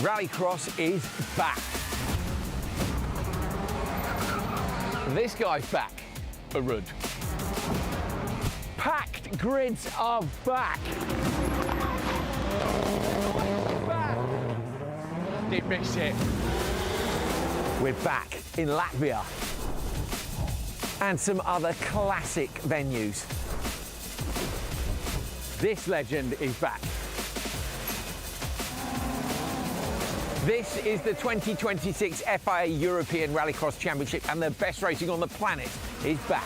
Rallycross is back. This guy's back, Bakkerud. Packed grids are back. Did miss it. We're back in Latvia and some other classic venues. This legend is back. This is the 2026 FIA European Rallycross Championship, and the best racing on the planet is back.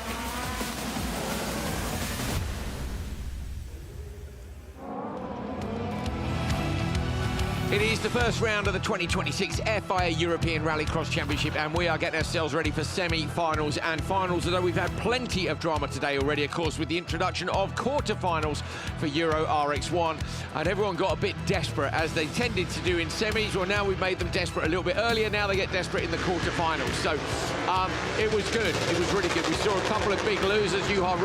It is the first round of the 2026 FIA European Rallycross Championship, and we are getting ourselves ready for semi-finals and finals, although we've had plenty of drama today already, of course, with the introduction of quarter-finals for Euro RX1, and everyone got a bit desperate, as they tended to do in semis. Well, now we've made them desperate a little bit earlier. Now they get desperate in the quarter-finals. So it was good. It was really good. We saw a couple of big losers. Johan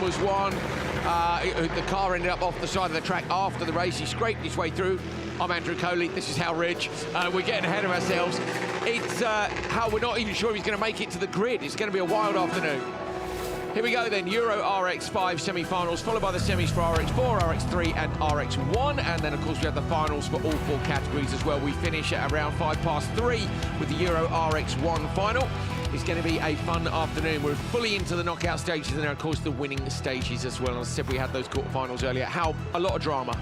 was one. The car ended up off the side of the track after the race. He scraped his way through. I'm Andrew Coley, this is Hal Ridge. We're getting ahead of ourselves. It's how we're not even sure if he's going to make it to the grid. It's going to be a wild afternoon. Here we go then, Euro RX5 semi-finals, followed by the semis for RX4, RX3 and RX1. And then, of course, we have the finals for all four categories as well. We finish at around 3:05 with the Euro RX1 final. It's going to be a fun afternoon. We're fully into the knockout stages and, of course, the winning stages as well. As I said, we had those quarterfinals earlier. How a lot of drama.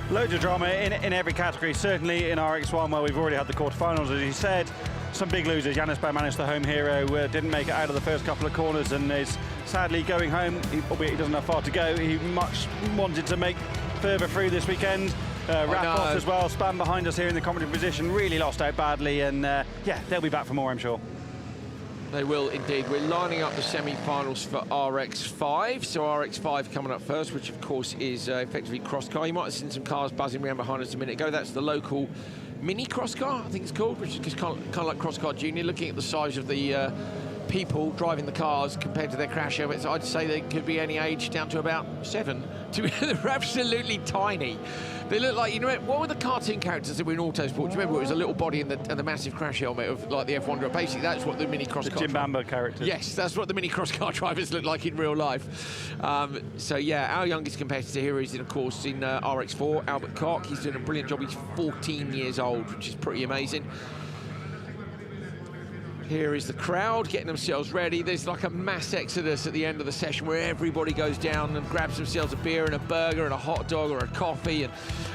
Loads of drama in every category, certainly in RX1, where we've already had the quarterfinals, as you said. Some big losers. Janis Bakkerud, the home hero, didn't make it out of the first couple of corners and is sadly going home, albeit he doesn't have far to go. He much wanted to make further through this weekend. Raffos as well, span behind us here in the commentary position, really lost out badly, and yeah, they'll be back for more, I'm sure. They will indeed. We're lining up the semi-finals for RX5. So RX5 coming up first, which of course is effectively cross car. You might have seen some cars buzzing around behind us a minute ago. That's the local mini cross car, I think it's called, which is kind of like Cross Car Junior. Looking at the size of the people driving the cars compared to their crash helmets, I'd say they could be any age down to about 7. They're absolutely tiny. They look like, you know, what were the cartoon characters that were in Autosport? Do you remember? It was a little body and the massive crash helmet of like the F1 driver. Basically, that's what the mini cross car. Jim Bamber characters. Yes, that's what the mini cross car drivers look like in real life. So yeah, our youngest competitor here is, of course, in RX4, Albert Koch. He's doing a brilliant job. He's 14 years old, which is pretty amazing. Here is the crowd getting themselves ready. There's like a mass exodus at the end of the session where everybody goes down and grabs themselves a beer and a burger and a hot dog or a coffee,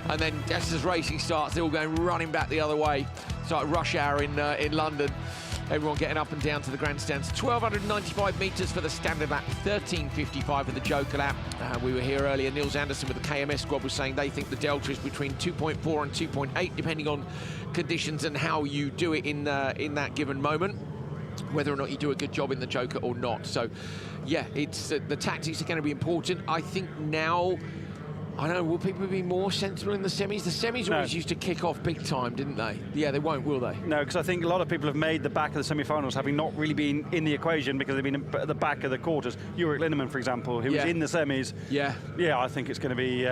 and then just as racing starts, they're all going running back the other way. It's like rush hour in London. Everyone getting up and down to the grandstands. 1,295 metres for the standard lap, 13.55 for the Joker lap. We were here earlier. Nils Anderson with the KMS squad was saying they think the delta is between 2.4 and 2.8, depending on conditions and how you do it in that given moment, whether or not you do a good job in the Joker or not. So, yeah, it's the tactics are going to be important. I think now, I don't know, will people be more sensible in the semis? The semis always used to kick off big time, didn't they? Yeah, they won't, will they? No, because I think a lot of people have made the back of the semi-finals having not really been in the equation because they've been at the back of the quarters. Ulrich Lindemann, for example, who was in the semis. Yeah, I think it's going to be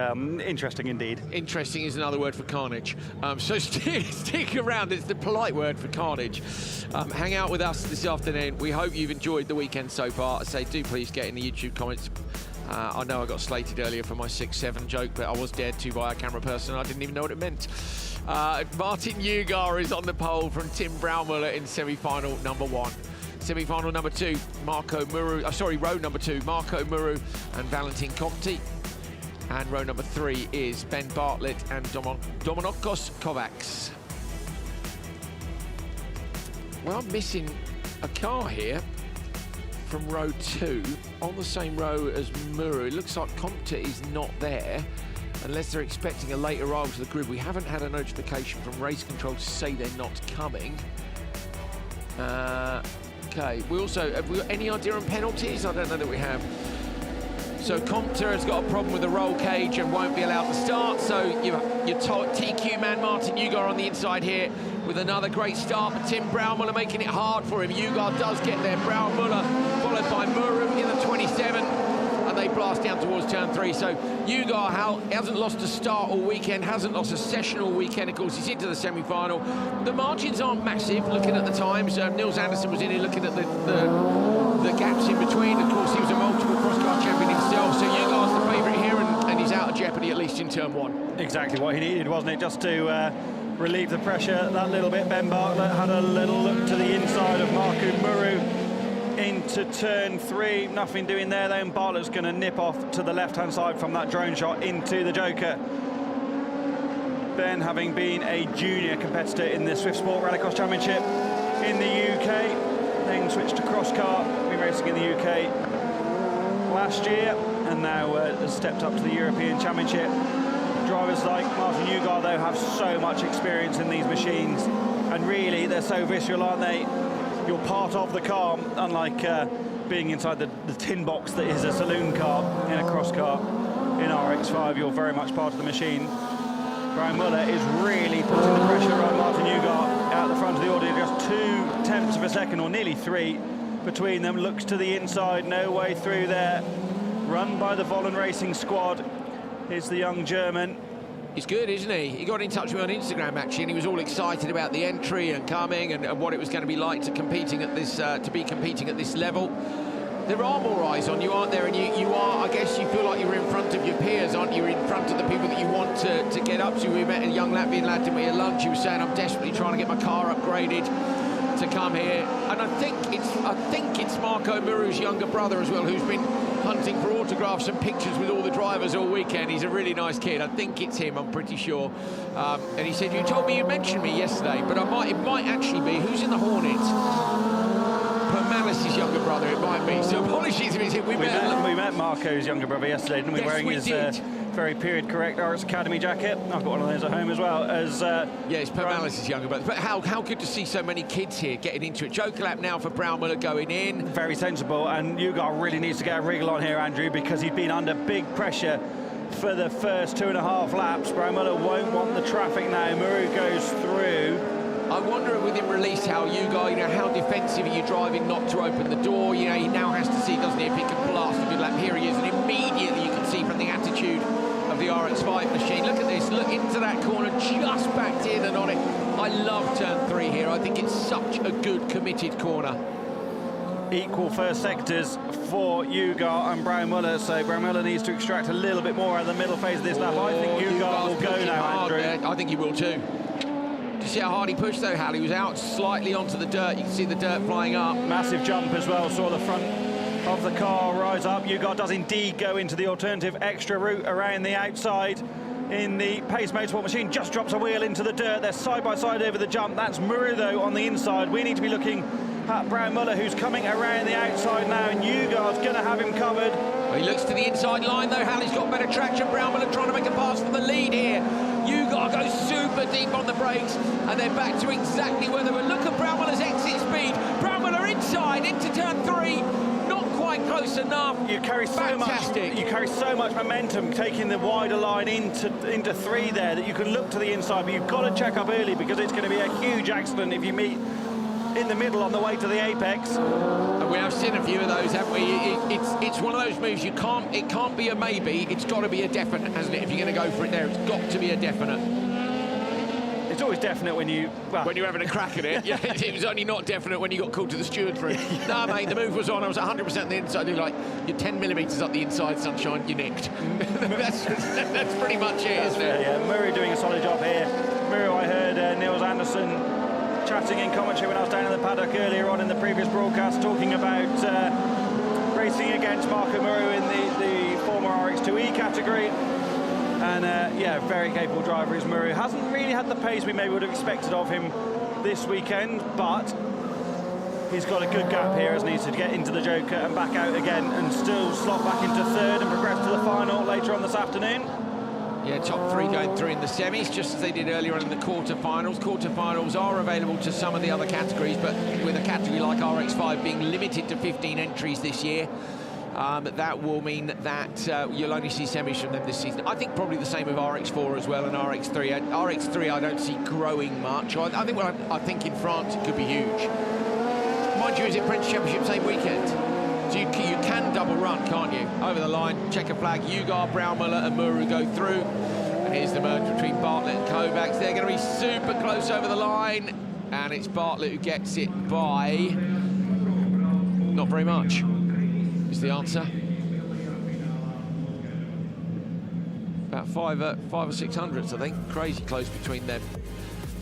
interesting indeed. Interesting is another word for carnage. So stick around. It's the polite word for carnage. Hang out with us this afternoon. We hope you've enjoyed the weekend so far. I say, do please get in the YouTube comments. I know I got slated earlier for my 6-7 joke, but I was dared to by a camera person. I didn't even know what it meant. Martin Nyirád is on the pole from Tim Brownmuller in semi-final number 1. Semi-final number 2, row number 2, Marco Muru and Valentin Compti. And row number 3 is Ben Bartlett and Dominikos Kovacs. Well, I'm missing a car here from row 2, on the same row as Muru. It looks like Compte is not there, unless they're expecting a later arrival to the grid. We haven't had a notification from race control to say they're not coming. Okay, have we got any idea on penalties? I don't know that we have. So Compte has got a problem with the roll cage and won't be allowed to start. So your TQ man Martin Nyirád on the inside here with another great start. But Tim Brownmuller making it hard for him. Nyirád does get there. Brownmuller followed by Muru in the 27. And they blast down towards turn 3. So Nyirád hasn't lost a start all weekend, hasn't lost a session all weekend. Of course, he's into the semi-final. The margins aren't massive, looking at the times. Nils Andersen was in here looking at the gaps in between. Of course, he was a multiple cross-car champion himself, so Nyirád's the favourite here, and he's out of jeopardy, at least in turn 1. Exactly what he needed, wasn't it, just to relieve the pressure that little bit. Ben Bartlett had a little look to the inside of Markku Muru into turn 3. Nothing doing there, then Bartlett's going to nip off to the left-hand side from that drone shot into the Joker. Ben, having been a junior competitor in the Swift Sport Rallycross Championship in the UK, then switched to cross-car, been racing in the UK last year, and now has stepped up to the European Championship. Drivers like Martin Nyirád, though, have so much experience in these machines, and really they're so visceral, aren't they? You're part of the car, unlike being inside the tin box that is a saloon car in a cross car. In RX5, you're very much part of the machine. Brian Muller is really putting the pressure on Martin Nyirád out the front of the order, just 0.2 of a second, or nearly 3 between them. Looks to the inside, no way through there. Run by the Vollen Racing squad is the young German. He's good, isn't he? He got in touch with me on Instagram, actually, and he was all excited about the entry and coming and what it was going to be like to competing at this competing at this level. There are more eyes on you, aren't there? And you are, I guess, you feel like you're in front of your peers, aren't you? You're in front of the people that you want to get up to. We met a young Latvian lad, didn't we, at lunch? He was saying, I'm desperately trying to get my car upgraded to come here. And I think it's Marco Muru's younger brother as well, who's been hunting for autographs and pictures with all the drivers all weekend. He's a really nice kid. I think it's him, I'm pretty sure. And he said, you told me you mentioned me yesterday, but it might actually be, who's in the Hornet? Malice's younger brother, it might be. So apologies if it's him. We met Marco's younger brother yesterday, didn't we? Yes, wearing his very period correct RX Academy jacket. I've got one of those at home as well. Yeah, it's Per Malice's younger brother. But how good to see so many kids here getting into it. Joker lap now for Brown Muller going in. Very sensible, and Nyirád really needs to get a wriggle on here, Andrew, because he's been under big pressure for the first 2.5 laps. Brown Muller won't want the traffic now. Muru goes through. I wonder with him released how how defensive are you driving not to open the door? He now has to see, doesn't he, if he can blast a good lap. Here he is, and immediately you can see from the attitude of the RX5 machine. Look at this, look into that corner, just backed in and on it. I love turn 3 here. I think it's such a good, committed corner. Equal first sectors for Nyirád and Brown Muller, so Brown Muller needs to extract a little bit more out of the middle phase of this lap. I think Nyirád will go now, Andrew. There. I think he will too. You see how hard he pushed though, Hal? He was out slightly onto the dirt. You can see the dirt flying up. Massive jump as well. Saw the front of the car rise up. Nyirád does indeed go into the alternative extra route around the outside in the Pace Motorsport machine. Just drops a wheel into the dirt. They're side by side over the jump. That's Muru though on the inside. We need to be looking at Brown Muller, who's coming around the outside now, and Nyirád's going to have him covered. Well, he looks to the inside line though. Hal, he's got better traction. Brown Muller trying to make a pass for the lead here. Nyirád goes super deep on the brakes, and they're back to exactly where they were. Look at Brown Muller's exit speed. Brown Muller inside into turn 3, not quite close enough. You carry so much momentum taking the wider line into 3 there that you can look to the inside, but you've got to check up early because it's going to be a huge accident if you meet in the middle on the way to the apex. And we have seen a few of those, haven't we? It's one of those moves it can't be a maybe, it's got to be a definite, hasn't it? If you're going to go for it there, it's got to be a definite. It's always definite when you're having a crack at it. Yeah, it was only not definite when you got called to the steward for it. No, mate, the move was on. I was 100% on the inside. You're like, you're 10 millimetres up the inside, sunshine, you're nicked. that's pretty much it, isn't it? Yeah, Murray doing a solid job here. Murray, I heard Nils Andersen chatting in commentary when I was down in the paddock earlier on in the previous broadcast, talking about racing against Marco Muru in the former RX2E category. And yeah, very capable driver is Muru. Hasn't really had the pace we maybe would have expected of him this weekend, but he's got a good gap here, hasn't he, to get into the Joker and back out again and still slot back into 3rd and progress to the final later on this afternoon. Yeah, top 3 going through in the semis, just as they did earlier on in the quarterfinals. Quarterfinals are available to some of the other categories, but with a category like RX5 being limited to 15 entries this year, that will mean that you'll only see semis from them this season. I think probably the same with RX4 as well and RX3. RX3 I don't see growing much. I think in France it could be huge. Mind you, is it French Championship same weekend? So you can double run, can't you? Over the line, checker flag, Ugar, Braumüller and Muru go through. And here's the merge between Bartlett and Kovacs. They're going to be super close over the line. And it's Bartlett who gets it by not very much, is the answer. About five or 6 hundredths, I think. Crazy close between them.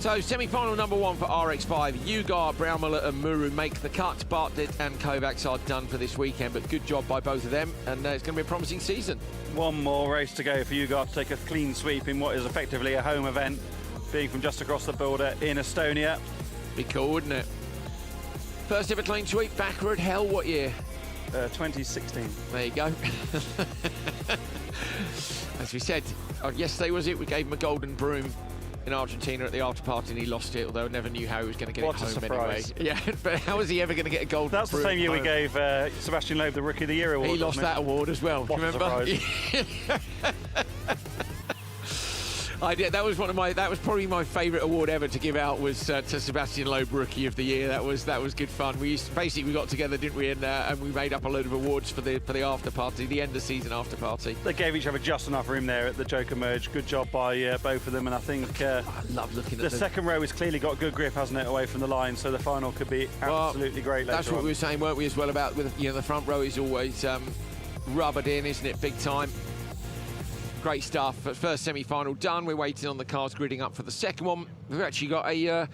So semi-final number 1 for RX5. Ugar, Braumüller and Muru make the cut. Bartlett and Kovacs are done for this weekend, but good job by both of them, and it's going to be a promising season. One more race to go for Ugar to take a clean sweep in what is effectively a home event, being from just across the border in Estonia. Be cool, wouldn't it? First ever clean sweep, Bakkerud, hell, what year? 2016. There you go. As we said, yesterday was it, we gave him a golden broom in Argentina at the after party and he lost it, although I never knew how he was going to get it home anyway. Yeah, but how was he ever going to get a golden broom? That's the same year we gave Sébastien Loeb the Rookie of the Year award. He lost that award as well, do you remember? I did. That was probably my favourite award ever to give out, was to Sébastien Loeb Rookie of the Year. That was good fun. We got together, didn't we, and we made up a load of awards for the after party, the end of season after party. They gave each other just enough room there at the Joker merge. Good job by both of them, and I think I love looking at the second row has clearly got good grip, hasn't it, away from the line? So the final could be absolutely great. That's what we were saying, weren't we, as well, about with the front row is always rubbered in, isn't it? Big time. Great stuff. First semi-final done. We're waiting on the cars gridding up for the second one. We've actually got a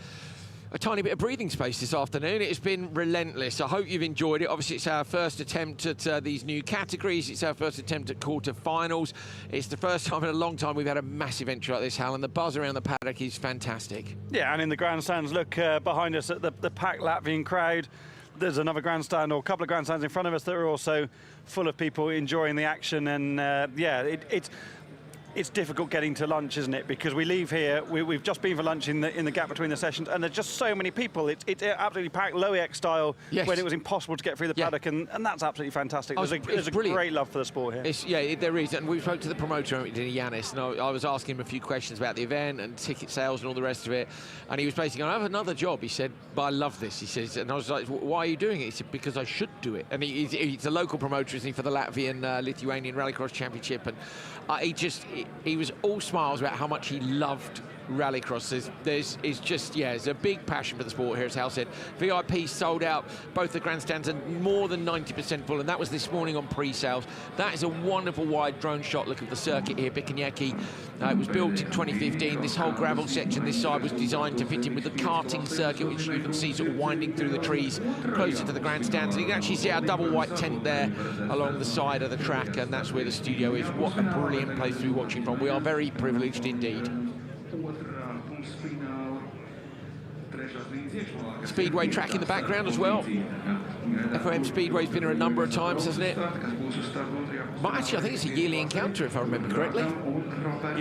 tiny bit of breathing space this afternoon. It has been relentless. I hope you've enjoyed it. Obviously, it's our first attempt at these new categories. It's our first attempt at quarter-finals. It's the first time in a long time we've had a massive entry like this, Hal, and the buzz around the paddock is fantastic. Yeah, and in the grandstands, look behind us at the packed Latvian crowd. There's another grandstand, or a couple of grandstands in front of us that are also full of people enjoying the action. And it's difficult getting to lunch, isn't it? Because we leave here, we've just been for lunch in the gap between the sessions, and there's just so many people. It's absolutely packed, Lohéac style, when it was impossible to get through the paddock, and that's absolutely fantastic. There's a great love for the sport here. There is, and we spoke to the promoter, Nyirád, and I was asking him a few questions about the event and ticket sales and all the rest of it, and he was basically going, I have another job, he said, but I love this, he says, and I was like, why are you doing it? He said, because I should do it. And he's a local promoter, isn't he, for the Latvian Lithuanian Rallycross Championship, and he was all smiles about how much he loved Rallycross. There's a big passion for the sport here, as Hal said. VIP sold out. Both the grandstands are more than 90% full, and that was this morning on pre-sales. That is a wonderful wide drone shot look of the circuit here, Biķernieki. It was built in 2015. This whole gravel section this side was designed to fit in with the karting circuit, which you can see sort of winding through the trees closer to the grandstands. And you can actually see our double white tent there along the side of the track, and that's where the studio is. What a brilliant place to be watching from. We are very privileged indeed. Speedway track in the background as well. FOM Speedway's been here a number of times, hasn't it? But actually, I think it's a yearly encounter, if I remember correctly.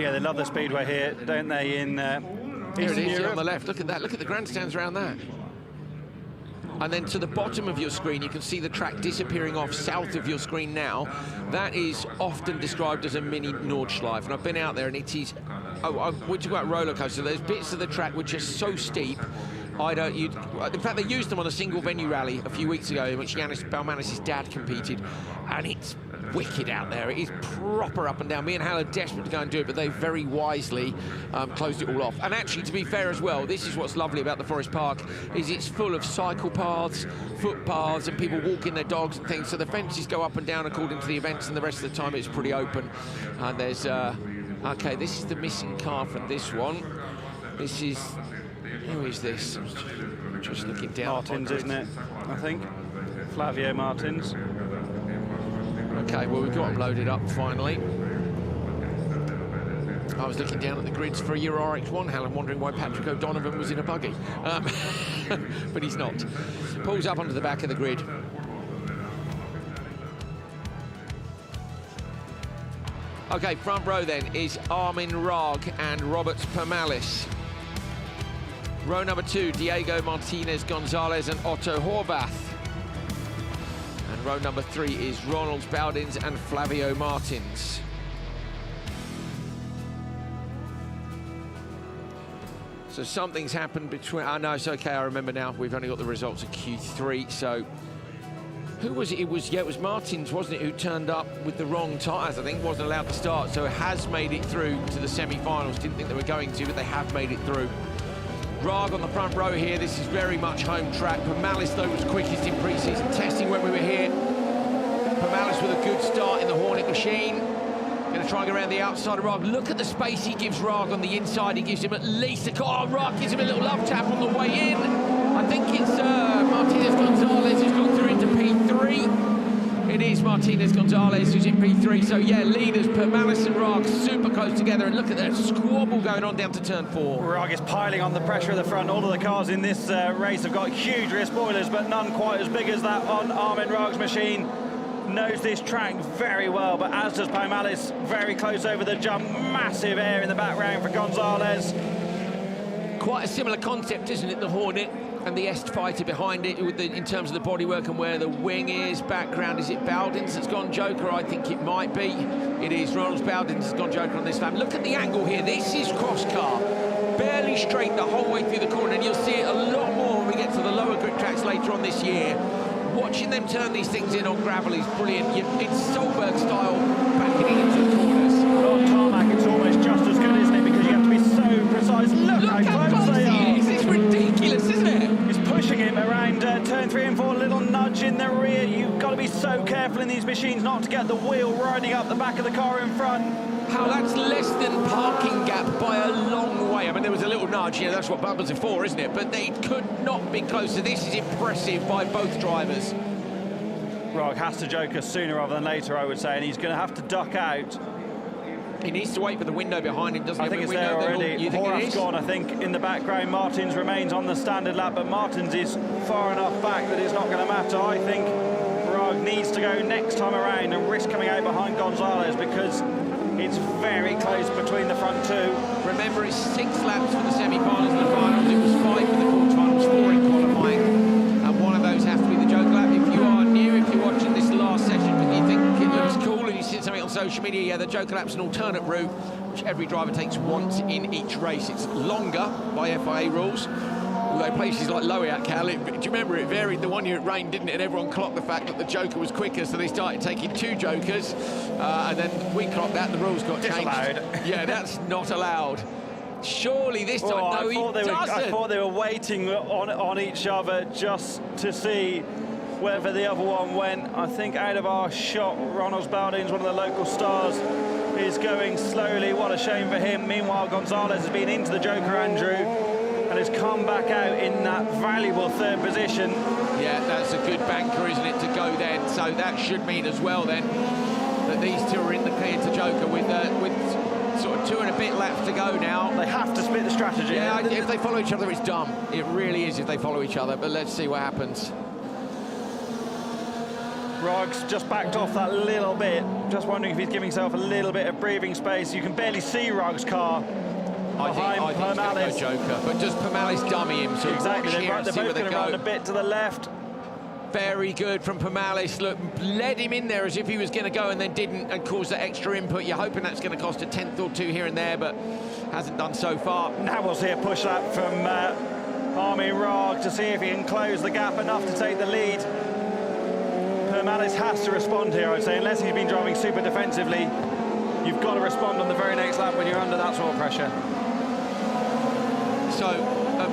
Yeah, they love the Speedway here, don't they? Here it is, on the left. Look at that. Look at the grandstands around that. And then to the bottom of your screen, you can see the track disappearing off south of your screen now. That is often described as a mini Nordschleife, and I've been out there, and it is. We talk about roller coaster. There's bits of the track which are so steep. In fact, they used them on a single venue rally a few weeks ago, in which Janis Balmanis' dad competed, and it's wicked out there. It is proper up and down. Me and Hal are desperate to go and do it, but they very wisely closed it all off. And actually, to be fair as well, this is what's lovely about the Forest Park, is it's full of cycle paths, footpaths, and people walking their dogs and things. So the fences go up and down according to the events, and the rest of the time it's pretty open. And there's okay, this is the missing car from this one. This is, who is this? Just looking down. Martins, isn't it? I think. Flavio Martins. Okay, well, we've got them loaded up finally. I was looking down at the grids for a Euro RX1, Hal, and wondering why Patrick O'Donovan was in a buggy. But he's not. Pulls up onto the back of the grid. Okay, front row then is Armin Raag and Robert Permalis. Row number 2, Diego Martinez Gonzalez and Otto Horvath. And row number 3 is Ronald Bowdins and Flavio Martins. So something's happened between... Oh, no, it's okay, I remember now. We've only got the results of Q3, so Who was it? It was Martins, wasn't it, who turned up with the wrong tyres, I think, wasn't allowed to start, so it has made it through to the semi-finals. Didn't think they were going to, but they have made it through. Rag on the front row here, this is very much home track. Pemalis, though, was quickest in pre-season testing when we were here. Pemalis with a good start in the Hornet machine. Going to try and go around the outside of Rag. Look at the space he gives Rag on the inside. He gives him at least a... Oh, Rag gives him a little love tap on the way in. I think it's Martinez Gonzalez who's gone through into P3. It is Martinez Gonzalez who's in P3. So, yeah, leaders, Pemalis and Rag, super close together. And look at that squabble going on down to turn 4. Rag is piling on the pressure at the front. All of the cars in this race have got huge rear spoilers, but none quite as big as that on Armin Rag's machine. Knows this track very well, but as does Pemalis, very close over the jump. Massive air in the background for Gonzalez. Quite a similar concept, isn't it, the Hornet and the Est fighter behind it, with in terms of the bodywork and where the wing is. Background, is it Bowdens that's gone Joker? I think it might be. It is. Ronald Bowdens has gone Joker on this lap. Look at the angle here. This is cross car. Barely straight the whole way through the corner, and you'll see it a lot more when we get to the lower grip tracks later on this year. Watching them turn these things in on gravel is brilliant. It's Solberg style, backing it into the corners. On tarmac, it's almost just as good, isn't it? Because you have to be so precise. Look how close they are. It's ridiculous, isn't it? He's pushing him around turn 3 and 4, a little nudge in the rear. You've got to be so careful in these machines not to get the wheel riding up the back of the car in front. How that's less than parking gap by a long way. I mean, there was a little nudge, that's what bumpers are for, isn't it? But they could not be closer. This is impressive by both drivers. Rag has to Joker sooner rather than later, I would say, and he's going to have to duck out. He needs to wait for the window behind him, doesn't he? I think it's there already. You think it is? Gone, I think, in the background. Martins remains on the standard lap, but Martins is far enough back that it's not going to matter. I think Rag needs to go next time around and risk coming out behind Gonzalez, because it's very close between the front two. Remember, it's 6 laps for the semi-finals and the finals. It was 5 for the quarterfinals, 4 in qualifying, and one of those has to be the Joker lap. If you are new, if you're watching this last session and you think it looks cool and you see something on social media, yeah, the Joker lap's an alternate route, which every driver takes once in each race. It's longer by FIA rules. Although places like Lohéac, do you remember it varied? The one year it rained, didn't it? And everyone clocked the fact that the Joker was quicker, so they started taking 2 Jokers. And then we clocked that, the rules got changed. Yeah, that's not allowed. Surely this time, no, I thought they were waiting on each other just to see whether the other one went. I think out of our shot, Ronald Bowdens, one of the local stars, is going slowly. What a shame for him. Meanwhile, Gonzalez has been into the Joker, Andrew, and has come back out in that valuable 3rd position. Yeah, that's a good banker, isn't it, to go then? So that should mean as well then that these two are in the clear to Joker with sort of 2 and a bit laps to go now. They have to split the strategy. Yeah, if they follow each other, it's dumb. It really is if they follow each other, but let's see what happens. Rag's just backed off that little bit. Just wondering if he's giving himself a little bit of breathing space. You can barely see Rag's car. I think he's going to go Joker, but does Pemalis dummy him? So exactly, they're both going to run a bit to the left. Very good from Pemalis. Look, led him in there as if he was going to go and then didn't, and caused that extra input. You're hoping that's going to cost a 10th or 2 here and there, but hasn't done so far. Now we'll see a push lap from Armin Rag to see if he can close the gap enough to take the lead. Pemalis has to respond here, I'd say, unless he's been driving super defensively. You've got to respond on the very next lap when you're under that sort of pressure. So,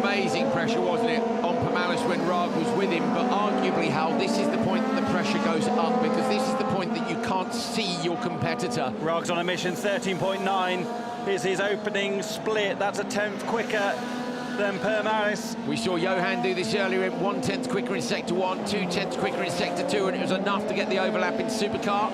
amazing pressure, wasn't it, on Pemalis when Rag was with him, but arguably, Hal, this is the point that the pressure goes up, because this is the point that you can't see your competitor. Rag's on emissions, 13.9 is his opening split. That's a 10th quicker than Pemalis. We saw Johan do this earlier, 1/10 quicker in Sector 1, 2/10 quicker in Sector 2, and it was enough to get the overlap in Supercar.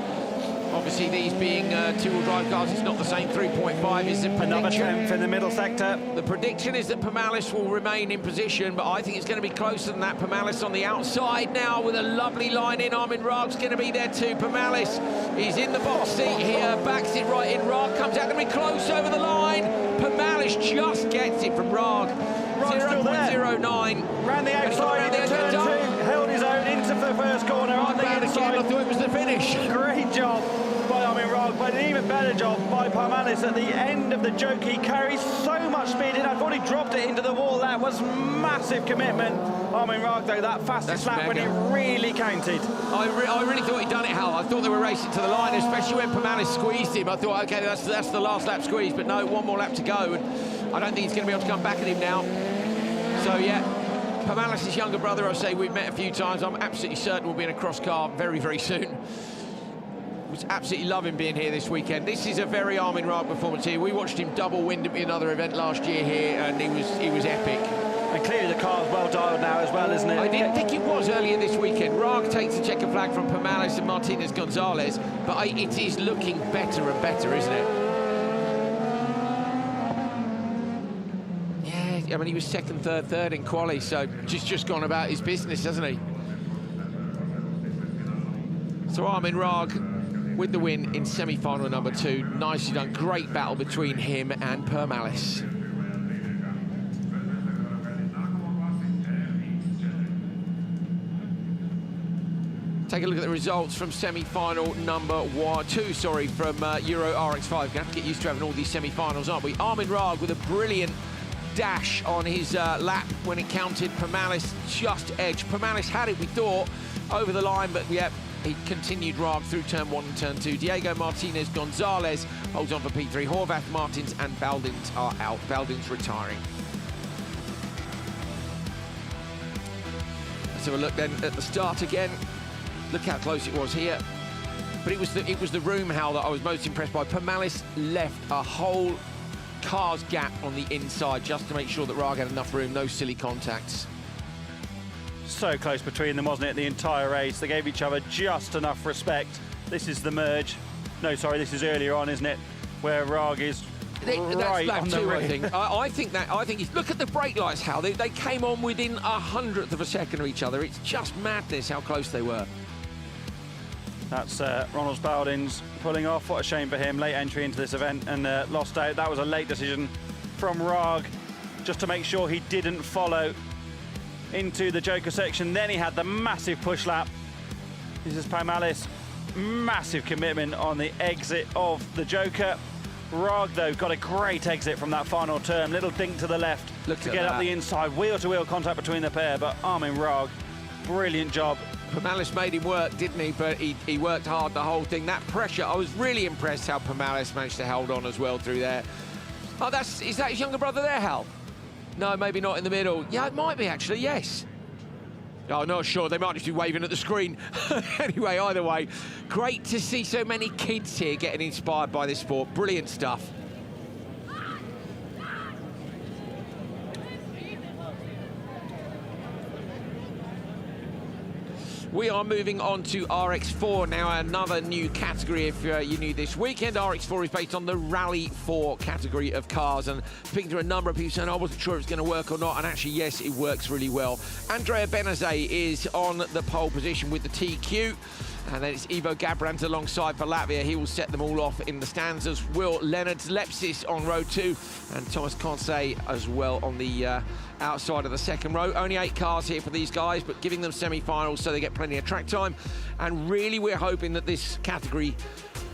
Obviously, these being 2-wheel drive cars, it's not the same. 3.5 is the prediction. Another 10th in the middle sector. The prediction is that Pemalis will remain in position, but I think it's going to be closer than that. Pemalis on the outside now with a lovely line in. Armin Rag's going to be there too. Pemalis is in the box seat here, backs it right in. Rag comes out to be close over the line. Pemalis just gets it from Rag. 0.09. Ran the outside into turn 2, held his own into the first corner on the inside. I thought it was the finish. Great job by Armin Rag, but But an even better job by Palmalis at the end of the joke. He carries so much speed in. I thought he dropped it into the wall. That was massive commitment. Armin Raag, though, that fastest lap when it really counted. I really thought he'd done it, Hal. I thought they were racing to the line, especially when Palmalis squeezed him. I thought, OK, that's the last lap squeeze, but no, one more lap to go. And I don't think he's going to be able to come back at him now. So, yeah, Palmalis' younger brother, I say, we've met a few times. I'm absolutely certain we'll be in a cross car very, very soon. Was absolutely loving being here this weekend. This is a very Armin Raag performance here. We watched him double wind at another event last year here, and he was epic. And clearly the car's well dialed now as well, isn't it? I didn't think it was earlier this weekend. Raag takes the checker flag from Palmalis and Martinez Gonzalez, but it is looking better and better, isn't it? Yeah, I mean, he was second, third in quali, so just gone about his business, hasn't he? So Armin Raag with the win in semi-final number 2. Nicely done. Great battle between him and Palmalis. Take a look at the results from semi-final number 2, from Euro RX5. We're going to have to get used to having all these semi-finals, aren't we? Armin Raag with a brilliant dash on his lap when it counted. Palmalis just edged. Palmalis had it, we thought, over the line, but yeah, he continued Raag through turn 1 and turn 2. Diego Martinez Gonzalez holds on for P3. Horvath, Martins and Baldins are out. Baldins retiring. Let's have a look then at the start again. Look how close it was here. But it was the room, Hal, that I was most impressed by. Palmalis left a whole car's gap on the inside just to make sure that Raag had enough room, no silly contacts. So close between them, wasn't it, the entire race? They gave each other just enough respect. This is the merge. No, sorry, this is earlier on, isn't it? Where Raag is right on the rim. I think look at the brake lights, Hal. They came on within 100th of a second of each other. It's just madness how close they were. That's Ronald Baldins pulling off. What a shame for him. Late entry into this event and lost out. That was a late decision from Raag just to make sure he didn't follow into the Joker section. Then he had the massive push lap. This is Palmalis. Massive commitment on the exit of the Joker. Raag, though, got a great exit from that final turn. Little dink to the left to get up the inside. Wheel-to-wheel contact between the pair, but Armin Raag, brilliant job. Palmalis made him work, didn't he? But he worked hard the whole thing. That pressure, I was really impressed how Palmalis managed to hold on as well through there. Oh, is that his younger brother there, Hal? No, maybe not in the middle. Yeah, it might be, actually, yes. Oh, not sure. They might just be waving at the screen. Anyway, either way, great to see so many kids here getting inspired by this sport. Brilliant stuff. We are moving on to RX4 now, another new category if you're new this weekend. RX4 is based on the Rally 4 category of cars, and speaking to a number of people saying I wasn't sure it was going to work or not, and actually, yes, it works really well. Andrea Benazet is on the pole position with the TQ, and then it's Ivo Gabrands alongside for Latvia. He will set them all off in the stands, as will Leonard Lepsis on row 2, and Thomas Conseil as well on the outside of the second row. Only 8 cars here for these guys, but giving them semi-finals so they get plenty of track time. And really, we're hoping that this category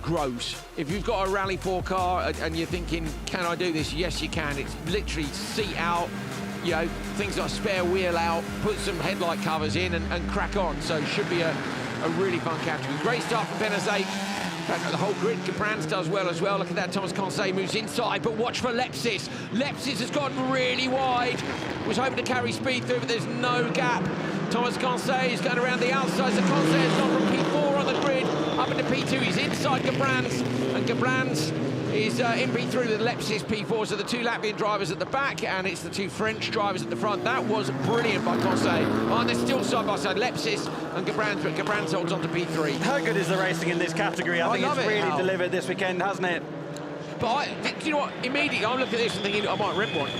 grows. If you've got a Rally 4 car and you're thinking, can I do this? Yes, you can. It's literally seat out, you know, things like spare wheel out, put some headlight covers in and crack on. So it should be a really fun category. Great start from Benazet. The whole grid, Gabrands does well as well. Look at that, Thomas Conseil moves inside, but watch for Lepsis. Lepsis has gotten really wide. Was hoping to carry speed through, but there's no gap. Thomas Conseil is going around the outside, so Conseil has gone from P4 on the grid up into P2. He's inside Gabrands, and Gabrands is in P3 with Lepsis P4, so the 2 Latvian drivers at the back, and it's the 2 French drivers at the front. That was brilliant by Conseil. Oh, and they're still side by side, Lepsis and Gabrands, but Gabrands holds on to P3. How good is the racing in this category? I think it's really delivered this weekend, hasn't it? But do you know what? Immediately, I look at this and thinking I might rent one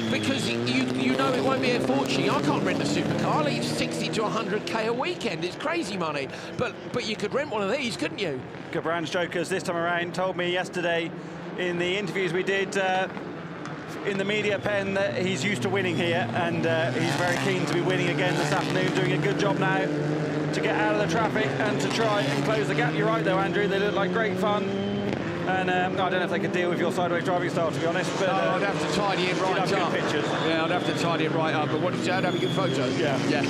because you know it won't be a fortune. I can't rent a supercar. I leave 60 to 100k a weekend. It's crazy money. But you could rent one of these, couldn't you? Gabrands Jokers this time around told me yesterday in the interviews we did in the media pen that he's used to winning here, and he's very keen to be winning again this afternoon. Doing a good job now to get out of the traffic and to try and close the gap. You're right though, Andrew. They look like great fun. And I don't know if they could deal with your sideways driving style, to be honest. But I'd have to tidy it right you'd have up. good pictures. Yeah, I'd have to tidy it right up. But what did you say? I'd have a good photo. Yeah. Yeah.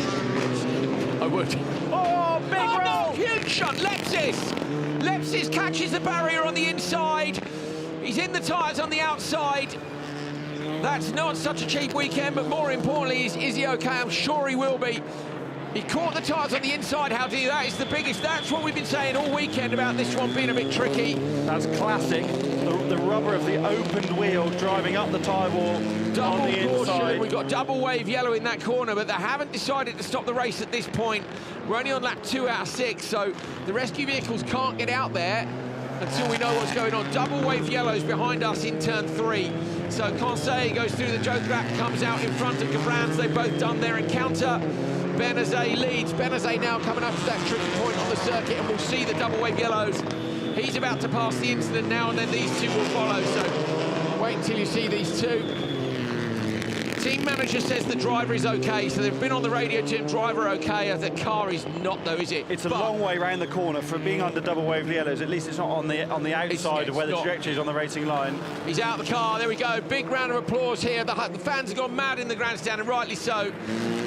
I would. Oh, big roll! Huge shot. Lepsis catches the barrier on the inside. He's in the tyres on the outside. That's not such a cheap weekend, but more importantly, is he okay? I'm sure he will be. He caught the tyres on the inside. How do you? That is the biggest. That's what we've been saying all weekend about this one being a bit tricky. That's classic. The rubber of the opened wheel driving up the tyre wall on the inside. We've got double wave yellow in that corner, but they haven't decided to stop the race at this point. We're only on lap 2 out of 6, so the rescue vehicles can't get out there until we know what's going on. Double wave yellows behind us in turn 3. So Conseil goes through the joke lap, comes out in front of Gebrans. They've both done their encounter. Benazet leads. Benazet now coming up to that tricky point on the circuit, and we'll see the double wave yellows. He's about to pass the incident now, and then these two will follow. So wait until you see these two. Team manager says the driver is okay, so they've been on the radio to him, driver okay. The car is not, though, is it? It's a long way round the corner for being under double wave yellows. At least it's not on the outside of where the trajectory is on the racing line. He's out of the car. There we go. Big round of applause here. The fans have gone mad in the grandstand, and rightly so.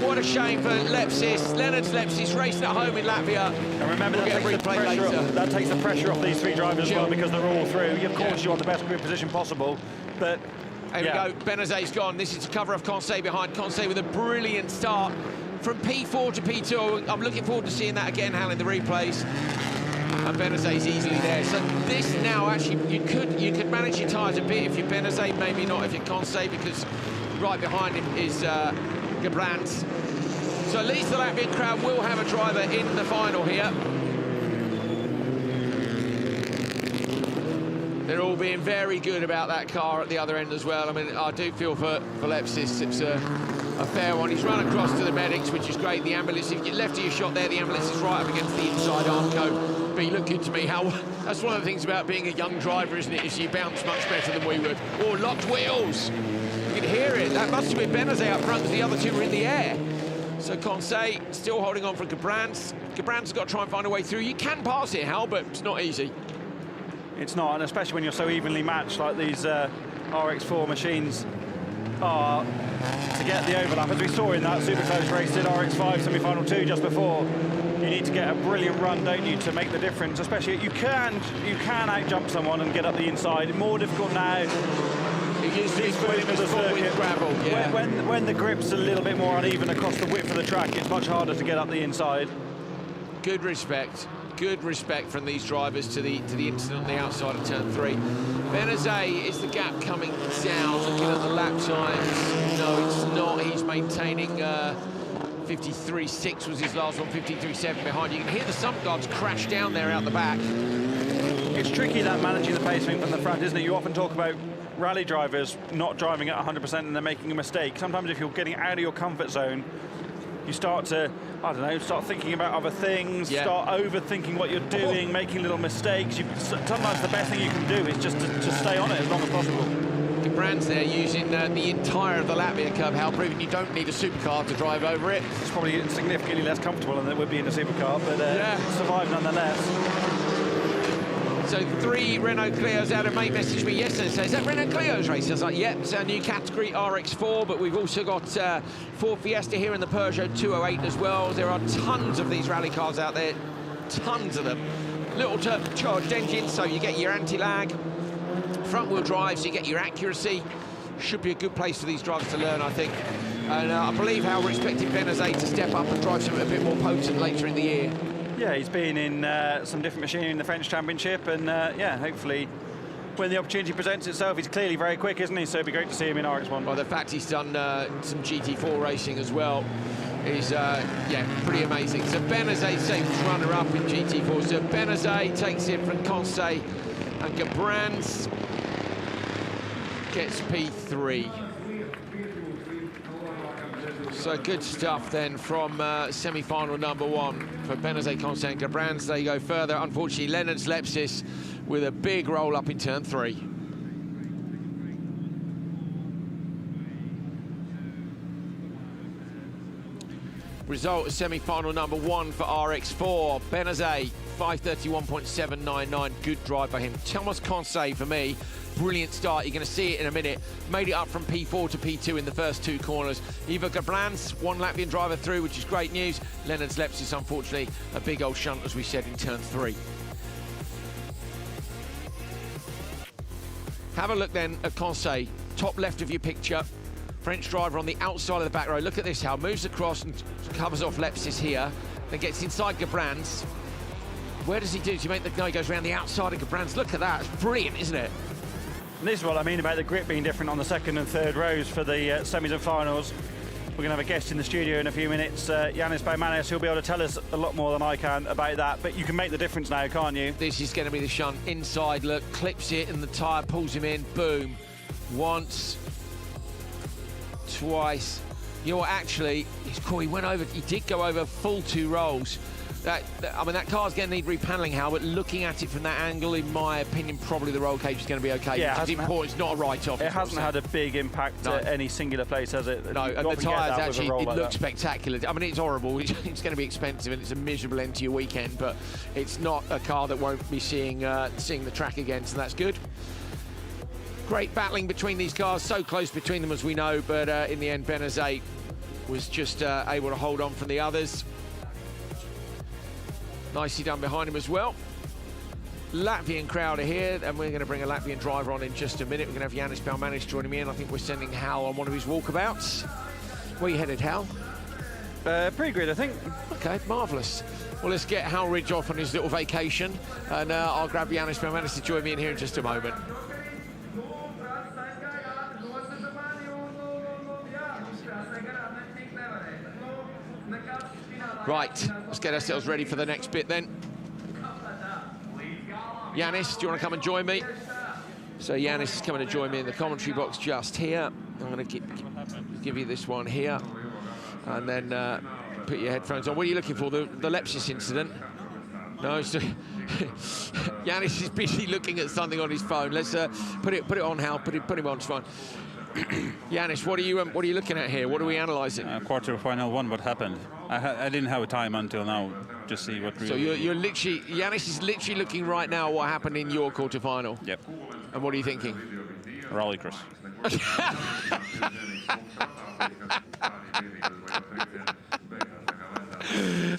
What a shame for Lepsis. Leonard Lepsis racing at home in Latvia. And remember, that takes the pressure off these three drivers as well, because they're all through. Of course, you want the best grid position possible, but there we go. Benazet's gone. This is to cover off Conseil behind. Conseil with a brilliant start from P4 to P2. I'm looking forward to seeing that again, Hal, in the replays. And Benazet's easily there. So this now, actually, you could manage your tyres a bit if you're Benazet, maybe not if you're Conseil, because right behind him is Gebrans. So at least the Latvian crowd will have a driver in the final here. They're all being very good about that car at the other end as well. I mean, I do feel for Lepsis. It's a fair one. He's run across to the medics, which is great. The ambulance, if you left of your shot there, the ambulance is right up against the inside armco. But he looked good to me. That's one of the things about being a young driver, isn't it? Is you bounce much better than we would. Or locked wheels. You can hear it. That must have been Benazet up front, because the other two were in the air. So Conseil still holding on for Gebrans. Gebrans has got to try and find a way through. You can pass it, Hal, but it's not easy. It's not, and especially when you're so evenly matched like these RX4 machines are, to get the overlap. As we saw in that super close race in RX5 semi-final 2 just before, you need to get a brilliant run, don't you, to make the difference. Especially, you can out-jump someone and get up the inside. More difficult now. It used to be quick with gravel. Yeah. When the grip's a little bit more uneven across the width of the track, it's much harder to get up the inside. Good respect from these drivers to the incident on the outside of turn 3. Benazet, is the gap coming down? Looking at the lap times, no, it's not. He's maintaining 53.6 was his last one, 53.7 behind. You can hear the sump guards crash down there out the back. It's tricky, that managing the pacing from the front, isn't it? You often talk about rally drivers not driving at 100% and they're making a mistake. Sometimes if you're getting out of your comfort zone, you start to, I don't know, start thinking about other things, start overthinking what you're doing, making little mistakes. Sometimes the best thing you can do is just to stay on it as long as possible. Gebrans there using the entire of the Latvia Cup, Hal, proving you don't need a supercar to drive over it. It's probably significantly less comfortable than it would be in a supercar, but survive nonetheless. So 3 Renault Clio's out. A mate messaged me yesterday and says, is that Renault Clio's race? I was like, yep, it's our new category, RX4, but we've also got Ford Fiesta here and the Peugeot 208 as well. There are tons of these rally cars out there, tons of them. Little turbocharged engines, so you get your anti-lag. Front-wheel drive, so you get your accuracy. Should be a good place for these drivers to learn, I think. And I believe how we're expecting Benazet to step up and drive something a bit more potent later in the year. Yeah, he's been in some different machinery in the French Championship, and yeah, hopefully when the opportunity presents itself, he's clearly very quick, isn't he? So it'd be great to see him in RX1. Well, the fact he's done some GT4 racing as well is, yeah, pretty amazing. So Benazet saves runner-up in GT4. So Benazet takes it from Conseil, and Gebrans gets P3. So good stuff then from semi-final number 1 for Benazet, Conseil and Gebrans. They go further. Unfortunately, Leonard Lepsis with a big roll up in turn 3. Result of semi-final number 1 for RX4. Benazet, 5:31.799. Good drive by him. Thomas Conseil for me. Brilliant start. You're going to see it in a minute. Made it up from P4 to P2 in the first 2 corners. Ivo Gabrans, 1 Latvian driver through, which is great news. Leonard Lepsis, unfortunately, a big old shunt, as we said, in turn 3. Have a look then at Conseil, top left of your picture. French driver on the outside of the back row. Look at this, how moves across and covers off Lepsis here, then gets inside Gabrans. Where does he do? Does he make the guy goes around the outside of Gabrans? Look at that, it's brilliant, isn't it? And this is what I mean about the grip being different on the second and third rows for the semis and finals. We're going to have a guest in the studio in a few minutes, Janis Bakkerud, who'll be able to tell us a lot more than I can about that. But you can make the difference now, can't you? This is going to be the shunt. Inside, look, clips it, and the tyre pulls him in. Boom. Once. Twice. You know what, actually, it's cool. He went over, he did go over full 2 rolls. I mean, that car's going to need repaneling, Hal, but looking at it from that angle, in my opinion, probably the roll cage is going to be okay. Yeah, it's important. It's not a write-off. It hasn't had a big impact at any singular place, has it? No, and the tyres actually, it looks spectacular. I mean, it's horrible. It's going to be expensive, and it's a miserable end to your weekend, but it's not a car that won't be seeing the track again, so that's good. Great battling between these cars, so close between them, as we know, but in the end, Benazet was just able to hold on from the others. Nicely done behind him as well. Latvian crowd are here, and we're going to bring a Latvian driver on in just a minute. We're going to have Janis Bakkerud joining me in. I think we're sending Hal on one of his walkabouts. Where are you headed, Hal? Pre-grid, I think. Okay, marvellous. Well, let's get Hal Ridge off on his little vacation, and I'll grab Janis Bakkerud to join me in here in just a moment. Right, let's get ourselves ready for the next bit then. Janis, do you want to come and join me? So Janis is coming to join me in the commentary box just here. I'm going to give you this one here, and then put your headphones on. What are you looking for? The Lepsis incident? No, Janis is busy looking at something on his phone. Let's put it on, Hal. Put him on. It's fine. Janis, what are you looking at here? What are we analysing? Quarter-final 1, what happened? I didn't have a time until now to see what really... So you're literally... Janis is literally looking right now what happened in your quarter-final? Yep. And what are you thinking? Rallycross.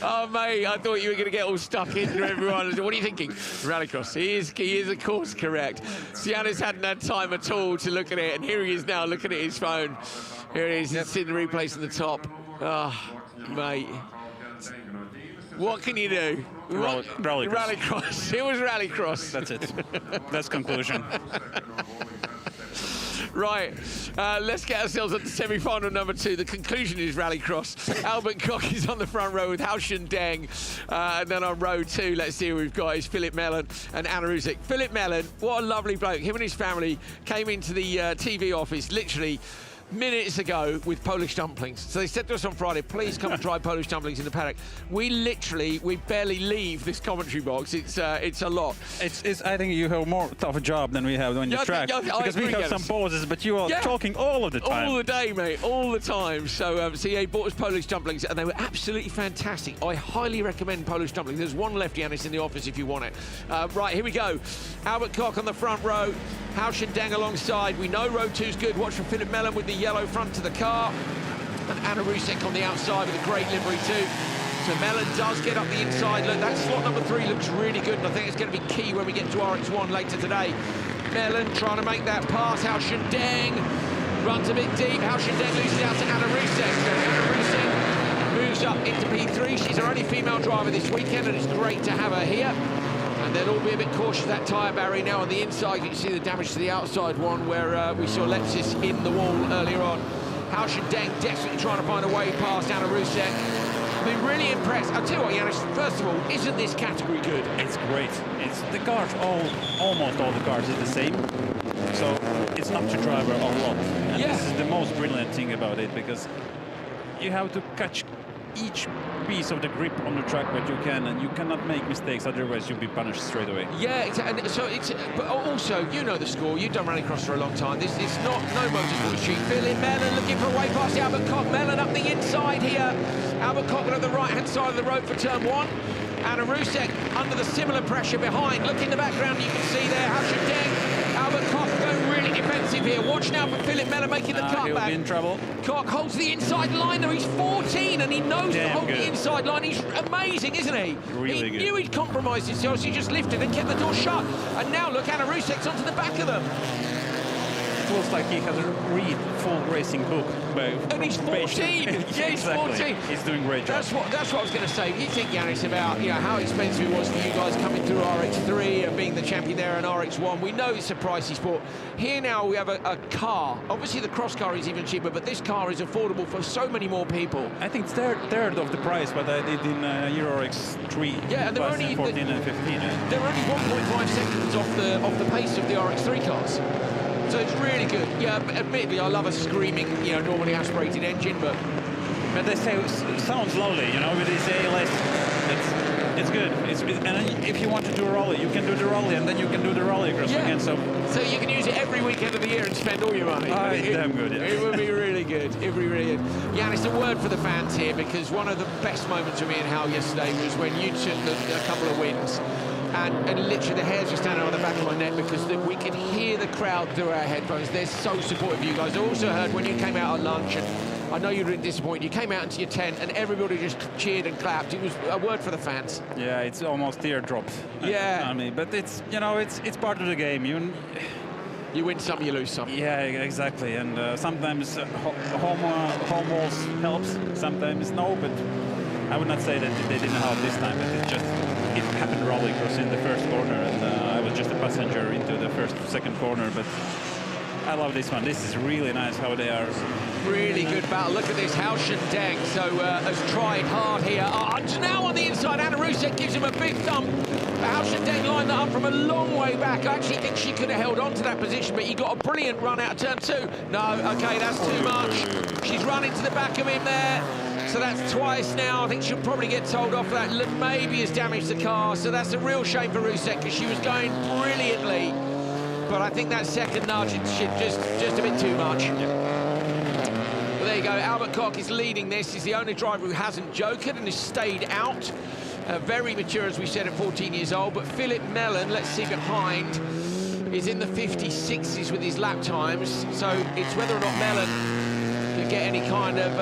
Oh, mate, I thought you were going to get all stuck into everyone. What are you thinking? Rallycross. He is, of course, correct. Janis hadn't had time at all to look at it, and here he is now looking at his phone. Here it is. He's sitting the replays on the top. Oh, mate. What can you do? Rallycross. Rallycross. It was Rallycross. That's it. That's conclusion. Right, let's get ourselves on to semi-final number 2. The conclusion is Rallycross. Albert Koch is on the front row with Haoshun Deng. And then on row 2, let's see who we've got, is Philip Mellon and Anna Rusek. Philip Mellon, what a lovely bloke. Him and his family came into the TV office literally minutes ago with Polish dumplings. So they said to us on Friday, please come and try Polish dumplings in the paddock. We barely leave this commentary box. It's a lot. I think you have a more tough job than we have on the track. Because we have some pauses, but you are talking all of the time. All the day, mate, all the time. So he bought us Polish dumplings, and they were absolutely fantastic. I highly recommend Polish dumplings. There's one left, Janis, in the office if you want it. Right, here we go. Albert Koch on the front row, Haoshun Deng alongside. We know row 2's good. Watch for Philip Mellon with the yellow front to the car, and Anna Rusek on the outside with a great livery too. So Mellon does get up the inside. Look, that slot number 3 looks really good, and I think it's going to be key when we get to RX1 later today. Mellon trying to make that pass. Haoshun Deng runs a bit deep. Haoshun Deng loses out to Anna Rusek. Anna Rusek moves up into P3. She's our only female driver this weekend, and it's great to have her here. And they'll all be a bit cautious, that tyre barrier now on the inside. You can see the damage to the outside one where we saw Lepsis in the wall earlier on. Haoshun Deng desperately trying to find a way past Anna Rusek. I've been really impressed. I'll tell you what, Janis, first of all, isn't this category good? It's great. The cars, almost all the cars are the same. So it's up to driver a lot. And this is the most brilliant thing about it, because you have to catch each piece of the grip on the track what you can, and you cannot make mistakes, otherwise you'll be punished straight away. Yeah, and so but also, you know the score, you've done rallycross for a long time. It's not no motorsport street. Philip Mellon looking for a way past Albert Koch. Mellon up the inside here. Albert Koch at the right-hand side of the road for turn 1. And Rusek under the similar pressure behind. Look in the background, you can see there, Höljes, Albert Koch going really defensive here. Watch now for Philip Mellon making the cutback. He'll be in trouble. Koch holds the inside line though. He's 14 and he knows to hold the inside line. He's amazing, isn't he? Really he knew he'd compromised himself, so he just lifted and kept the door shut. And now look, Rusek's onto the back of them. It looks like he has a read full racing book. And he's 14. Yeah, he's 14. He's doing a great job. That's what I was going to say. You think, Yanis, about how expensive it was for you guys coming through RX3 and being the champion there in RX1. We know it's a pricey sport. Here now we have a car. Obviously the cross car is even cheaper, but this car is affordable for so many more people. I think it's third of the price what I did in Euro RX3. Yeah, and they're only 14 and 15. They're only 1.5 seconds off the pace of the RX3 cars. So it's really good. Yeah, admittedly, I love a screaming, normally aspirated engine, but they say it sounds lovely, with this ALS. It's good. And if you want to do a rally, you can do the rally, and then you can do the rallycross again. So you can use it every weekend of the year and spend all your money. Damn good. Yeah. It would be really good. It would be really good. Yanis, a word for the fans here, because one of the best moments for me and Hal yesterday was when you took a couple of wins. And literally the hairs were standing on the back of my neck because we could hear the crowd through our headphones. They're so supportive of you guys. I also heard when you came out at lunch, and I know you were disappointed, you came out into your tent and everybody just cheered and clapped. It was a word for the fans. Yeah, it's almost teardrops. Yeah. I mean, but it's part of the game. You win some, you lose some. Yeah, exactly. And sometimes home walls helps, sometimes no, but I would not say that they didn't help this time, but it happened rallycross in the first corner, and I was just a passenger into the second corner, but I love this one. This is really nice how they are. Really good battle. Look at this, Höljes Deng, has tried hard here. Now on the inside, Rusek gives him a big thump. Höljes Deng lined that up from a long way back. I actually think she could have held on to that position, but he got a brilliant run out of turn 2. No, okay, that's too much. She's run into the back of him there. So that's twice now. I think she'll probably get told off for that. Maybe has damaged the car. So that's a real shame for Rusek because she was going brilliantly. But I think that second nudge, it's just a bit too much. Well, there you go. Albert Koch is leading this. He's the only driver who hasn't jokered and has stayed out. Very mature, as we said, at 14 years old. But Philip Mellon, let's see behind, is in the 56s with his lap times. So it's whether or not Mellon can get any kind of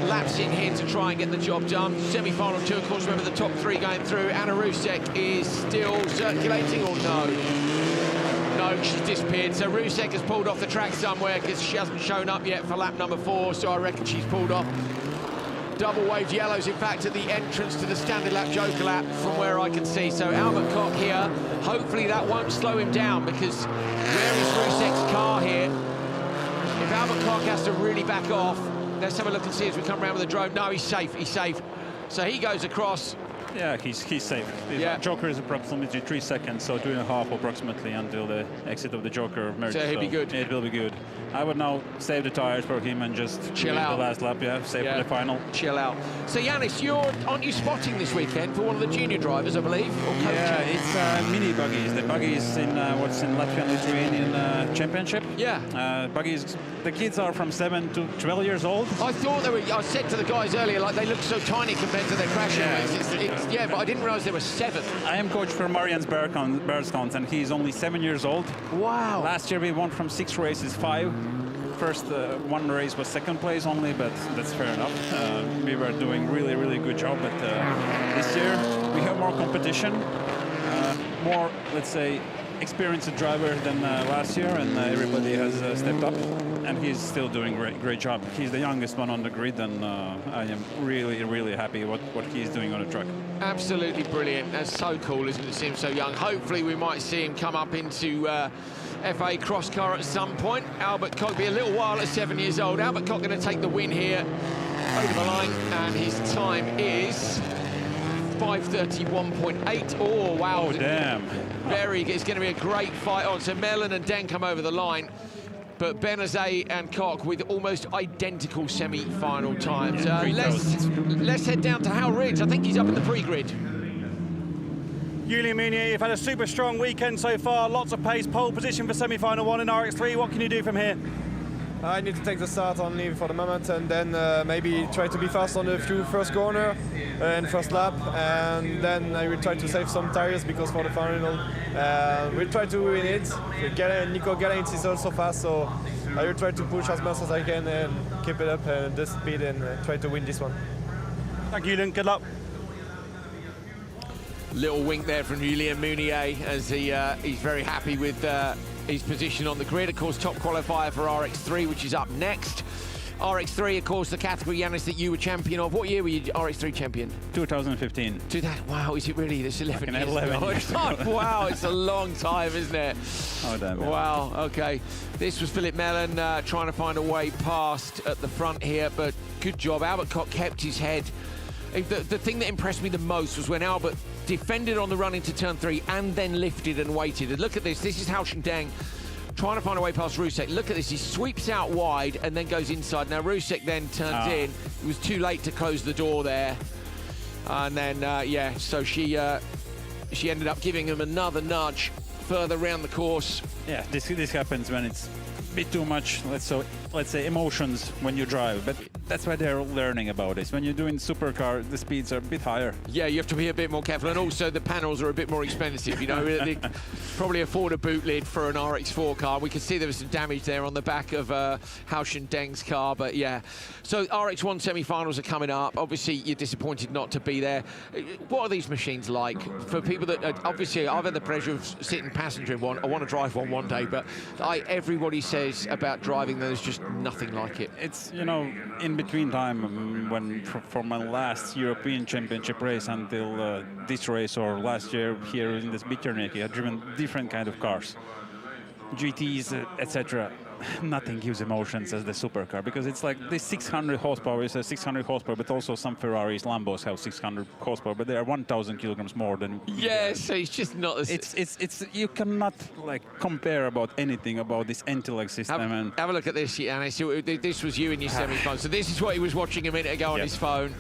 laps in here to try and get the job done. Semi-final 2, of course, remember the top 3 going through. Rusek is still circulating, or no? No, she's disappeared. So Rusek has pulled off the track somewhere because she hasn't shown up yet for lap number 4, so I reckon she's pulled off. Double waved yellows, in fact, at the entrance to the standard lap Joker lap from where I can see. So Albert Koch here, hopefully that won't slow him down, because where is Rusek's car here? If Albert Koch has to really back off, let's have a look and see as we come around with the drone. No, he's safe, he's safe. So he goes across. Yeah, he's safe. The Joker is approximately 3 seconds, so 2.5 approximately until the exit of the Joker merge. So he'll be good. It will be good. I would now save the tires for him and just chill out. The last lap, save for the final. Chill out. So Yanis, aren't you spotting this weekend for one of the junior drivers, I believe? Yeah, it's mini buggies. The buggies in what's in Latvia and Lithuanian Championship. Yeah. Buggies. The kids are from 7 to 12 years old. I thought they were. I said to the guys earlier, like, they look so tiny compared to their crashing race. Yeah, but I didn't realise there were 7. I am coach for Marians Berskons, and he's only 7 years old. Wow. Last year we won from 6 races 5. First one race was 2nd place only, but that's fair enough. We were doing really good job, but this year we have more competition, more, let's say, experienced driver than last year, and everybody has stepped up, and he's still doing great job. He's the youngest one on the grid, and I am really happy what he's doing on the track. Absolutely brilliant. That's so cool, isn't it, to see him so young. Hopefully we might see him come up into FIA cross car at some point. Albert Koch be a little while at 7 years old. Albert Koch going to take the win here over the line, and his time is 5:31.8. Oh wow! Oh damn! It's going to be a great fight on. So Mellon and Den come over the line. But Benazet and Koch with almost identical semi-final times. Let's head down to Hal Ridge. I think he's up in the pre-grid. Julian Meunier, you've had a super strong weekend so far, lots of pace, pole position for semi-final 1 in RX3. What can you do from here? I need to take the start only for the moment, and then maybe try to be fast on the few first corner and first lap, and then I will try to save some tires because for the final we'll try to win it. Nico Geraint is also fast, so I will try to push as much as I can and keep it up the speed and try to win this one. Thank you, Julian. Good luck. Little wink there from Julian Meunier as he's very happy with his position on the grid. Of course, top qualifier for RX3, which is up next. RX3, of course, the category, Yannis, that you were champion of. What year were you RX3 champion? 2015. Wow, is it really? This 11 years 11 ago. years Wow, it's a long time, isn't it? Oh, damn. Wow, okay. This was Philip Mellon trying to find a way past at the front here, but good job. Albert Koch kept his head. The thing that impressed me the most was when Albert defended on the run into turn 3 and then lifted and waited. And look at this. This is Hao Deng trying to find a way past Rusek. Look at this. He sweeps out wide and then goes inside. Now Rusek then turns in. It was too late to close the door there. And then, yeah, so she ended up giving him another nudge further round the course. Yeah, this happens when it's a bit too much, let's say emotions when you drive, but that's why they're learning about this. When you're doing supercar, the speeds are a bit higher. Yeah, you have to be a bit more careful, and also the panels are a bit more expensive. You know, they probably afford a boot lid for an RX4 car. We can see there was some damage there on the back of Hao Deng's car, but yeah. So RX1 semi-finals are coming up. Obviously, you're disappointed not to be there. What are these machines like for people that obviously I've had the pleasure of sitting passenger in one. I want to drive one day, but everybody says about driving there's just nothing like it. It's, you know, in between time when for my last European Championship race until this race or last year here in this Biķernieki, I've driven different kind of cars, GTs, etc. Nothing gives emotions as the supercar, because it's like this 600 horsepower is a 600 horsepower, but also some Ferraris, Lambos have 600 horsepower, but they are 1,000 kilograms more than. Yeah, so it's just not. It's you cannot like compare about anything about this intellect system. Have a look at this, Yannis. This was you in your semi-final. So this is what he was watching a minute ago on his phone.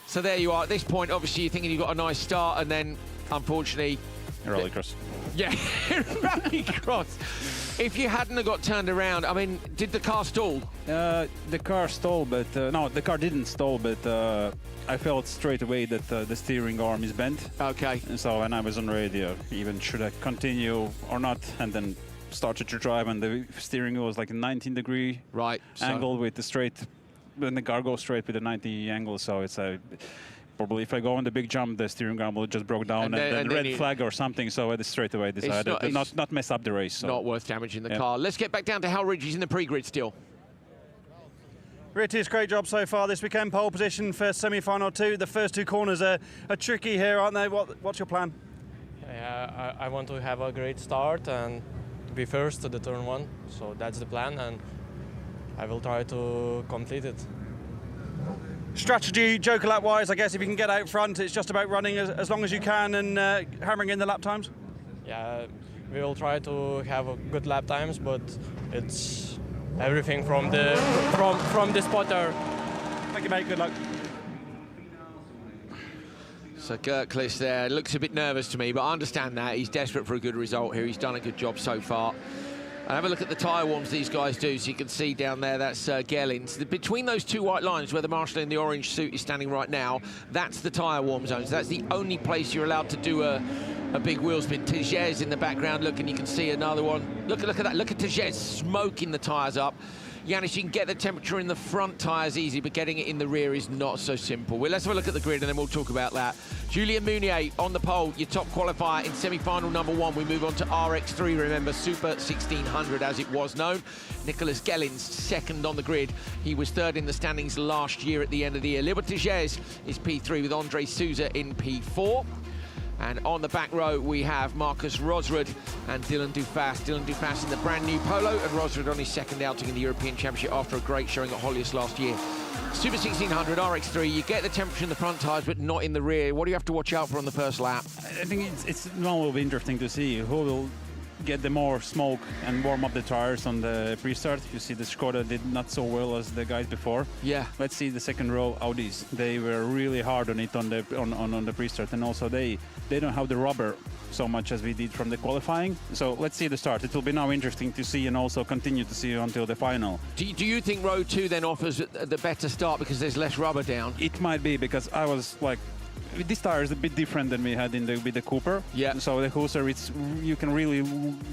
So there you are. At this point, obviously, you're thinking you've got a nice start, and then unfortunately, Rallycross. Yeah, Rallycross. If you hadn't have got turned around, I mean, did the car stall? The car stalled, but no, the car didn't stall, but I felt straight away that the steering arm is bent. Okay. And so when I was on radio, even should I continue or not, and then started to drive, and the steering wheel was like a 19-degree angle with the straight, when the car goes straight with a 90 angle, so it's a. Probably if I go on the big jump, the steering arm just broke down and then red flag or something, so I straight away decided to not mess up the race. So. Not worth damaging the car. Let's get back down to Hal Ridge. He's in the pre-grid still. Rittis, great job so far this weekend. Pole position for semi-final 2. The first 2 corners are tricky here, aren't they? What's your plan? Yeah, I want to have a great start and be first to the turn 1. So that's the plan, and I will try to complete it. Strategy, joker lap wise, I guess if you can get out front, it's just about running as long as you can and hammering in the lap times? Yeah, we will try to have a good lap times, but it's everything from the spotter. Thank you, mate. Good luck. So Gertlis there looks a bit nervous to me, but I understand that. He's desperate for a good result here. He's done a good job so far. And have a look at the tyre warms these guys do. So you can see down there, that's Gellins. Between those 2 white lines where the marshal in the orange suit is standing right now, that's the tyre warm zone. So that's the only place you're allowed to do a big wheel spin. Tijer's in the background, look, and you can see another one. Look at that. Look at Tijer smoking the tyres up. Yannis, you can get the temperature in the front tyres easy, but getting it in the rear is not so simple. Well, let's have a look at the grid and then we'll talk about that. Julian Meunier on the pole, your top qualifier in semi-final number 1. We move on to RX3, remember, Super 1600 as it was known. Nicolas Gellins second on the grid. He was third in the standings last year at the end of the year. Libert Tijer's is P3 with Andre Souza in P4. And on the back row, we have Marcus Rosrud and Dylan Dufas. Dylan Dufas in the brand new Polo and Rosrud on his second outing in the European Championship after a great showing at Höljes last year. Super 1600 RX3, you get the temperature in the front tyres, but not in the rear. What do you have to watch out for on the first lap? I think it's will be interesting to see who will get the more smoke and warm up the tires on the pre-start. You see the Skoda did not so well as the guys before. Yeah. Let's see the second row Audis. They were really hard on it on the pre-start, and also they don't have the rubber so much as we did from the qualifying. So let's see the start. It will be now interesting to see and also continue to see until the final. Do you think row 2 then offers the better start because there's less rubber down? It might be, because I was like, this tire is a bit different than we had with the Cooper. Yeah. So the Huser, you can really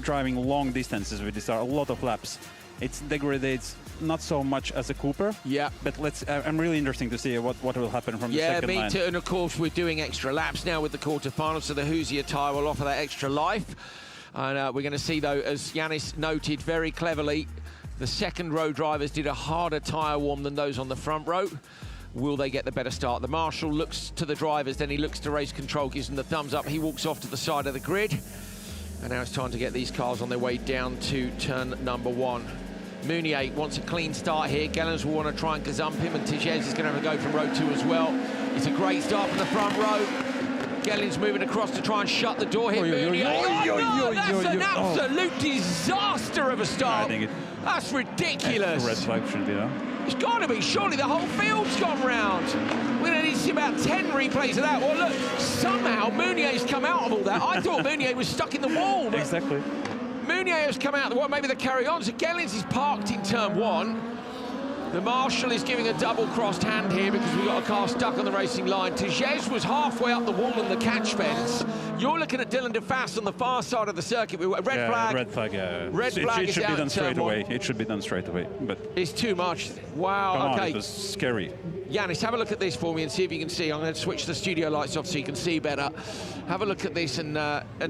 driving long distances with this tire, a lot of laps. It degrades not so much as a Cooper. Yeah. But I'm really interesting to see what will happen from the second line. Yeah, me too. And of course, we're doing extra laps now with the quarterfinals, so the Höljes tyre will offer that extra life. And we're going to see, though, as Yannis noted very cleverly, the second row drivers did a harder tyre warm than those on the front row. Will they get the better start? The marshal looks to the drivers, then he looks to race control, gives them the thumbs up. He walks off to the side of the grid. And now it's time to get these cars on their way down to turn number 1. Meunier wants a clean start here. Gellens will want to try and gazump him, and Tijes is going to have a go from row 2 as well. It's a great start from the front row. Gellens moving across to try and shut the door here. Meunier. That's an absolute disaster of a start. That's ridiculous. Red flag should be there. It's got to be. Surely the whole field's gone round. We're going to need to see about 10 replays of that. Well, look, somehow Meunier's come out of all that. I thought Meunier was stuck in the wall. Exactly. Meunier has come out of the wall. Maybe they carry on. So Gellens is parked in turn 1. The marshal is giving a double-crossed hand here because we've got a car stuck on the racing line. Tijes was halfway up the wall and the catch fence. You're looking at Dylan DeFast on the far side of the circuit. Red flag. Red flag, yeah. Red flag it should be done straight away. One. It should be done straight away. But it's too much. Wow, come okay. on, it was scary. Yannis, have a look at this for me and see if you can see. I'm going to switch the studio lights off so you can see better. Have a look at this and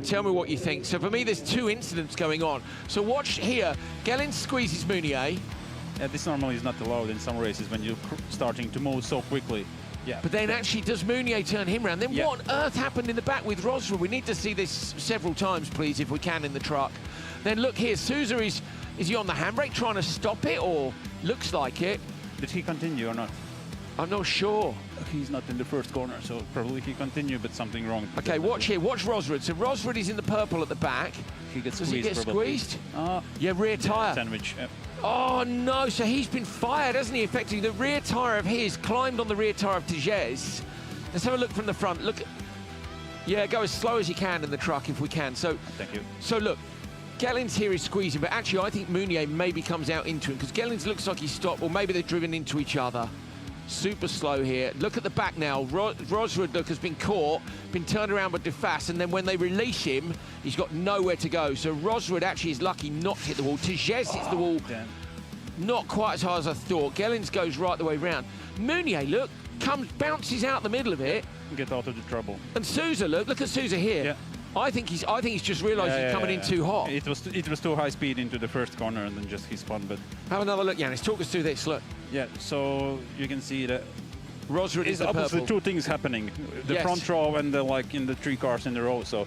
tell me what you think. So for me, there's 2 incidents going on. So watch here. Gellens squeezes Meunier. This normally is not allowed in some races when you're starting to move so quickly. Yeah. But then actually, does Meunier turn him round? Then what on earth happened in the back with Rosberg? We need to see this several times, please, if we can, in the truck. Then look here, Sousa is he on the handbrake trying to stop it, or looks like it? Did he continue or not? I'm not sure. He's not in the first corner, so probably he continued, but something wrong. Okay, watch here, watch Rosberg. So Rosberg is in the purple at the back. He gets Does squeezed. he get probably. squeezed? Yeah, rear tyre. Sandwich. Oh no, so he's been fired, hasn't he, effectively? The rear tyre of his climbed on the rear tyre of Tijes. Let's have a look from the front. Look, yeah, go as slow as you can in the truck if we can. So, thank you. So look, Gellens here is squeezing, but actually I think Meunier maybe comes out into him because Gellens looks like he's stopped, or maybe they've driven into each other. Super slow here. Look at the back now. Rosberg, look, has been caught, been turned around by DeFast, and then when they release him, he's got nowhere to go. So Rosberg actually is lucky not to hit the wall. Tijes hits the wall, not quite as hard as I thought. Gellens goes right the way round. Meunier, look, bounces out the middle of it. Get out of the trouble. And Sousa, look at Sousa here. Yeah. I think he's just realised he's coming in too hot. It was too high speed into the first corner and then just he spun. But have another look, Yannis. Talk us through this. Look. Yeah. So you can see that Rosberg is obviously purple. 2 things happening: the front row and the in the 3 cars in the row. So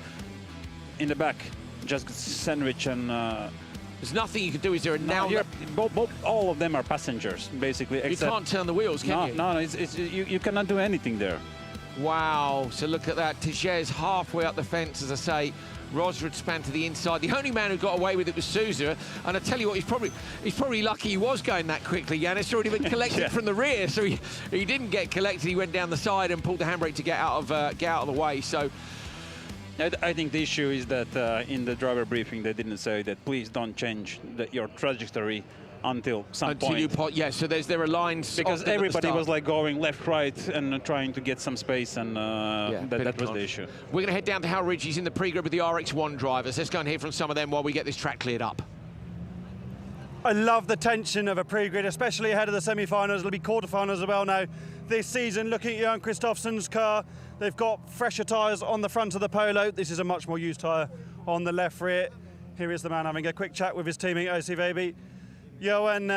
in the back, just sandwich and. There's nothing you can do. Is there now? All of them are passengers, basically. You can't turn the wheels, can you? No, you cannot do anything there. Wow, so look at that. Tijes halfway up the fence, as I say. Rosberg span to the inside. The only man who got away with it was Sousa. And I tell you what, he's probably lucky he was going that quickly, Yannis. Already been collected from the rear, so he didn't get collected. He went down the side and pulled the handbrake to get out of the way. So I think the issue is that in the driver briefing they didn't say that please don't change your trajectory until some point. So there are lines because everybody was like going left, right, and trying to get some space, and that was the issue. We're going to head down to Hal Ridge. He's in the pre-grid with the RX1 drivers. Let's go and hear from some of them while we get this track cleared up. I love the tension of a pre-grid, especially ahead of the semi-finals. It'll be quarter-finals as well now this season. Looking at Johan Kristoffersson's car, they've got fresher tyres on the front of the Polo. This is a much more used tyre on the left rear. Here is the man having a quick chat with his teammate, OC Baby. Johan,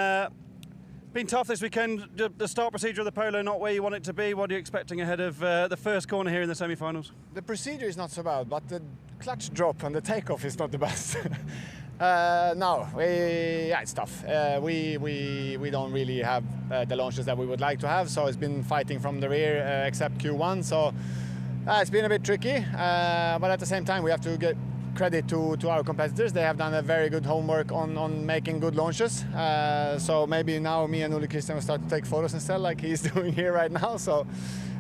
been tough this weekend. The start procedure of the Polo not where you want it to be. What are you expecting ahead of the first corner here in the semi-finals? The procedure is not so bad, but the clutch drop and the takeoff is not the best. It's tough. We don't really have the launches that we would like to have, so it's been fighting from the rear except Q1. So it's been a bit tricky, but at the same time we have to get credit to our competitors. They have done a very good homework on making good launches. So maybe now me and Ole Christian will start to take photos instead, like he's doing here right now. So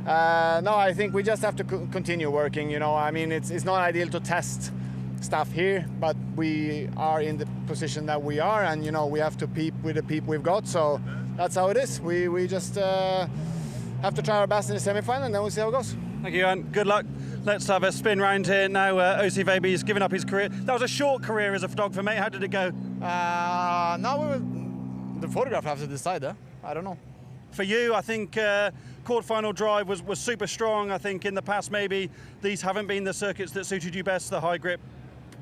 no, I think we just have to continue working. You know, I mean, it's not ideal to test stuff here, but we are in the position that we are, and you know, we have to peep with the peep we've got. So that's how it is. We just have to try our best in the semi-final, and then we'll see how it goes. Thank you, Johan. Good luck. Let's have a spin round here now. OC Veby's given up his career. That was a short career as a photographer, mate. How did it go? Now the photograph have to decide. I don't know. For you, I think quarterfinal drive was super strong. I think in the past maybe these haven't been the circuits that suited you best. The high grip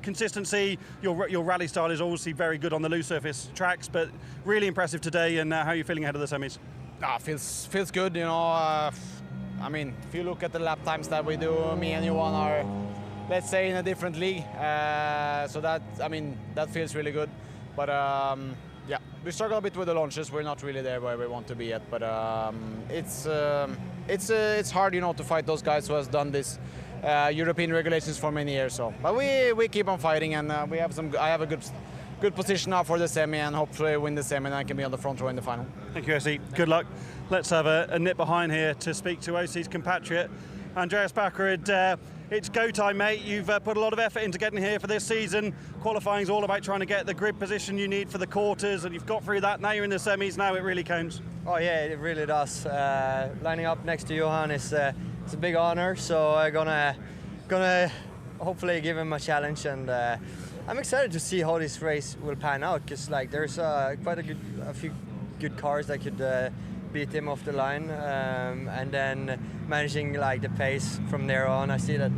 consistency, your rally style is obviously very good on the loose surface tracks, but really impressive today. And how are you feeling ahead of the semis? Feels good, you know. I mean, if you look at the lap times that we do, me and Johan are, let's say, in a different league. So that, I mean, that feels really good. But yeah, we struggle a bit with the launches. We're not really there where we want to be yet. But it's hard, you know, to fight those guys who has done this European regulations for many years. So, but we keep on fighting, and we have some. I have a good position now for the semi, and hopefully win the semi, and I can be on the front row in the final. Thank you, OC. Good luck. Let's have a nip behind here to speak to OC's compatriot, Andreas Bakkerud. It's go time, mate. You've put a lot of effort into getting here for this season. Qualifying is all about trying to get the grid position you need for the quarters, and you've got through that. Now you're in the semis. Now it really counts. Oh yeah, it really does. Lining up next to Johan is it's a big honor. So I'm gonna hopefully give him a challenge, and I'm excited to see how this race will pan out, because like there's quite a few good cars that could beat him off the line, and then managing like the pace from there on. I see that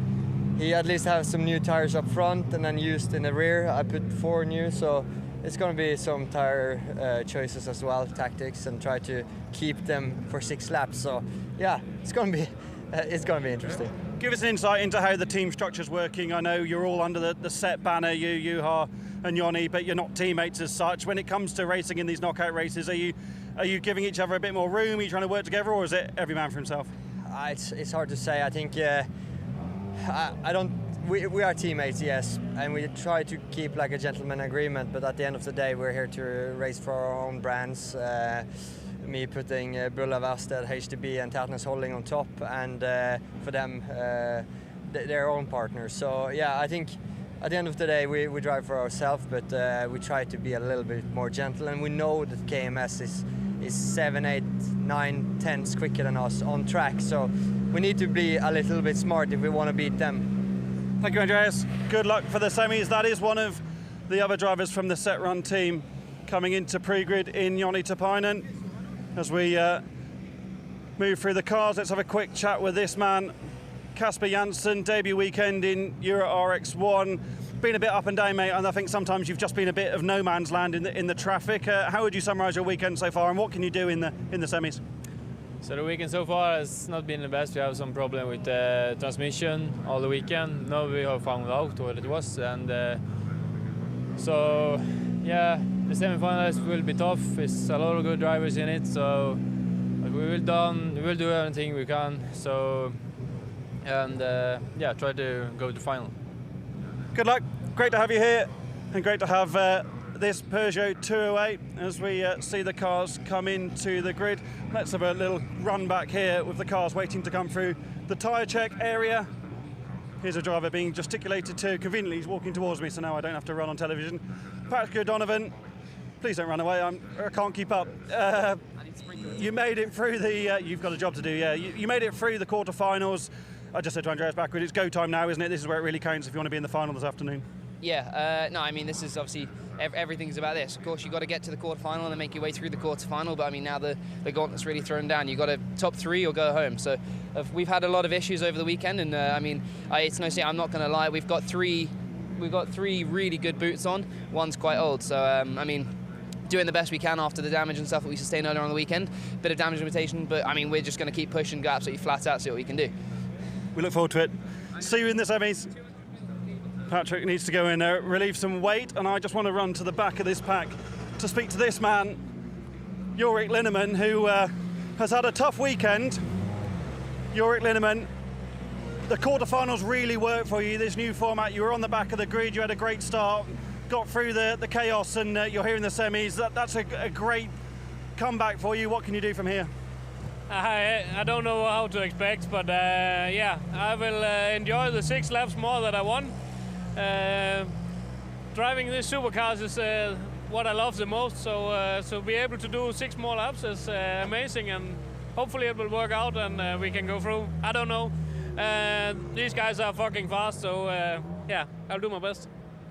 he at least has some new tires up front, and then used in the rear I put 4 new, so it's going to be some tire choices as well, tactics, and try to keep them for 6 laps. So yeah, it's going to be interesting. Give us an insight into how the team structure's working. I know you're all under the set banner, you, Johan and Joni, but you're not teammates as such. When it comes to racing in these knockout races, are you giving each other a bit more room? Are you trying to work together, or is it every man for himself? It's hard to say. I think we are teammates, yes, and we try to keep like a gentleman agreement, but at the end of the day we're here to race for our own brands. Me putting Bulla Versted, HDB and Tertnes Holding on top, and for them their own partners. So yeah, I think at the end of the day we drive for ourselves, but we try to be a little bit more gentle, and we know that KMS is 7, 8, 9 tenths quicker than us on track, so we need to be a little bit smart if we want to beat them. Thank you, Andreas. Good luck for the semis. That is one of the other drivers from the set run team coming into pre-grid in Joni Tapainen. As we move through the cars, let's have a quick chat with this man, Kasper Jansen. Debut weekend in Euro RX 1. Been a bit up and down, mate, and I think sometimes you've just been a bit of no man's land in the traffic. How would you summarise your weekend so far, and what can you do in the semis? So the weekend so far has not been the best. We have some problem with the transmission all the weekend. Now we have found out what it was, and so yeah, the semi-finals will be tough. It's a lot of good drivers in it, so we will do everything we can. So and yeah, try to go to the final. Good luck. Great to have you here, and great to have this Peugeot 208 as we see the cars come into the grid. Let's have a little run back here with the cars waiting to come through the tyre check area. Here's a driver being gesticulated to. Conveniently, he's walking towards me, so now I don't have to run on television. Patrick O'Donovan, please don't run away. I can't keep up. You made it through the. You've got a job to do. Yeah, you made it through the quarterfinals. I just said to Andreas Bakkerud, it's go time now, isn't it? This is where it really counts if you want to be in the final this afternoon. Yeah, no, I mean, this is obviously, everything's about this. Of course, you've got to get to the quarterfinal and then make your way through the quarterfinal, but I mean, now the gauntlet's really thrown down. You've got to top 3 or go home. So we've had a lot of issues over the weekend, and I mean, it's no say, I'm not going to lie, we've got three really good boots on. One's quite old, so I mean, doing the best we can after the damage and stuff that we sustained earlier on the weekend. Bit of damage limitation, but I mean, we're just going to keep pushing, go absolutely flat out, see what we can do. We look forward to it. See you in the semis. Patrick needs to go in there, relieve some weight, and I just want to run to the back of this pack to speak to this man, Jorik Linnemann, who has had a tough weekend. Jorik Linnemann, The quarterfinals really worked for you, this new format. You were on the back of the grid, you had a great start, got through the chaos, and you're here in the semis. That's a great comeback for you. What can you do from here? I don't know how to expect, but yeah, I will enjoy the 6 laps more that I won. Driving these supercars is what I love the most, so be able to do 6 more laps is amazing, and hopefully it will work out and we can go through. I don't know. These guys are fucking fast, so yeah, I'll do my best.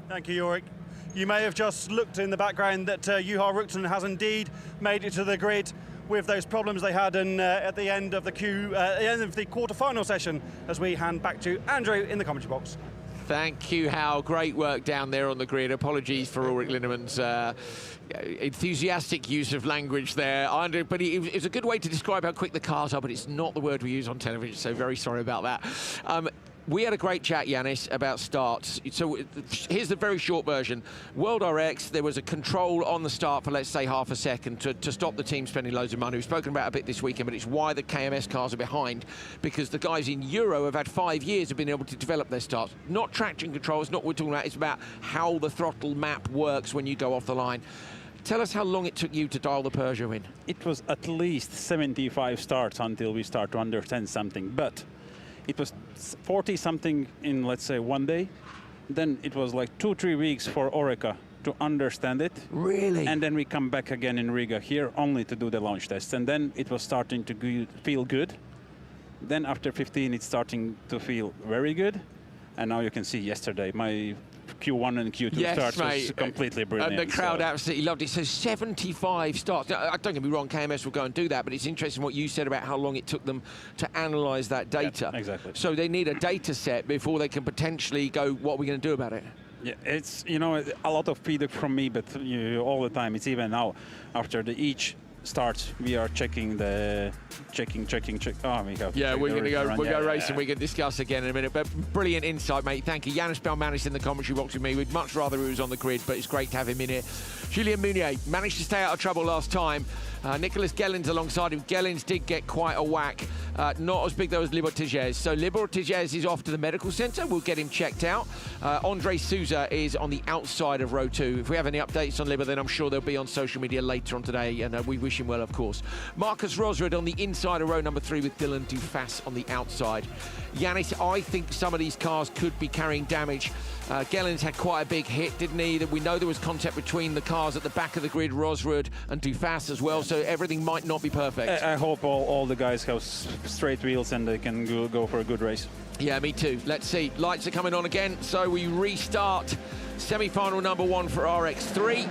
Thank you, Ulrich. You may have just looked in the background that Juha Ruchten has indeed made it to the grid with those problems they had at the end of the quarter-final session, as we hand back to Andrew in the commentary box. Thank you, Hal. Great work down there on the grid. Apologies for Ulrich Lindemann's enthusiastic use of language there, Andrew, but it's a good way to describe how quick the cars are, but it's not the word we use on television, so very sorry about that. We had a great chat, Yanis, about starts. So here's the very short version. World RX, there was a control on the start for, let's say, half a second to stop the team spending loads of money. We've spoken about it a bit this weekend, but it's why the KMS cars are behind, because the guys in Euro have had 5 years of being able to develop their starts. Not traction control, it's not what we're talking about, it's about how the throttle map works when you go off the line. Tell us how long it took you to dial the Peugeot in. It was at least 75 starts until we start to understand something, but it was 40-something in, let's say, 1 day. Then it was like 2-3 weeks for Oreca to understand it. Really? And then we come back again in Riga here only to do the launch tests. And then it was starting to feel good. Then after 15, it's starting to feel very good. And now you can see yesterday, my Q1 and Q2 starts was completely brilliant. And the crowd absolutely loved it. So 75 starts. Now, don't get me wrong, KMS will go and do that, but it's interesting what you said about how long it took them to analyse that data. Yeah, exactly. So they need a data set before they can potentially go, what are we going to do about it? Yeah, it's, you know, a lot of feedback from me, but all the time, it's even now, after each starts, we are checking the checking. Oh, we have. Yeah, we're going to go racing. We can discuss again in a minute. But brilliant insight, mate. Thank you. Janis Belmanis in the commentary box with me. We'd much rather he was on the grid, but it's great to have him in here. Julien Meunier managed to stay out of trouble last time. Nicolas Gellins alongside him. Gellins did get quite a whack. Not as big though as Libor Tiges. So Libor Tiges is off to the medical centre. We'll get him checked out. Andre Souza is on the outside of row 2. If we have any updates on Libor, then I'm sure they'll be on social media later on today, and we wish him well, of course. Marcus Rosrud on the inside of row number 3 with Dylan Dufas on the outside. Yanis, I think some of these cars could be carrying damage. Gellins had quite a big hit, didn't he? We know there was contact between the cars at the back of the grid, Rosrud and Dufas as well, so everything might not be perfect. I hope all the guys have straight wheels and they can go for a good race. Yeah, me too. Let's see. Lights are coming on again, so we restart semi-final number 1 for RX3.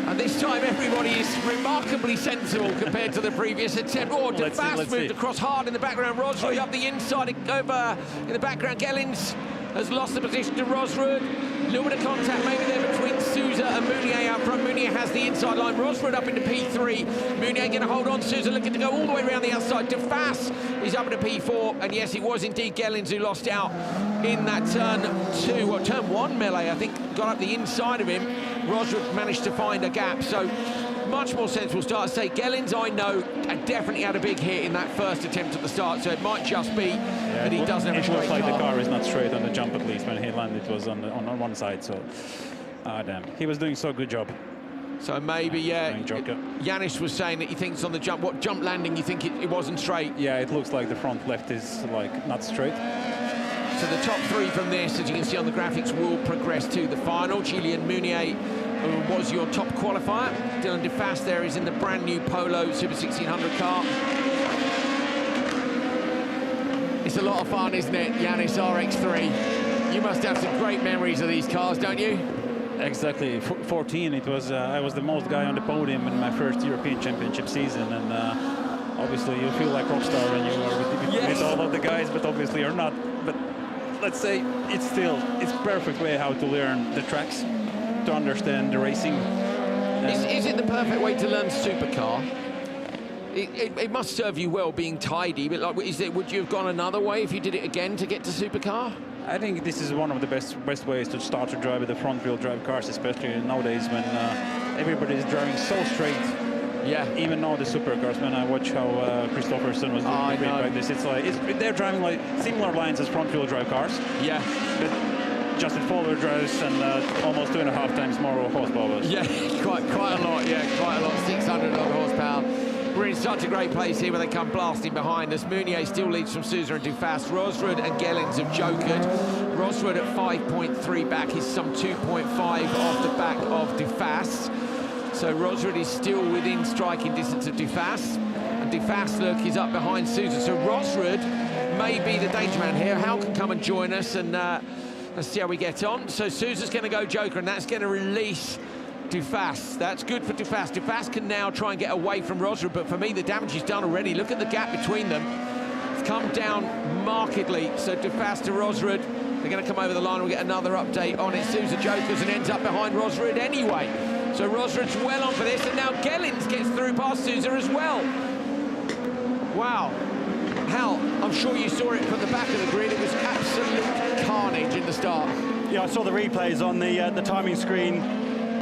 And this time everybody is remarkably sensible compared to the previous attempt. Oh, Dufas moved across hard in the background. Rosrud up the inside, over in the background. Gellins has lost the position to Rosrud. A little bit of contact maybe there between Souza and Meunier out front. Meunier has the inside line. Rosrud up into P3. Meunier going to hold on. Souza looking to go all the way around the outside. Dufas is up into P4. And yes, it was indeed Gellins who lost out in that turn 1 melee. I think got up the inside of him. Rosrud managed to find a gap. So much more sensible start. Say Gellins, I know, definitely had a big hit in that first attempt at the start, so it might just be that he doesn't have a straight car. It looks like the car is not straight on the jump, at least when he landed it was on one side, so damn. He was doing so good job. So maybe, yeah, Yanis was saying that he thinks on the jump, what jump landing you think it wasn't straight? Yeah, it looks like the front left is like not straight. So the top 3 from this, as you can see on the graphics, will progress to the final. Julien Meunier was your top qualifier. Dylan Dufas there is in the brand new Polo Super 1600 car. It's a lot of fun, isn't it, Yanis RX3? You must have some great memories of these cars, don't you? Exactly. 14, it was I was the most guy on the podium in my first European Championship season, and obviously you feel like rockstar when you are with all of the guys, but obviously you're not. But let's say it's perfect way how to learn the tracks, to understand the racing. Is it the perfect way to learn supercar? It must serve you well being tidy, but like, would you have gone another way if you did it again to get to supercar? I think this is one of the best ways to start to drive with the front-wheel drive cars, especially nowadays when everybody is driving so straight. Yeah. Even now the supercars, when I watch how Kristoffersson was doing the practice, it's like they're driving like similar lines as front-wheel drive cars. Yeah. But just in forward drives and almost 2.5 times more horsepower. Yeah, quite a lot. Yeah, quite a lot. 600 odd horsepower. We're in such a great place here where they come blasting behind us. Meunier still leads from Sousa and Dufas. Rosrud and Gellens have jokered. Rosrud at 5.3 back is some 2.5 off the back of Dufas. So Rosrud is still within striking distance of Dufas. And Dufas, look, is up behind Sousa. So Rosrud may be the danger man here. Hal can come and join us, and let's see how we get on. So Sousa's going to go joker, and that's going to release Dufas. That's good for Dufas. Dufas can now try and get away from Rosrud, but for me, the damage is done already. Look at the gap between them. It's come down markedly. So Dufas to Rosrud. They're going to come over the line. We'll get another update on it. Sousa jokers and ends up behind Rosrud anyway. So Rosrud's well on for this, and now Gellens gets through past Sousa as well. Wow. Hal, I'm sure you saw it from the back of the grid. It was absolute carnage in the start. Yeah, I saw the replays on the timing screen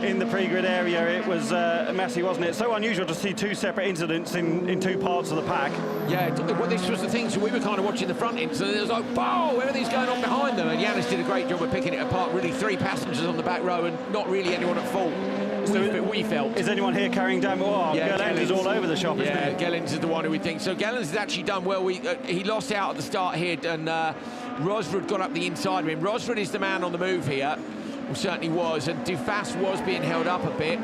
in the pre-grid area. It was messy, wasn't it? So unusual to see two separate incidents in two parts of the pack. Yeah, well, this was the thing. So we were kind of watching the front end, so it was like, whoa, everything's going on behind them. And Yanis did a great job of picking it apart. Really, 3 passengers on the back row and not really anyone at fault. So we felt. Is anyone here carrying down? Oh, yeah, Gellens is all over the shop, isn't yeah, he? Gellens is the one who we think. So Gellens has actually done well. He lost out at the start here, and Rosrud got up the inside of him. Rosrud is the man on the move here. Well, certainly was, and Dufas was being held up a bit.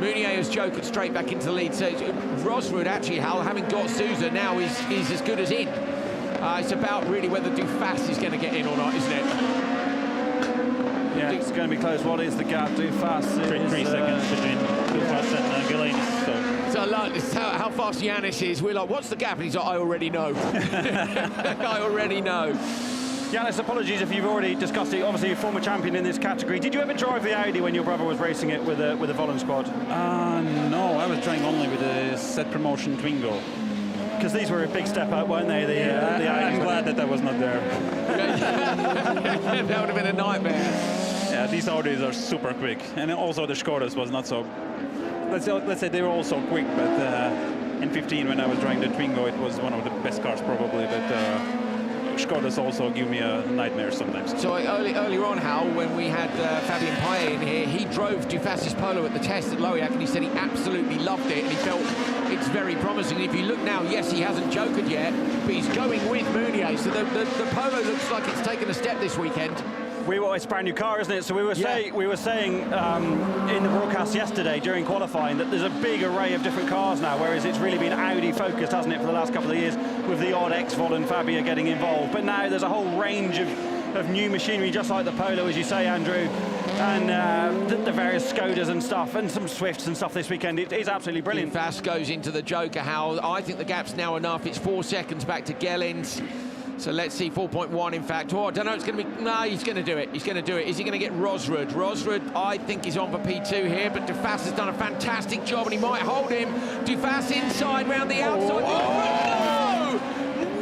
Meunier has jokered straight back into the lead. So Rosrud actually, Hal, having got Sousa now, is as good as in. It's about really whether Dufas is going to get in or not, isn't it? Yeah, it's going to be close. What is the gap? Dufas is 3 seconds between Dufas and Gellens. So I like this, how fast Yanis is. We're like, what's the gap? And he's like, I already know. I already know. Yanis, apologies if you've already discussed it. Obviously, you're former champion in this category. Did you ever drive the Audi when your brother was racing it with a Volon squad? No, I was trying only with a set promotion Twingo. Because these were a big step up, weren't they? The I'm glad that I was not there. That would have been a nightmare. Yeah, these Audis are super quick, and also the Skodas was not so. Let's say they were also quick, but in 15 when I was driving the Twingo, it was one of the best cars probably. But Skodas also give me a nightmare sometimes. So earlier on, Hal, when we had Fabien Paye in here, he drove Dufas's Polo at the test at Lohéac, and he said he absolutely loved it, and he felt it's very promising. If you look now, yes, he hasn't jokered yet, but he's going with Meunier, so the Polo looks like it's taken a step this weekend. It's a brand new car, isn't it? So we were saying in the broadcast yesterday during qualifying that there's a big array of different cars now, whereas it's really been Audi focused, hasn't it, for the last couple of years, with the odd X-Vol and Fabia getting involved. But now there's a whole range of new machinery, just like the Polo, as you say, Andrew, and the various Skodas and stuff, and some Swifts and stuff this weekend. It is absolutely brilliant. Fast goes into the joker, Hal. I think the gap's now enough. It's 4 seconds back to Gellens. So let's see, 4.1 in fact. Oh, I don't know, it's going to be... No, he's going to do it. He's going to do it. Is he going to get Rosrud? Rosrud, I think, is on for P2 here, but Dufas has done a fantastic job, and he might hold him. Dufas inside, round the outside. Oh,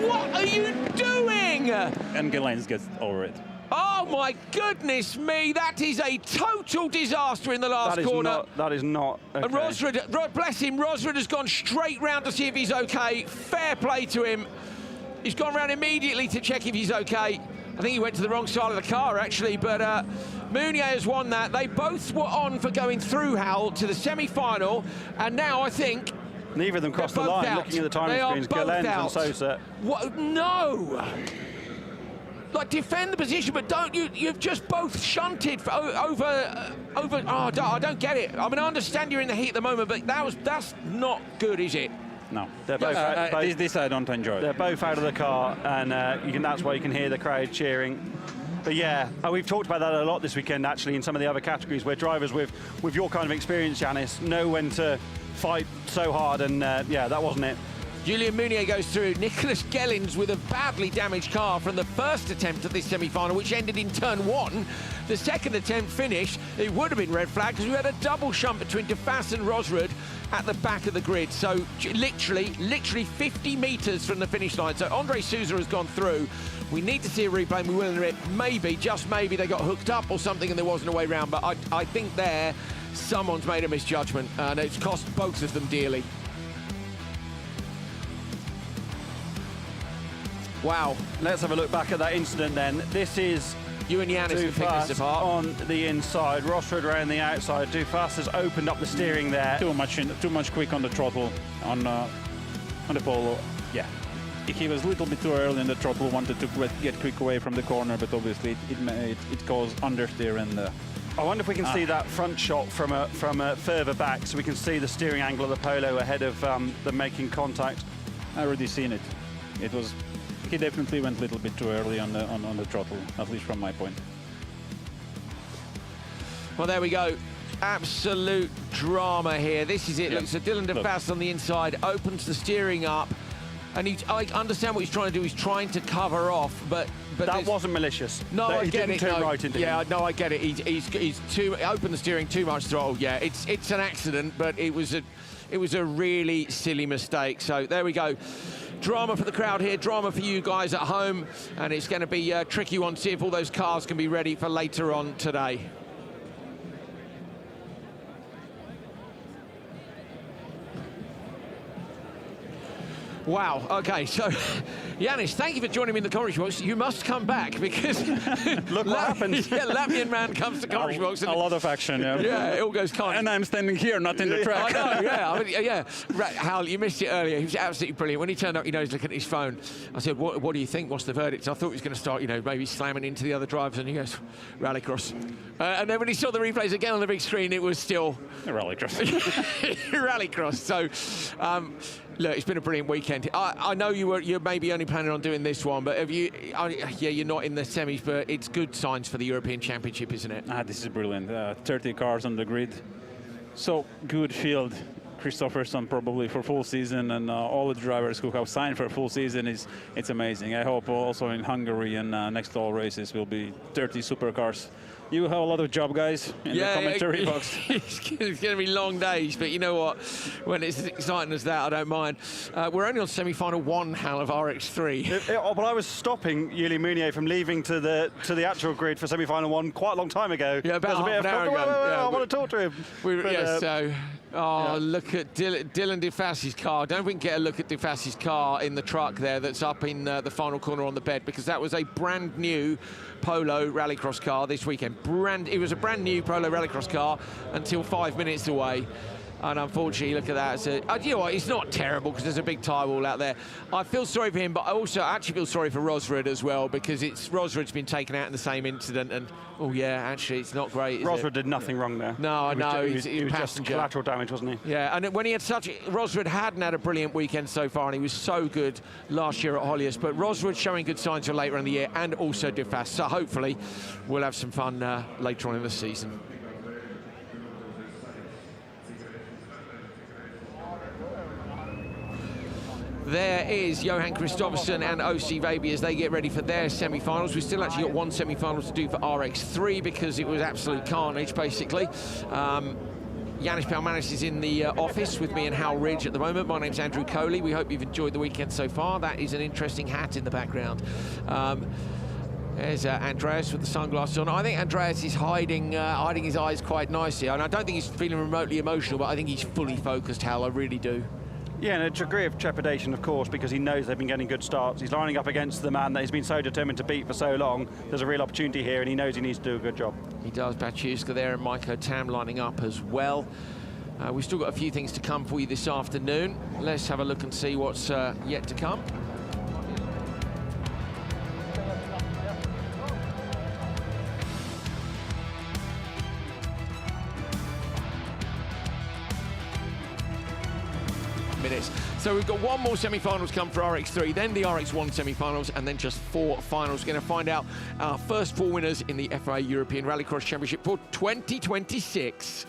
no! What are you doing? And Gellens gets over it. Oh, my goodness me. That is a total disaster in the last corner. That is not okay. And Rosrud, bless him, Rosrud has gone straight round to see if he's okay. Fair play to him. He's gone round immediately to check if he's okay. I think he went to the wrong side of the car, actually, but Meunier has won that. They both were on for going through, Hal, to the semi-final, and now I think... Neither of them crossed the line, out. looking at the timing screens. Gellens and Sousa. What? No! Like, defend the position, but don't you? You've just both shunted for, over. Oh, I don't get it. I mean, I understand you're in the heat at the moment, but that's not good, is it? No, they're both, this I don't enjoy. They're both out of the car, and that's why you can hear the crowd cheering. But yeah, we've talked about that a lot this weekend, actually, in some of the other categories, where drivers with your kind of experience, Yanis, know when to fight so hard, and yeah, that wasn't it. Julien Meunier goes through. Nicholas Gellens with a badly damaged car from the first attempt at this semi-final, which ended in turn 1. The second attempt finished, it would have been red flag, because we had a double shunt between Dufas and Rosrud at the back of the grid. So literally 50 metres from the finish line. So Andre Sousa has gone through. We need to see a replay, and we will in a bit. Maybe, just maybe, they got hooked up or something and there wasn't a way round. But I think there, someone's made a misjudgment, and it's cost both of them dearly. Wow. Let's have a look back at that incident then. This is you and Janis can pick this apart. On the inside, Rosford around the outside. Dufas has opened up the steering there. Too much quick on the throttle on the polo. Yeah, he was a little bit too early in the throttle. Wanted to get quick away from the corner, but obviously it caused understeer and. I wonder if we can see that front shot from a further back, so we can see the steering angle of the polo ahead of them making contact. I already seen it. It was. He definitely went a little bit too early on the throttle, at least from my point. Well, there we go. Absolute drama here. This is it. Yeah. Look, so Dylan DeFast on the inside opens the steering up, and I understand what he's trying to do. He's trying to cover off, but that wasn't malicious. No, I get it. He didn't turn right into him. Yeah, no, I get it. He's too opened the steering, too much throttle. Yeah, it's an accident, but it was a really silly mistake. So there we go. Drama for the crowd here, drama for you guys at home, and it's going to be a tricky one to see if all those cars can be ready for later on today. Wow, okay, so Janis, thank you for joining me in the commentary box. You must come back because look what happened. Yeah, Latvian man comes to commentary box. A lot of action, yeah. Yeah, it all goes kind. And I'm standing here, not in the track. I know, yeah. I mean, yeah. Hal, you missed it earlier. He was absolutely brilliant. When he turned up, he's looking at his phone. I said, what do you think? What's the verdict? I thought he was going to start, maybe slamming into the other drivers, and he goes, Rallycross. And then when he saw the replays again on the big screen, it was still Rallycross. Rallycross. So, look, it's been a brilliant weekend. I know you're maybe only planning on doing this one, but have you? Yeah, you're not in the semis, but it's good signs for the European Championship, isn't it? This is brilliant. 30 cars on the grid. So good field. Kristoffersson probably for full season, and all the drivers who have signed for a full season it's amazing. I hope also in Hungary and next all races will be 30 supercars. You have a lot of job, guys, in the commentary box. It's going to be long days, but you know what? When it's as exciting as that, I don't mind. We're only on semi-final one, Hal, of RX3. But I was stopping Yuli Meunier from leaving to the actual grid for semi-final one quite a long time ago. Yeah, about half an hour ago. I want to talk to him. Look at Dylan DeFast's car. Don't we get a look at DeFast's car in the truck there that's up in the final corner on the bed, because that was a brand new Polo Rallycross car this weekend. It was a brand new Polo Rallycross car until 5 minutes away. And unfortunately, look at that. So, you know what? It's not terrible because there's a big tyre wall out there. I feel sorry for him, but I also actually feel sorry for Rosrud as well, because Rosrud's been taken out in the same incident. And actually, it's not great. Rosrud did nothing wrong there. No, I know. He was just collateral damage, wasn't he? Yeah, and when he had Rosrud hadn't had a brilliant weekend so far, and he was so good last year at Höljes. But Rosrud showing good signs for later in the year, and also DeFast. So hopefully, we'll have some fun later on in the season. There is Johan Kristoffersson and OC Vaby as they get ready for their semi-finals. We've still actually got one semi-final to do for RX3 because it was absolute carnage, basically. Janis Palmanis is in the office with me and Hal Ridge at the moment. My name's Andrew Coley. We hope you've enjoyed the weekend so far. That is an interesting hat in the background. There's Andreas with the sunglasses on. I think Andreas is hiding his eyes quite nicely. And I don't think he's feeling remotely emotional, but I think he's fully focused, Hal. I really do. Yeah, and a degree of trepidation, of course, because he knows they've been getting good starts. He's lining up against the man that he's been so determined to beat for so long. There's a real opportunity here, and he knows he needs to do a good job. He does. Baciuska there and Maiko Tam lining up as well. We've still got a few things to come for you this afternoon. Let's have a look and see what's yet to come. So we've got one more semi-finals come for RX3, then the RX1 semi-finals, and then just 4 finals. We're going to find out our first 4 winners in the FIA European Rallycross Championship for 2026.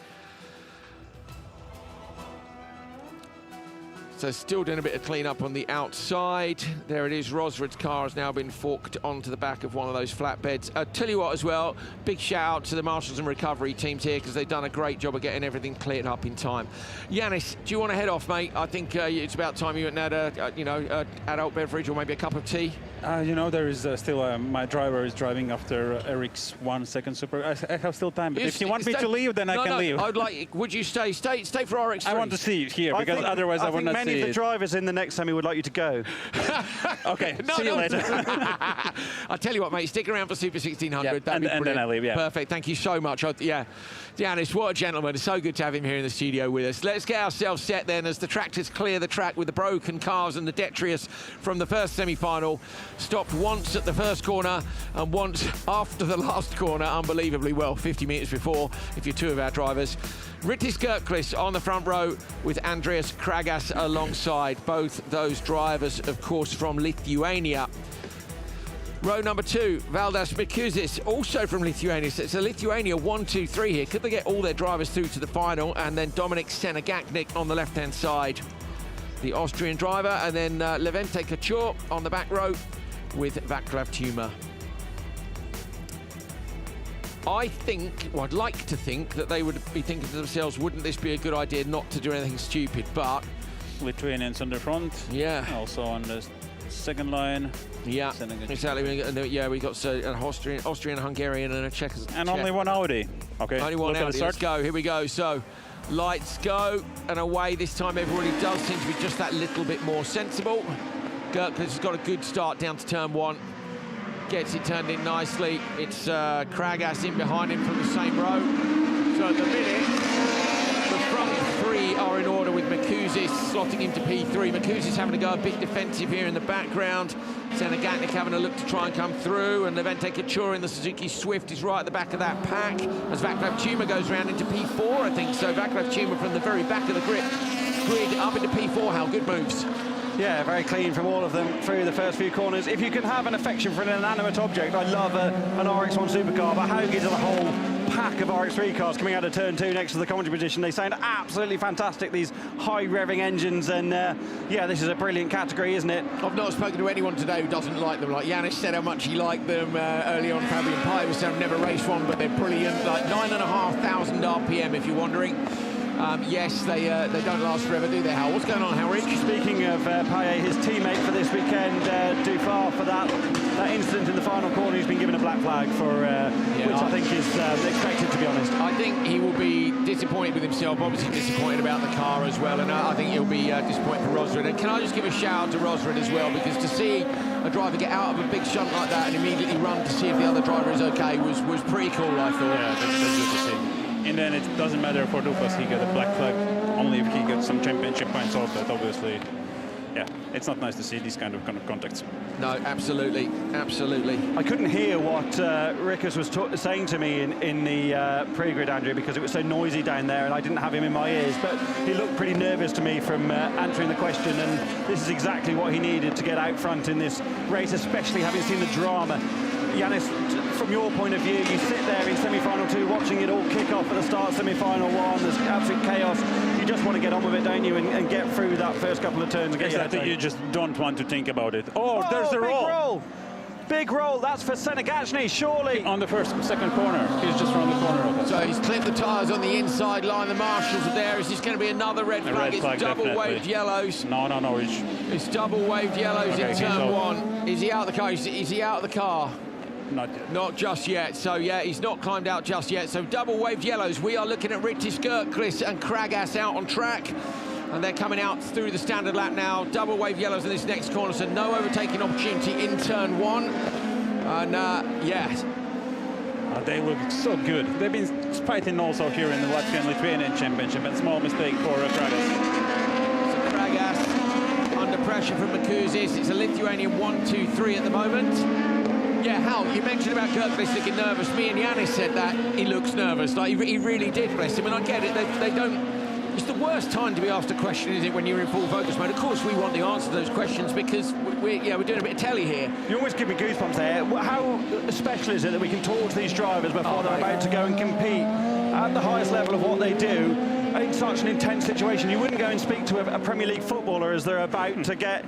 So still doing a bit of clean-up on the outside. There it is, Rosred's car has now been forked onto the back of one of those flatbeds. Tell you what as well, big shout out to the Marshals and Recovery teams here because they've done a great job of getting everything cleared up in time. Yannis, do you want to head off, mate? I think it's about time you went and had a adult beverage or maybe a cup of tea. You know, there is still my driver is driving after Eric's 1 second super. I have still time, but if you want me to leave, then I can leave. I'd like. Would you stay for RX3? I want to see it here because otherwise I would not see it. Many of the drivers in the next semi would like you to go. Okay, see you later. I'll tell you what, mate. Stick around for Super 1600. Yeah, and then I leave. Yeah. Perfect. Thank you so much. Yeah, Yannis, what a gentleman. It's so good to have him here in the studio with us. Let's get ourselves set then as the tractors clear the track with the broken cars and the detritus from the first semi-final. Stopped once at the first corner and once after the last corner, unbelievably well, 50 metres before, if you're two of our drivers. Rittis Gerklis on the front row with Andreas Kragas alongside, both those drivers, of course, from Lithuania. Row number 2, Valdas Mikuzis, also from Lithuania. So it's a Lithuania 1, 2, 3 here. Could they get all their drivers through to the final? And then Dominik Senegaknik on the left-hand side, the Austrian driver, and then Levente Kachor on the back row with Vaclav Tuma. I'd like to think that they would be thinking to themselves, wouldn't this be a good idea not to do anything stupid, but... Lithuanians on the front. Yeah. Also on the second line. Yeah, exactly. Yeah, we got an Austrian, Hungarian, and a Czech. And only one Audi. Okay. Only one Audi. Let's go. Here we go. So, lights go and away. This time, everybody does seem to be just that little bit more sensible. Gerklis has got a good start down to turn 1. Gets it turned in nicely. It's Kragas in behind him from the same row. So at the minute, the front 3 are in order with Mikuzis slotting into P3. Mikuzis having to go a bit defensive here in the background. Senegaknik having a look to try and come through, and Levente Kachor in the Suzuki Swift is right at the back of that pack as Vaclav Tuma goes round into P4, I think. So Vaclav Tuma from the very back of the grid up into P4. How good moves. Yeah, very clean from all of them through the first few corners. If you can have an affection for an inanimate object, I love an RX1 supercar, but how good are the whole pack of RX3 cars coming out of turn 2 next to the commentary position? They sound absolutely fantastic, these high revving engines, and yeah, this is a brilliant category, isn't it? I've not spoken to anyone today who doesn't like them. Like Yannis said how much he liked them early on. Fabian Pye said I've never raced one, but they're brilliant. Like 9,500 RPM if you're wondering. Yes, they don't last forever, do they, Hal? What's going on, Howard? Speaking of Payet, his teammate for this weekend, Dufar, for that incident in the final corner, he's been given a black flag for, which I think is expected, to be honest. I think he will be disappointed with himself, obviously disappointed about the car as well, and I think he'll be disappointed for Rosred. And can I just give a shout out to Rosred as well, because to see a driver get out of a big shunt like that and immediately run to see if the other driver is okay was pretty cool, I thought. Yeah, that's good to see. And then it doesn't matter for Dufas, he got a black flag only if he gets some championship points off that, obviously. Yeah, it's not nice to see these kind of contacts. No, absolutely, absolutely. I couldn't hear what Rickers was saying to me in the pre-grid, Andrew, because it was so noisy down there and I didn't have him in my ears, but he looked pretty nervous to me from answering the question, and this is exactly what he needed to get out front in this race, especially having seen the drama. Yannis, from your point of view, you sit there in semi-final 2 watching it all kick off at the start of semi-final 1, there's absolute chaos. You just want to get on with it, don't you, and get through that first couple of turns. I think you just don't want to think about it. Oh, there's the roll. Big roll, that's for Senegaknik, surely. On the second corner, he's just around the corner. So he's clipped the tyres on the inside line, the marshals are there. Is this going to be another red flag? It's double waved yellows. No, it's double waved yellows in turn 1. Is he out of the car? Is he out of the car? Not yet. Not just yet. So, yeah, he's not climbed out just yet. So, double waved yellows. We are looking at Rittis Gerklis and Kragas out on track. And they're coming out through the standard lap now. Double wave yellows in this next corner. So, no overtaking opportunity in turn 1. And, yes. They look so good. They've been fighting also here in the Latvian Lithuanian Championship. And small mistake for Kragas. So, Kragas under pressure from Mikuzis. It's a Lithuanian 1, 2, 3 at the moment. Yeah, Hal, you mentioned about Gerklis looking nervous. Me and Yannis said that he looks nervous. Like he really did, bless him. And I get it. They don't. It's the worst time to be asked a question, is it, when you're in full focus mode? Of course, we want the answer to those questions because we're doing a bit of telly here. You always give me goosebumps there. How special is it that we can talk to these drivers before they're about to go and compete at the highest level of what they do? in such an intense situation. You wouldn't go and speak to a Premier League footballer as they're about to get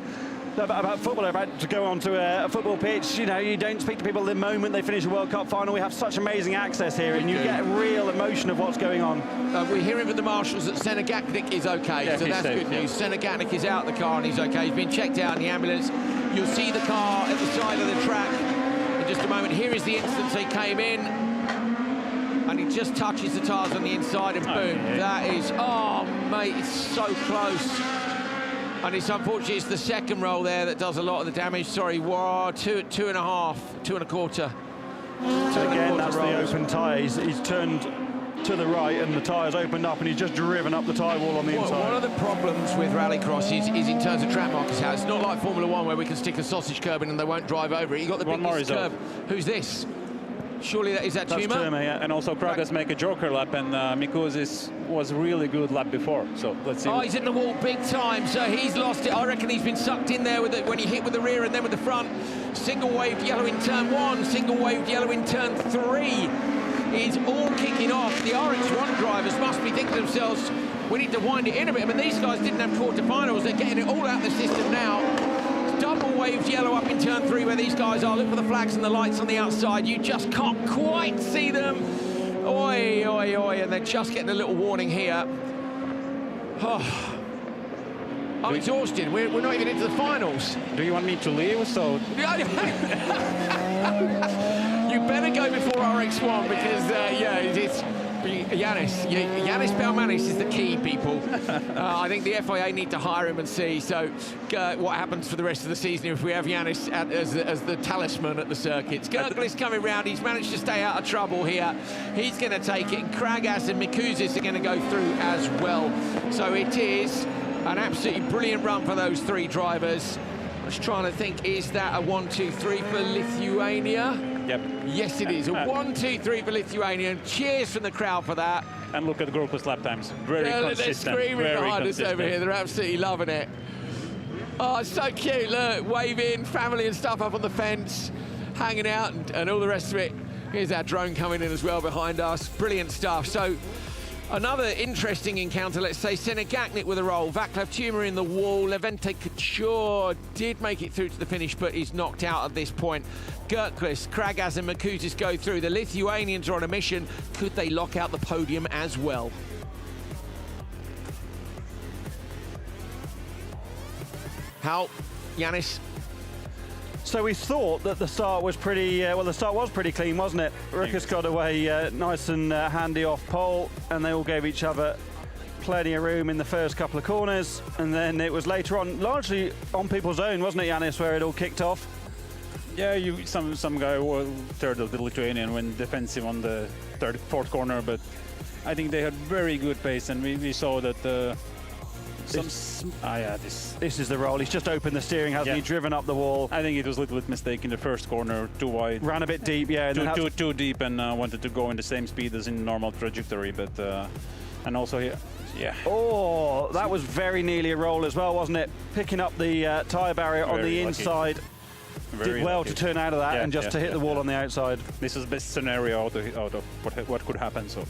about to go onto a football pitch. You know, you don't speak to people the moment they finish a World Cup final. We have such amazing access here, and you get a real emotion of what's going on. We're hearing from the marshals that Senegaknik is okay, yeah, so that's safe, good news. Senegaknik is out of the car and he's okay. He's been checked out in the ambulance. You'll see the car at the side of the track in just a moment. Here is the instance he came in, and he just touches the tyres on the inside, and boom, that is, oh mate, it's so close. And it's unfortunate, it's the second roll there that does a lot of the damage. Sorry, wow, two and a quarter. So again, that's the open tyre. He's turned to the right and the tyre's opened up and he's just driven up the tyre wall on the inside. One of the problems with rallycross is in terms of track markers how it's not like Formula One where we can stick a sausage curb in and they won't drive over it. You got the biggest curb. Who's this? Surely is that Timmy? yeah. And also Kragas make a joker lap, and Mikusis was really good lap before. So let's see. Oh, he's in the wall big time, so he's lost it. I reckon he's been sucked in there with it when he hit with the rear and then with the front. Single waved yellow in turn 1, single waved yellow in turn 3. It's all kicking off. The RX1 drivers must be thinking to themselves, we need to wind it in a bit. I mean, these guys didn't have quarterfinals. They're getting it all out of the system now. Double waved yellow up in turn 3 where these guys are. Look for the flags and the lights on the outside. You just can't quite see them. Oi, oi, oi, and they're just getting a little warning here. Oh. I'm exhausted. We're not even into the finals. Do you want me to leave? So you better go before RX1 because yeah, it's Yanis Belmanis is the key, people. I think the FIA need to hire him and see. So what happens for the rest of the season if we have Yanis as the talisman at the circuits. Gerglis coming round. He's managed to stay out of trouble here. He's going to take it. And Kragas and Mikusis are going to go through as well. So it is an absolutely brilliant run for those three drivers. I was trying to think, is that a 1-2-3 for Lithuania? Yep. Yes, it is. A 1-2-3 for Lithuania. Cheers from the crowd for that. And look at Group's lap times. Very consistent. They're screaming behind us over here. They're absolutely loving it. Oh, it's so cute. Look, waving, family and stuff up on the fence, hanging out and all the rest of it. Here's our drone coming in as well behind us. Brilliant stuff. So another interesting encounter, let's say. Senegaknik with a roll. Vaclav Tuma in the wall. Levente Couture did make it through to the finish, but he's knocked out at this point. Gerglis, Kragas and Mikusis go through. The Lithuanians are on a mission. Could they lock out the podium as well? How, Yanis? So we thought that the start was pretty, well, the start was pretty clean, wasn't it? Rukas got away nice and handy off pole, and they all gave each other plenty of room in the first couple of corners. And then it was later on, largely on people's own, wasn't it, Yanis, where it all kicked off? Yeah, some guy third of the Lithuanian went defensive on the fourth corner, but I think they had very good pace, and we saw that this is the roll. He's just opened the steering, hasn't he? Driven up the wall. I think it was a little bit mistake in the first corner, too wide. Ran a bit deep, yeah. Too deep, and wanted to go in the same speed as in normal trajectory, but and also here, yeah. Oh, that was very nearly a roll as well, wasn't it? Picking up the tyre barrier on the inside. Did well to turn out of that and just to hit the wall on the outside. This is the best scenario out of what could happen. So.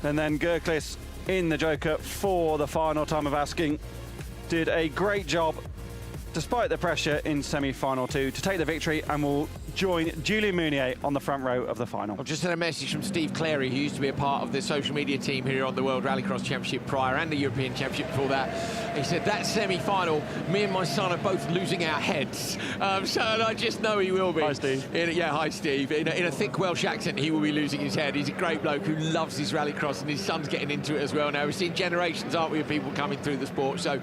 And then Gerglis in the joker for the final time of asking. Did a great job, despite the pressure in semi-final 2, to take the victory, and will join Julian Meunier on the front row of the final. I've just had a message from Steve Clary, who used to be a part of the social media team here on the World Rallycross Championship prior and the European Championship before that. He said that semi-final, me and my son are both losing our heads. So I just know he will be. Hi, Steve. Hi, Steve. In a thick Welsh accent, he will be losing his head. He's a great bloke who loves his rallycross, and his son's getting into it as well now. We've seen generations, aren't we, of people coming through the sport. So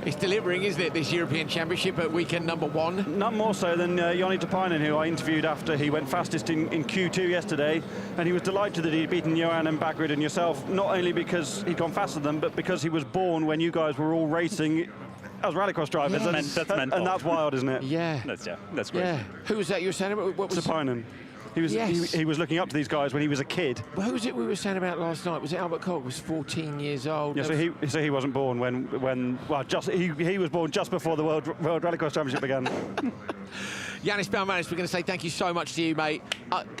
it's delivering, isn't it, this European Championship at weekend number 1? None more so than Joni Tapainen, who I interviewed after he went fastest in Q2 yesterday, and he was delighted that he'd beaten Johan and Bakkerud and yourself, not only because he'd gone faster than them, but because he was born when you guys were all racing as rallycross drivers. Yeah. And that's wild, isn't it? Yeah. That's great. Yeah. Who was that you were saying about? What was Tapainen. he was looking up to these guys when he was a kid. Well, who was it we were saying about last night? Was it Albert Koch? Was 14 years old. Yeah, so he wasn't born when he was born just before the World Rallycross Championship began. Janis Baumanis, we're going to say thank you so much to you, mate.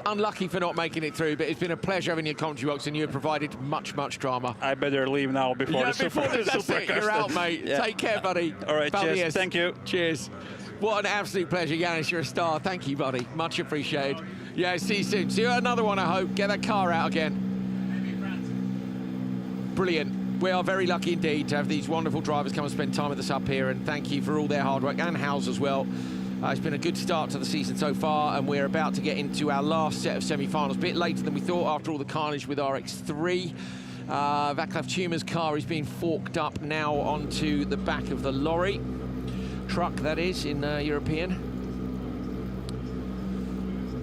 Unlucky for not making it through, but it's been a pleasure having you in commentary box, and you have provided much drama. I better leave now before the Supercross. You're out, mate. Yeah. Take care, buddy. All right, cheers. Thank you. Cheers. What an absolute pleasure, Janis. You're a star. Thank you, buddy. Much appreciated. Yeah, see you soon. See you another one, I hope. Get that car out again. Brilliant. We are very lucky indeed to have these wonderful drivers come and spend time with us up here, and thank you for all their hard work, and Howes as well. It's been a good start to the season so far, and we're about to get into our last set of semi-finals. A bit later than we thought after all the carnage with RX3. Václav Tuma's car is being forked up now onto the back of the lorry. Truck, that is, in European.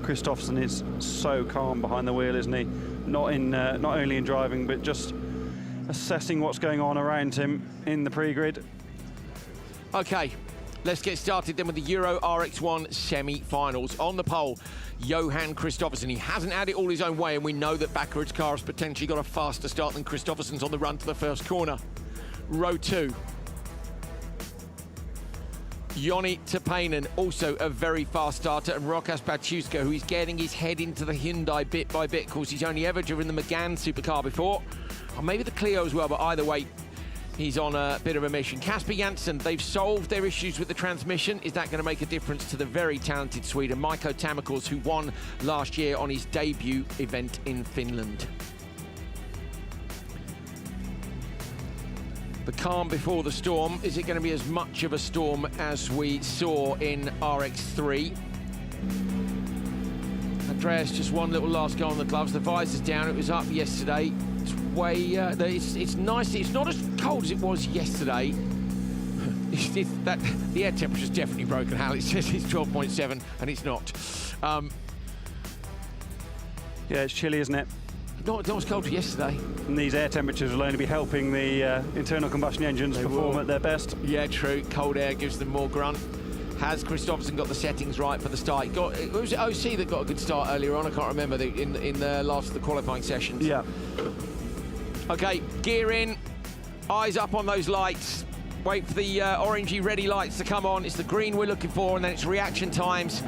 Kristoffersson is so calm behind the wheel, isn't he? Not only in driving, but just assessing what's going on around him in the pre-grid. Okay. Let's get started then with the Euro RX1 semi-finals. On the pole, Johan Kristoffersson. He hasn't had it all his own way, and we know that Bakkerud's car has potentially got a faster start than Kristoffersson's on the run to the first corner. Row 2. Joni Tapainen, also a very fast starter, and Rokas Baciuska, who is getting his head into the Hyundai bit by bit. Of course, he's only ever driven the Megane supercar before, or maybe the Clio as well, but either way, he's on a bit of a mission. Kasper Janssen, they've solved their issues with the transmission. Is that going to make a difference to the very talented Swede, Mikko Tammerkors, who won last year on his debut event in Finland? The calm before the storm. Is it going to be as much of a storm as we saw in RX3? Andreas, just one little last go on the gloves. The visor's down. It was up yesterday. It's way. It's nice. It's not as cold as it was yesterday. The air temperature's definitely broken. Hal, it says it's 12.7, and it's not. Yeah, it's chilly, isn't it? Not as cold as yesterday. And these air temperatures will only be helping the internal combustion engines perform at their best. Yeah, true. Cold air gives them more grunt. Has Kristoffersson got the settings right for the start? It was OC that got a good start earlier on. I can't remember in the last of the qualifying sessions. Yeah. Okay, gear in. Eyes up on those lights. Wait for the orangey ready lights to come on. It's the green we're looking for, and then it's reaction times.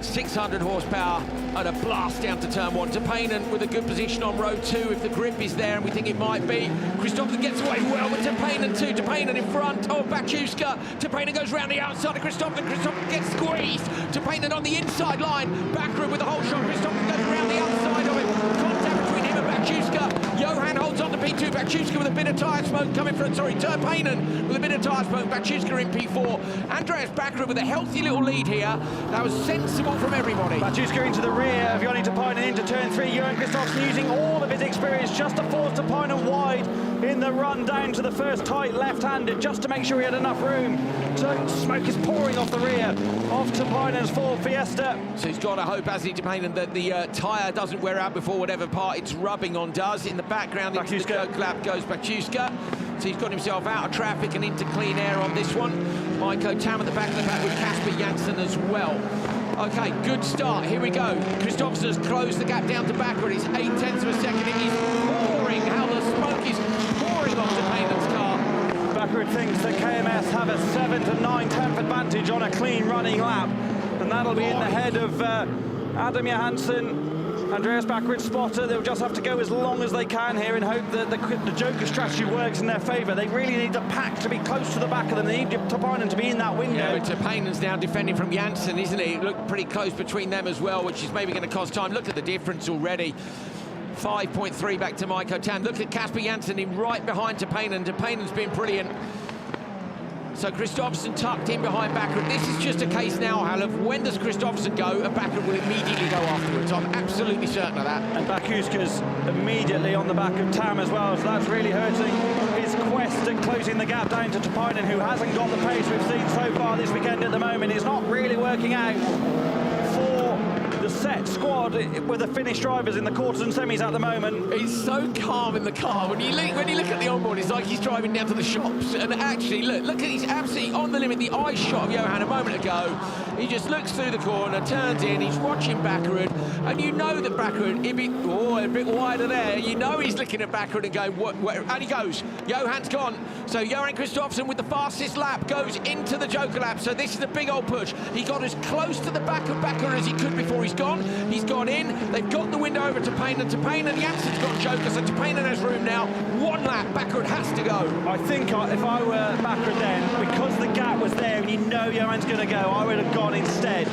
600 horsepower and a blast down to turn 1. Tapainen with a good position on row 2 if the grip is there, and we think it might be. Kristoffersson gets away well, but Tapainen too. Tapainen in front of Baciuska. Tapainen goes round the outside of Kristoffersson. Kristoffersson gets squeezed. Tapainen on the inside line. Bakkerud with the whole shot. Kristoffersson goes around the outside of him. Contact between him and Baciuska. Johan holds on to P2. Baciuska with a bit of tyre smoke coming from, Tapainen with a bit of tyre smoke. Baciuska in P4. Andreas Bakkerud with a healthy little lead here. That was sensible from everybody. Baciuska into the rear of Joni Tapainen into turn 3. Johan Kristoffersson using all of his experience just to force Tapainen wide in the run down to the first tight left-handed, just to make sure he had enough room. So smoke is pouring off the rear of Tapainen's Ford Fiesta. So he's got to hope, hasn't he, Tapainen, that the tyre doesn't wear out before whatever part it's rubbing on does. In the background, into the dirt lap goes Baciuska. So he's got himself out of traffic and into clean air on this one. Mikko Tam at the back of the pack with Kasper Janssen as well. Okay, good start. Here we go. Kristoffersson has closed the gap down to Bakkerud. It's 0.8 of a second. It is pouring. How the smoke is pouring off Tapainen's car. Bakkerud thinks that KMS have a 7 to 9/10 advantage on a clean running lap, and that'll be in the head of Adam Johansson. Andreas Bakkerud's spotter. They'll just have to go as long as they can here and hope that the Joker strategy works in their favour. They really need the pack to be close to the back of them. They need Tapainen to be in that window. Yeah, but Tapainen's now defending from Janssen, isn't he? It looked pretty close between them as well, which is maybe going to cost time. Look at the difference already. 5.3 back to Mikko Tam. Look at Kasper Janssen in right behind Tapainen. Tapainen's been brilliant. So Kristoffersson tucked in behind Bakkerud. This is just a case now, Hal, of when does Kristoffersson go, and Bakkerud will immediately go afterwards. I'm absolutely certain of that. And Baciuska's immediately on the back of Tam as well, so that's really hurting his quest at closing the gap down to Tapainen, who hasn't got the pace we've seen so far this weekend at the moment. It's not really working out for the set squad with the Finnish drivers in the quarters and semis at the moment. He's so calm in the car. When you look at the onboard, it's like he's driving down to the shops. And actually, look at, he's absolutely on the limit. The eye shot of Johan a moment ago. He just looks through the corner, turns in, he's watching Bakkerud, and you know that Bakkerud, a bit wider there, you know he's looking at Bakkerud and going, and he goes. Johan's gone. So Johan Kristoffersson with the fastest lap goes into the Joker lap. So this is a big old push. He got as close to the back of Bakkerud as he could before he's gone. He's gone in. They've got the window over to Payne. Jansen's got Joker, so Payne has room now. One lap, Bakkerud has to go. I think if I were Bakkerud then, because the gap was there and you know Johan's going to go, I would have gone instead,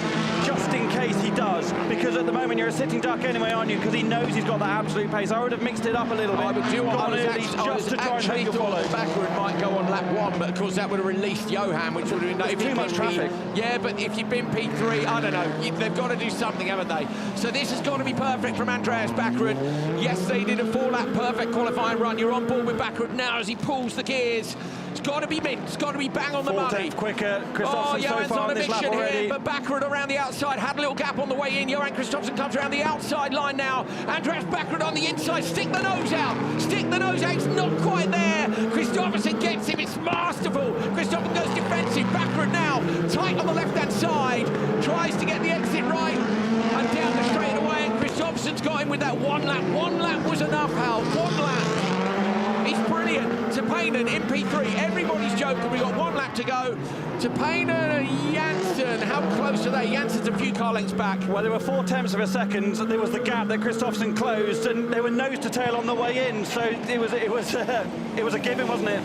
just in case he does. Because at the moment you're a sitting duck anyway, aren't you? Because he knows he's got that absolute pace. I would have mixed it up a little bit. I would do what I was actually thought Bakkerud might go on lap 1, but of course that would have released Johan, which would have been too much traffic. Yeah, but if you've been P3, I don't know. They've got to do something, haven't they? So this has got to be perfect from Andreas Bakkerud. Yes, they did a 4-lap perfect qualifying run. You're on board with Bakkerud now as he pulls the gears. It's got to be mint. It's got to be bang on the money. Quicker. Kristoffersson so far on on this lap already. Here, but Bakkerud around the outside had a little gap on the way in. Johan Kristoffersson comes around the outside line now. Andreas Bakkerud on the inside. Stick the nose out. Stick the nose out. It's not quite there. Kristoffersson gets him. It's masterful. Kristoffersson goes defensive. Bakkerud now tight on the left-hand side. Tries to get the exit right and down the straightaway. And Kristoffersson's got him with that 1 lap. 1 lap was enough, Hal. 1 lap. He's brilliant. To Payne in P3, everybody's joking. We've got 1 lap to go. To Payne and Jansen. How close are they? Jansen's a few car lengths back. Well, there were 0.4 of a second. There was the gap that Kristoffersson closed, and they were nose to tail on the way in. So it was a given, wasn't it?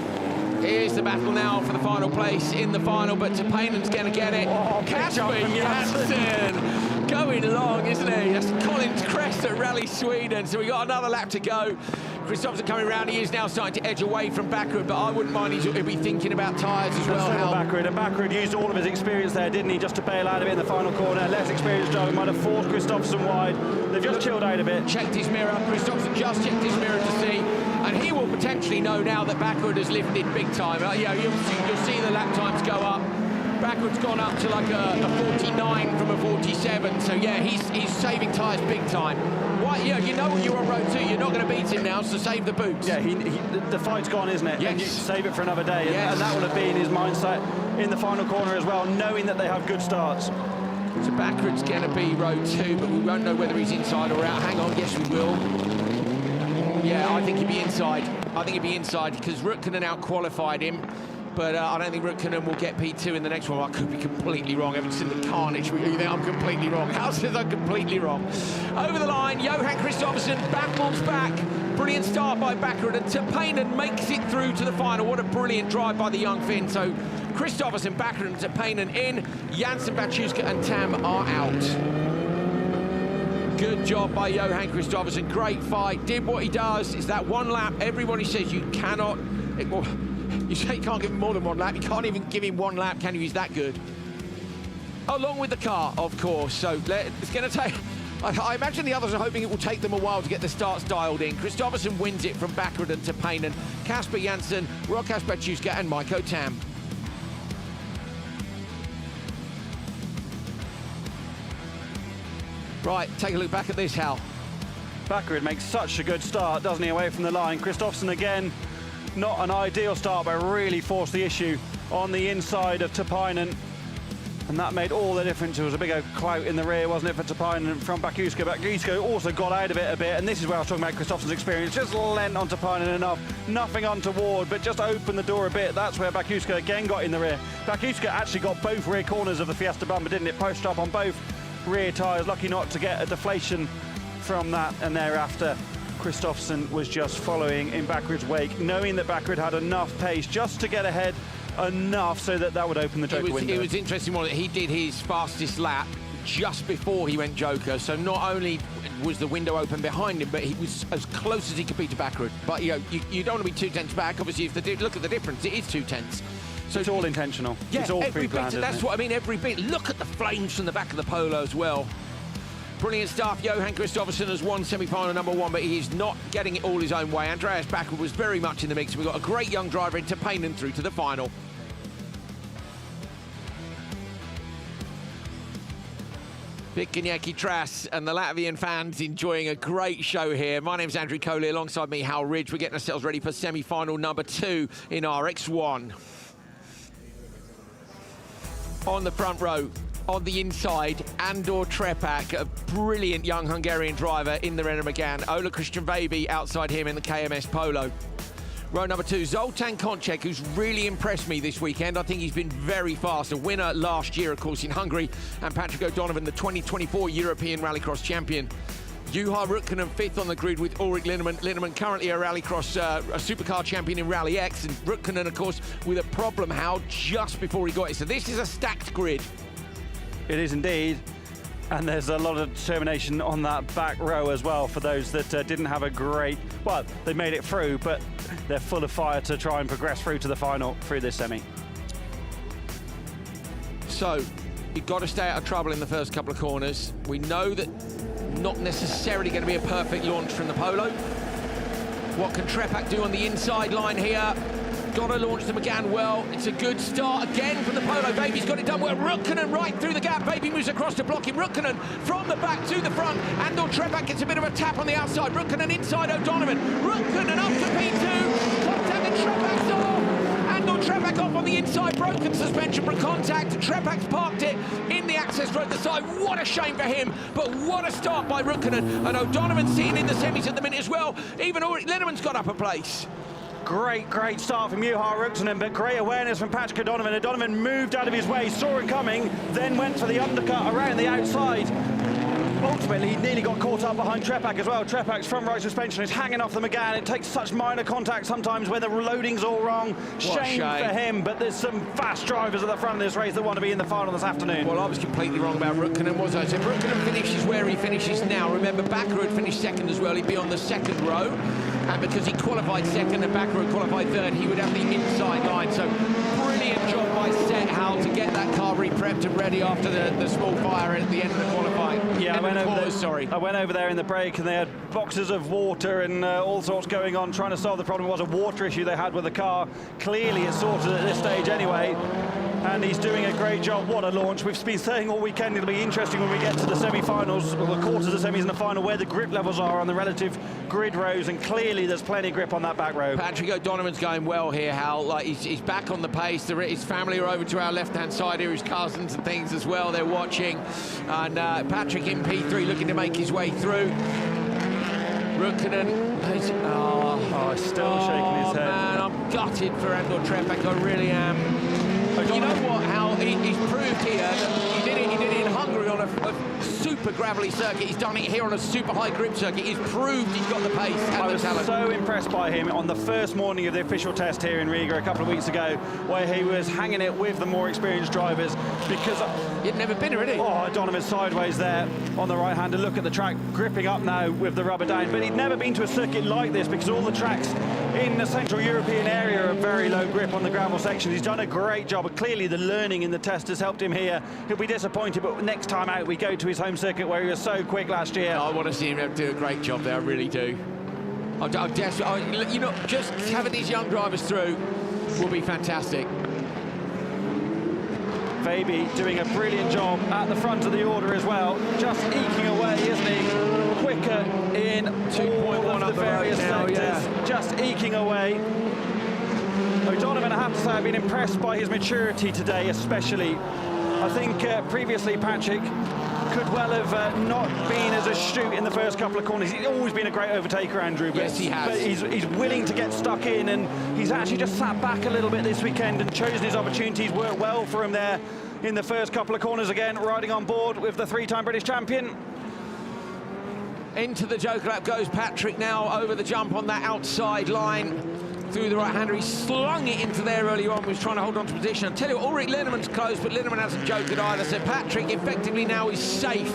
Here's the battle now for the final place in the final, but to Payne's going to get it. Kasper Jansen going long, isn't he? That's Colin's crest at Rally Sweden. So we got another lap to go. Kristoffersson coming around. He is now starting to edge away from Bakkerud, but I wouldn't mind he'll be thinking about tyres as well. Bakkerud used all of his experience there, didn't he, just to bail out of it in the final corner. Less experienced driver might have forced Kristoffersson wide. They've just chilled out a bit. Checked his mirror. Kristoffersson just checked his mirror to see, and he will potentially know now that Bakkerud has lifted big time. Yeah, you'll see the lap times go up. Bakkerud's gone up to like a 49 from a 47, so yeah, he's saving tyres big time. Why? Yeah, you know you're on road 2, you're not going to beat him now, so save the boots. Yeah, the fight's gone, isn't it? Yes. And you save it for another day, yes. And that will have been his mindset in the final corner as well, knowing that they have good starts. So Bakkerud's going to be road 2, but we won't know whether he's inside or out. Hang on, yes we will. Yeah, I think he'd be inside. I think he'd be inside because Rutkanen out-qualified him. But I don't think Rutkanen will get P2 in the next one. I could be completely wrong. I haven't seen the carnage. You think I'm completely wrong? Hal says I'm completely wrong. Over the line, Johan Kristoffersson battles back. Brilliant start by Bakkerud, and Payne makes it through to the final. What a brilliant drive by the young Finn. So Kristoffersson, Bakkerud to Payne in. Jansen, Bachuska and Tam are out. Good job by Johan Kristoffersson. Great fight. Did what he does. It's that 1 lap. Everybody says you cannot... You say you can't give him more than 1 lap. You can't even give him 1 lap, can you? He's that good. Along with the car, of course. So it's going to take... I imagine the others are hoping it will take them a while to get the starts dialed in. Kristoffersson wins it from Bakkerud and to Payne. Kasper Jansen, Rokas Bachuska and Maiko Tam. Right, take a look back at this, Hal. Bakkerud makes such a good start, doesn't he, away from the line. Kristoffersson again, not an ideal start, but really forced the issue on the inside of Tapainen. And that made all the difference. It was a big clout in the rear, wasn't it, for Tapainen from Bakuska. Bakuska also got out of it a bit, and this is where I was talking about Kristoffersson's experience. Just lent on Tapainen enough, nothing untoward, but just opened the door a bit. That's where Bakuska again got in the rear. Bakuska actually got both rear corners of the Fiesta bumper, didn't it? Pushed up on both rear tyres, lucky not to get a deflation from that, and thereafter Kristoffersson was just following in Bakkerud's wake, knowing that Bakkerud had enough pace just to get ahead enough so that would open the Joker window. It was interesting that he did his fastest lap just before he went Joker, so not only was the window open behind him, but he was as close as he could be to Bakkerud. But you don't want to be 2 tenths back. Obviously, if look at the difference, it is 2 tenths. So it's all intentional. Yeah, it's all every pre-planned, bit. That's what I mean. Every bit. Look at the flames from the back of the Polo as well. Brilliant stuff. Johan Kristoffersson has won semi-final number 1, but he is not getting it all his own way. Andreas Bakkerud was very much in the mix. We've got a great young driver into Payne and through to the final. Biķernieki Tras and the Latvian fans enjoying a great show here. My name's Andrew Coley, alongside me, Hal Ridge. We're getting ourselves ready for semi-final number 2 in RX1. On the front row, on the inside, Andor Trepak, a brilliant young Hungarian driver in the Renault Megane. Ola Christian Vejby outside him in the KMS Polo. Row number 2, Zoltán Konček, who's really impressed me this weekend. I think he's been very fast. A winner last year, of course, in Hungary. And Patrick O'Donovan, the 2024 European Rallycross champion. Juha Rukkanen 5th on the grid with Ulrich Linnemann. Linnemann currently a Rallycross, a supercar champion in Rally X. And Rukkanen, of course, with a problem, Hal, just before he got it. So this is a stacked grid. It is indeed. And there's a lot of determination on that back row as well for those that didn't have a great... Well, they made it through, but they're full of fire to try and progress through to the final through this semi. So, you've got to stay out of trouble in the first couple of corners. We know that not necessarily going to be a perfect launch from the Polo. What can Trepak do on the inside line here? Got to launch the Megane well. It's a good start again from the Polo. Vejby's got it done well. Rukkanen right through the gap. Vejby moves across to block him. Rukkanen from the back to the front. Andor Trepak gets a bit of a tap on the outside. Rukkanen inside O'Donovan. Rukkanen up to P2. Contact and Trepak's off. Andor Trepak off on the inside. Broken suspension from contact. Trepak's parked it in the access road the side. What a shame for him. But what a start by Rukkanen. And O'Donovan seen in the semis at the minute as well. Even Ulrich Linnemann's got up a place. Great start from Juha Rukkanen, but great awareness from Patrick O'Donovan. O'Donovan moved out of his way, saw it coming, then went for the undercut around the outside. Ultimately, he nearly got caught up behind Trepak as well. Trepak's front right suspension is hanging off the Megane. It takes such minor contact sometimes when the loading's all wrong. Shame for him, but there's some fast drivers at the front of this race that want to be in the final this afternoon. Well, I was completely wrong about Rukkanen, was I? So if Rukkanen finishes where he finishes now, remember Bakkerud finished second as well, he'd be on the second row. And because he qualified second and Bakkerud qualified third, he would have the inside line. So brilliant job by Set Hal to get that car re-prepped and ready after the small fire at the end of the qualifying. Yeah, I went over there in the break and they had boxes of water and all sorts going on, trying to solve the problem. It was a water issue they had with the car. Clearly it's sorted at this stage anyway. And he's doing a great job. What a launch. We've been saying all weekend it'll be interesting when we get to the semi-finals, or the quarters of semis and the final, where the grip levels are on the relative grid rows, and clearly there's plenty of grip on that back row. Patrick O'Donovan's going well here, Hal. Like he's back on the pace. His family are over to our left-hand side here, his cousins and things as well. They're watching. And Patrick in P3 looking to make his way through. Rukkanen, he's still shaking his head. Man, I'm gutted for Andor Trepak, I really am. You know what, Hal? He's proved here that he did it in Hungary on a super gravelly circuit. He's done it here on a super high grip circuit. He's proved he's got the pace and the talent. I was so impressed by him on the first morning of the official test here in Riga a couple of weeks ago, where he was hanging it with the more experienced drivers, because he'd never been here, had he? Oh, O'Donovan's sideways there on the right hand, and look at the track gripping up now with the rubber down. But he'd never been to a circuit like this, because all the tracks in the Central European area are very low grip on the gravel section. He's done a great job, but clearly the learning in the test has helped him here. He'll be disappointed, but next time out we go to his home circuit where he was so quick last year. I want to see him do a great job there, I really do. You know, just having these young drivers through will be fantastic. Vejby doing a brilliant job at the front of the order as well, just eking away, isn't he? Quicker in 2.1 of the various sectors, just eking away. O'Donovan, I have to say, I've been impressed by his maturity today, especially. I think previously Patrick could well have not been as astute in the first couple of corners. He's always been a great overtaker, Andrew. But, yes, he has. But he's willing to get stuck in, and he's actually just sat back a little bit this weekend and chosen his opportunities. Worked well for him there in the first couple of corners again, riding on board with the three-time British champion. Into the Joker lap goes Patrick now over the jump on that outside line. Through the right-hander, he slung it into there earlier on, was trying to hold on to position. I tell you what, Ulrich Linnemann's close, but Linnemann hasn't jokered either, so Patrick effectively now is safe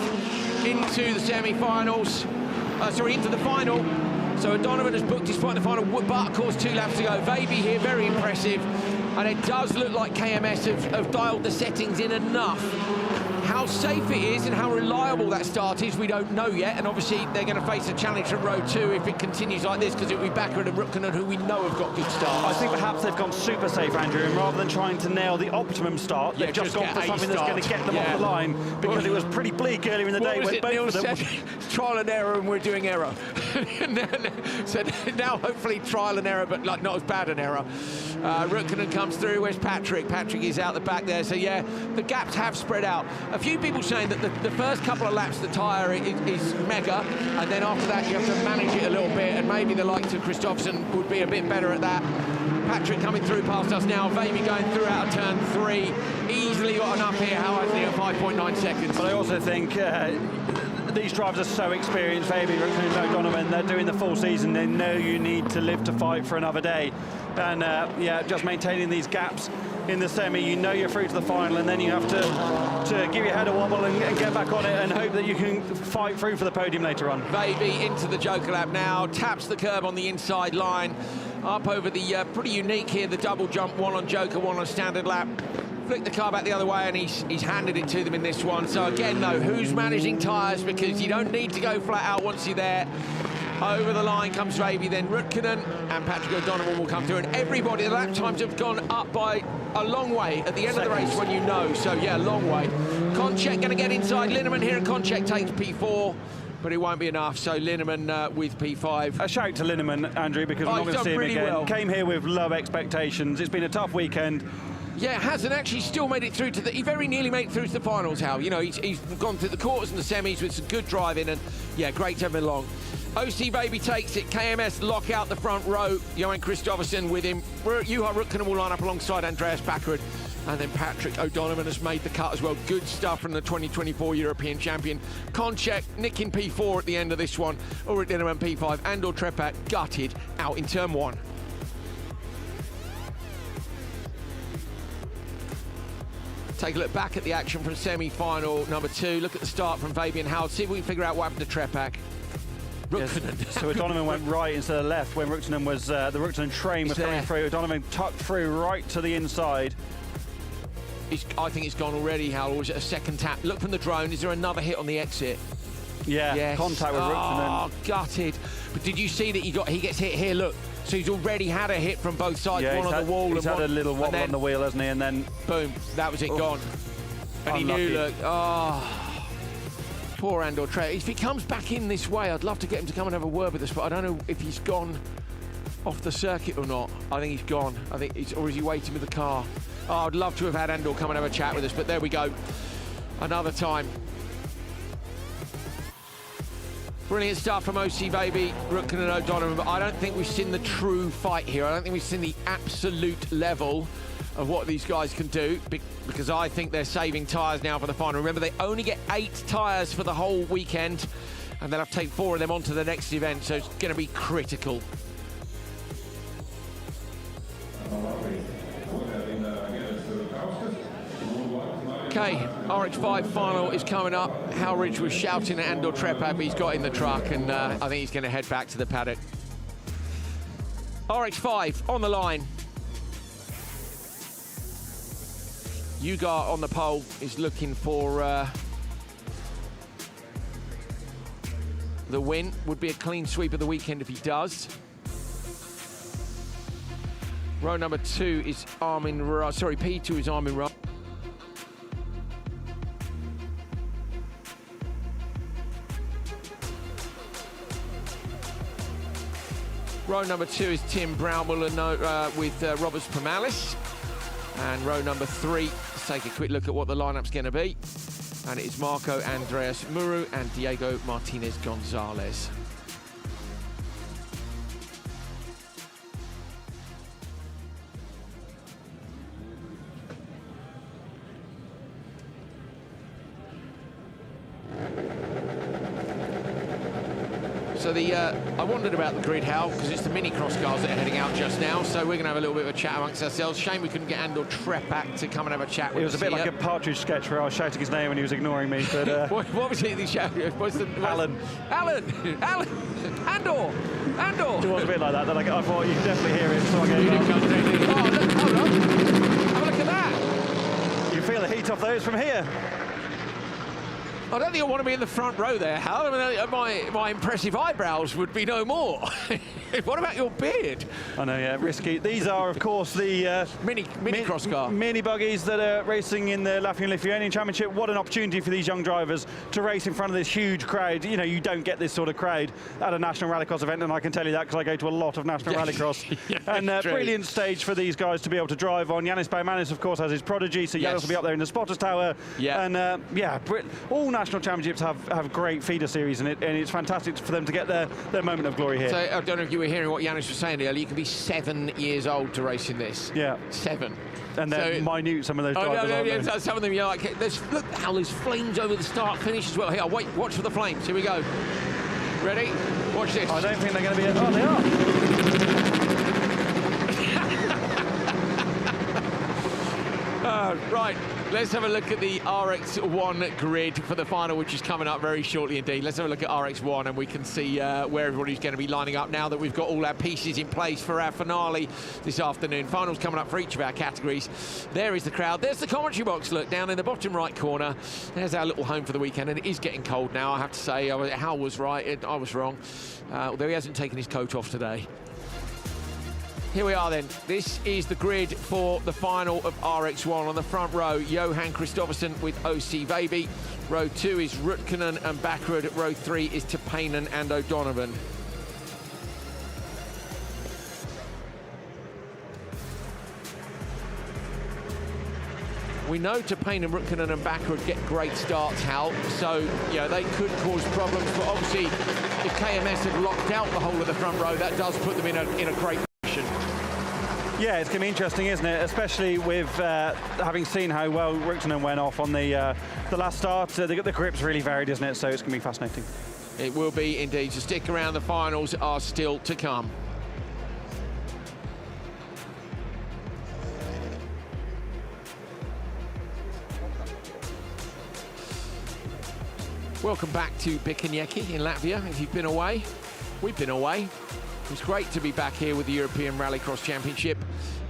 into the semi-finals, into the final. So O'Donovan has booked his spot in the final, but of course 2 laps to go. Vejby here, very impressive, and it does look like KMS have dialed the settings in enough. How safe it is and how reliable that start is, we don't know yet. And obviously, they're going to face a challenge from row 2 if it continues like this, because it'll be Bakkerud and Rukkonen, who we know have got good starts. I think perhaps they've gone super safe, Andrew, and rather than trying to nail the optimum start, they've just gone for something that's going to get them off the line, because it was pretty bleak earlier in the day when both of them... Trial and error, and we're doing error. So now hopefully trial and error, but like not as bad an error. Rukkonen comes through. Where's Patrick? Patrick is out the back there. So yeah, the gaps have spread out. A few people saying that the first couple of laps the tyre is mega, and then after that you have to manage it a little bit, and maybe the likes of Kristoffersson would be a bit better at that. Patrick coming through past us now. Vavy going through out of turn 3. Easily got enough here. How hasn't he at 5.9 seconds? But I also think these drivers are so experienced. Vavy, Rukkonen, O'Donovan, they're doing the full season. They know you need to live to fight for another day. And yeah, just maintaining these gaps in the semi, you know you're through to the final, and then you have to give your head a wobble and get back on it and hope that you can fight through for the podium later on. Vavy into the Joker lap now, taps the curb on the inside line, up over the pretty unique here, the double jump, one on Joker, one on standard lap. Flick the car back the other way, and he's handed it to them in this one. So again, though, who's managing tyres? Because you don't need to go flat out once you're there. Over the line comes Vavy, then Rukkonen and Patrick O'Donovan will come through, and everybody, the lap times have gone up by a long way at the end of the race when you know. So yeah, long way. Konchek going to get inside. Linneman here, and Konchek takes P4. But it won't be enough, so Linneman with P5. A shout to Linneman, Andrew, because we're not going to see him again. Well. Came here with low expectations. It's been a tough weekend. Yeah, hasn't actually still made it through to the... He very nearly made it through to the finals, Hal. You know, he's gone through the quarters and the semis with some good driving, and yeah, great to have him along. OC Baby takes it. KMS lock out the front row. Johan Kristoffersson with him. Johan Rukkonen will line up alongside Andreas Bakkerud. And then Patrick O'Donovan has made the cut as well. Good stuff from the 2024 European champion. Konchek nicking P4 at the end of this one. Ulrich Linneman P5. Andor Trepat gutted out in turn 1. Take a look back at the action from semi-final number 2. Look at the start from Vavy and Howard. See if we can figure out what happened to Trepak. Rukkonen. Yes. So O'Donovan went right instead of left when Rukkonen was, the Rukkonen train was coming through. O'Donovan tucked through right to the inside. I think it's gone already, Hal, or is it a second tap? Look from the drone, is there another hit on the exit? Yeah, yes. Contact with Rukkonen. Oh, gutted. But did you see that he gets hit here, look. So he's already had a hit from both sides, yeah, one on the wall. He's had a little wobble on the wheel, hasn't he? And then... Boom, that was it, gone. And unlucky. He knew, look, oh, poor Andor Trey. If he comes back in this way, I'd love to get him to come and have a word with us, but I don't know if he's gone off the circuit or not. I think he's gone. Or is he waiting with the car? Oh, I'd love to have had Andor come and have a chat with us, but there we go. Another time. Brilliant stuff from OC Baby, Rukkonen and O'Donovan, but I don't think we've seen the true fight here. I don't think we've seen the absolute level of what these guys can do, because I think they're saving tyres now for the final. Remember, they only get 8 tyres for the whole weekend, and they'll have to take 4 of them onto the next event, so it's going to be critical. Okay, RX5 final is coming up. Howridge was shouting at Andor Trepak, but he's got in the truck, and I think he's going to head back to the paddock. RX5 on the line. Ugar on the pole is looking for the win. Would be a clean sweep of the weekend if he does. Row number 2 is Armin Ra. Sorry, P2 is Armin Ra. Row number 2 is Tim Brownmuller with Roberts Pamalis. And row number 3, let's take a quick look at what the lineup's going to be. And it is Marco Andreas Muru and Diego Martinez Gonzalez. So I wondered about the grid, Hal, because it's the mini cross cars that are heading out just now. So we're going to have a little bit of a chat amongst ourselves. Shame we couldn't get Andor Trepak to come and have a chat with us. It was a bit like a Partridge sketch where I was shouting his name and he was ignoring me. But what was it he shouted? Alan. Andor. It was a bit like that. I thought you could definitely hear it. So I gave up. Oh, look, hold on. Have a look at that. You feel the heat off those from here. I don't think I want to be in the front row there, Hal. I mean, my impressive eyebrows would be no more. What about your beard? I know, yeah, risky. These are, of course, the mini cross car. Mini buggies that are racing in the Latvian Lithuanian Championship. What an opportunity for these young drivers to race in front of this huge crowd. You know, you don't get this sort of crowd at a national rallycross event, and I can tell you that because I go to a lot of national rallycross. And brilliant stage for these guys to be able to drive on. Janis Bakkerud, of course, has his prodigy, so Janis will be up there in the spotters tower. And all national championships have great feeder series, and it's fantastic for them to get their moment of glory here. So I don't know if you were hearing what Janis was saying earlier. You can be 7 years old to race in this. Yeah. 7. And they're minute, some of those drivers. Some of them, you're like, look how there's flames over the start finish as well. Here, watch for the flames. Here we go. Ready? Watch this. I don't think they're going to be. Oh, they are. Right, let's have a look at the RX1 grid for the final, which is coming up very shortly indeed. Let's have a look at RX1 and we can see where everybody's going to be lining up now that we've got all our pieces in place for our finale this afternoon. Finals coming up for each of our categories. There is the crowd. There's the commentary box, look, down in the bottom right corner. There's our little home for the weekend, and it is getting cold now, I have to say. Hal was right, I was wrong, although he hasn't taken his coat off today. Here we are then. This is the grid for the final of RX1. On the front row, Johan Kristoffersson with OC Baby. Row 2 is Rutkanen and Bakkerud. Row 3 is Tapainen and O'Donovan. We know Tapainen, Rutkanen and Bakkerud get great starts, Hal, so they could cause problems, but obviously if KMS had locked out the whole of the front row, that does put them in a great position. Yeah, it's going to be interesting, isn't it? Especially with having seen how well Rutkanen went off on the last start. The grip's really varied, isn't it? So it's going to be fascinating. It will be indeed. So stick around. The finals are still to come. Welcome back to Biķernieki in Latvia. If you've been away, we've been away. It's great to be back here with the European Rallycross Championship.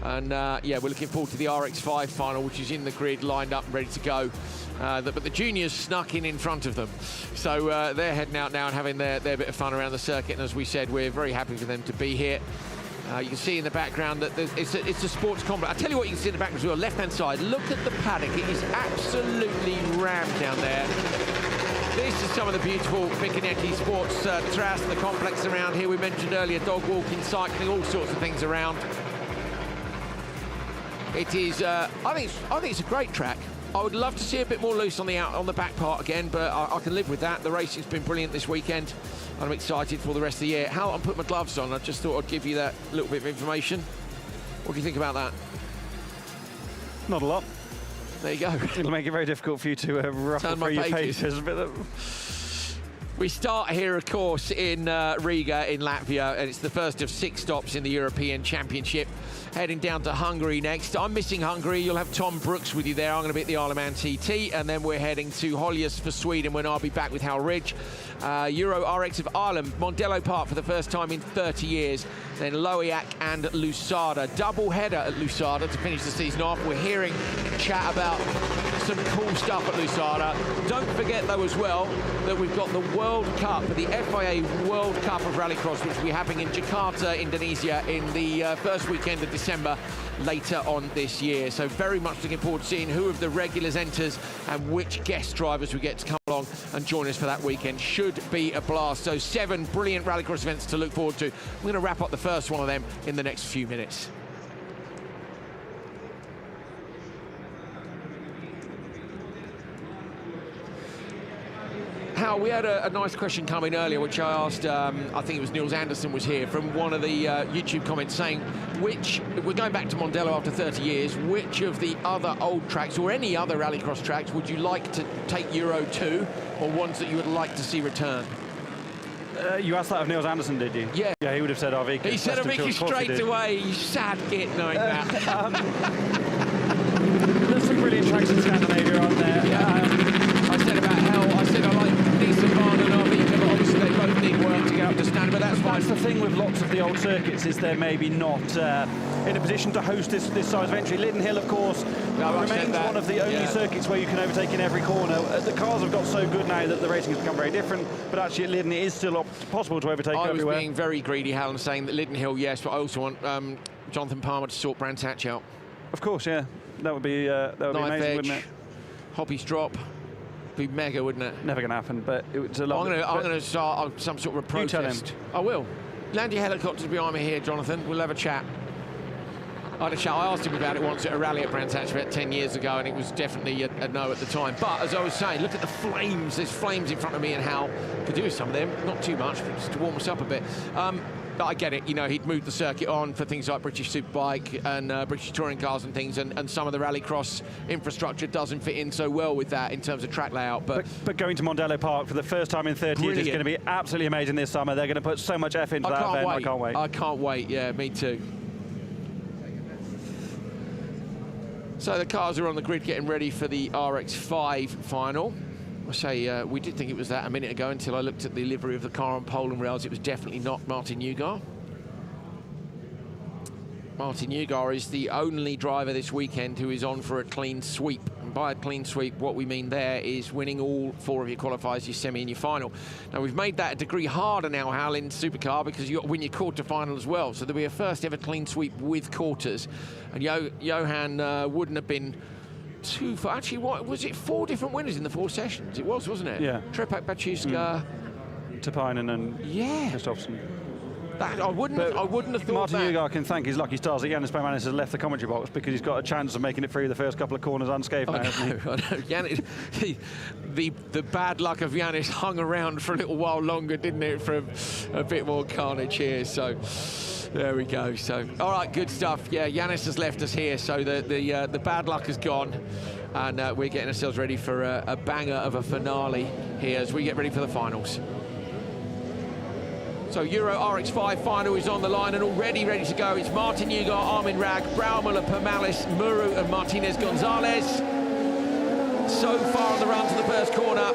And we're looking forward to the RX5 final, which is in the grid, lined up, ready to go. But the juniors snuck in front of them. So they're heading out now and having their bit of fun around the circuit. And as we said, we're very happy for them to be here. You can see in the background that it's a sports complex. I tell you what you can see in the background as well, left-hand side. Look at the paddock. It is absolutely rammed down there. This is some of the beautiful Biķernieki sports trass, the complex around here. We mentioned earlier dog walking, cycling, all sorts of things around. It is, I think it's a great track. I would love to see a bit more loose on the back part again, but I can live with that. The racing's been brilliant this weekend. I'm excited for the rest of the year. Hal, I'm putting my gloves on. I just thought I'd give you that little bit of information. What do you think about that? Not a lot. There you go. It'll make it very difficult for you to ruffle through your pages. We start here, of course, in Riga in Latvia, and it's the first of 6 stops in the European Championship. Heading down to Hungary next. I'm missing Hungary. You'll have Tom Brooks with you there. I'm going to be at the Isle of Man TT, and then we're heading to Höljes for Sweden when I'll be back with Hal Ridge. Euro RX of Ireland, Mondello Park for the first time in 30 years. Then Lohéac and Lousada. Double header at Lousada to finish the season off. We're hearing chat about some cool stuff at Lousada. Don't forget, though, as well, that we've got the World Cup, the FIA World Cup of Rallycross, which will be happening in Jakarta, Indonesia, in the first weekend of December later on this year. So very much looking forward to seeing who of the regulars enters and which guest drivers we get to come along and join us for that weekend. Should be a blast. So 7 brilliant Rallycross events to look forward to. We're going to wrap up the first one of them in the next few minutes. Hal, we had a nice question come in earlier, which I asked, I think it was Niels Anderson was here, from one of the YouTube comments saying, we're going back to Mondello after 30 years, which of the other old tracks, or any other rallycross tracks, would you like to take Euro 2, or ones that you would like to see return? You asked that of Niels Anderson, did you? Yeah. Yeah, he would have said RV. He said RV straight away, you sad git knowing that. There's some brilliant tracks in Scandinavia, aren't there? Yeah. I said about Hell, I said I like Nissan and RV, but obviously they both need work to get up to understand, but that's fine. That's the thing with lots of the old circuits, is they're maybe not in a position to host this size of entry. Linden Hill, of course, remains one of the only circuits where you can overtake in every corner. The cars have got so good now that the racing has become very different, but actually at Linden it is still possible to overtake everywhere. I was being very greedy, Hal, and saying that Linden Hill, yes, but I also want Jonathan Palmer to sort Brands Hatch out. Of course, yeah. That would be amazing, wouldn't it? Hobby's drop. Be mega, wouldn't it? Never going to happen, but it's a lot. I'm going to start some sort of a protest. You tell him. I will. Land your helicopters behind me here, Jonathan. We'll have a chat. I asked him about it once at a rally at Brands Hatch about 10 years ago, and it was definitely a no at the time. But as I was saying, look at the flames. There's flames in front of me, and Hal could do with some of them. Not too much, but just to warm us up a bit. But I get it, you know, he'd moved the circuit on for things like British Superbike and British touring cars and things, and some of the rallycross infrastructure doesn't fit in so well with that in terms of track layout. But going to Mondello Park for the first time in 30 years is going to be absolutely amazing this summer. They're going to put so much effort into that event. I can't wait. I can't wait, yeah, me too. So the cars are on the grid getting ready for the RX5 final. I say we did think it was that a minute ago until I looked at the livery of the car on pole and rails. It was definitely not Martin Nyirád. Martin Nyirád is the only driver this weekend who is on for a clean sweep. And by a clean sweep, what we mean there is winning all 4 of your qualifiers, your semi and your final. Now, we've made that a degree harder now, Hal, in Supercar, because you've got to win your quarter final as well. So there'll be a first ever clean sweep with quarters. And Johan wouldn't have been too far. Actually, what was it? 4 different winners in the 4 sessions. It was, wasn't it? Yeah. Trepak, Baciuska, Tapainen and Kristoffersson. I wouldn't have thought Martin that. Nyirád can thank his lucky stars that Janis Bakkerud has left the commentary box, because he's got a chance of making it through the first couple of corners unscathed now, hasn't he? I know. Janis, the bad luck of Janis hung around for a little while longer, didn't it, for a bit more carnage here. So there we go. So all right, good stuff. Yeah, Janis has left us here, so the bad luck has gone, and we're getting ourselves ready for a banger of a finale here as we get ready for the finals. So Euro RX5 final is on the line and already ready to go. It's Martin Nyirád, Armin Rag, Brouwmüller, Permalis, Muru and Martinez Gonzalez. So far on the run to the first corner,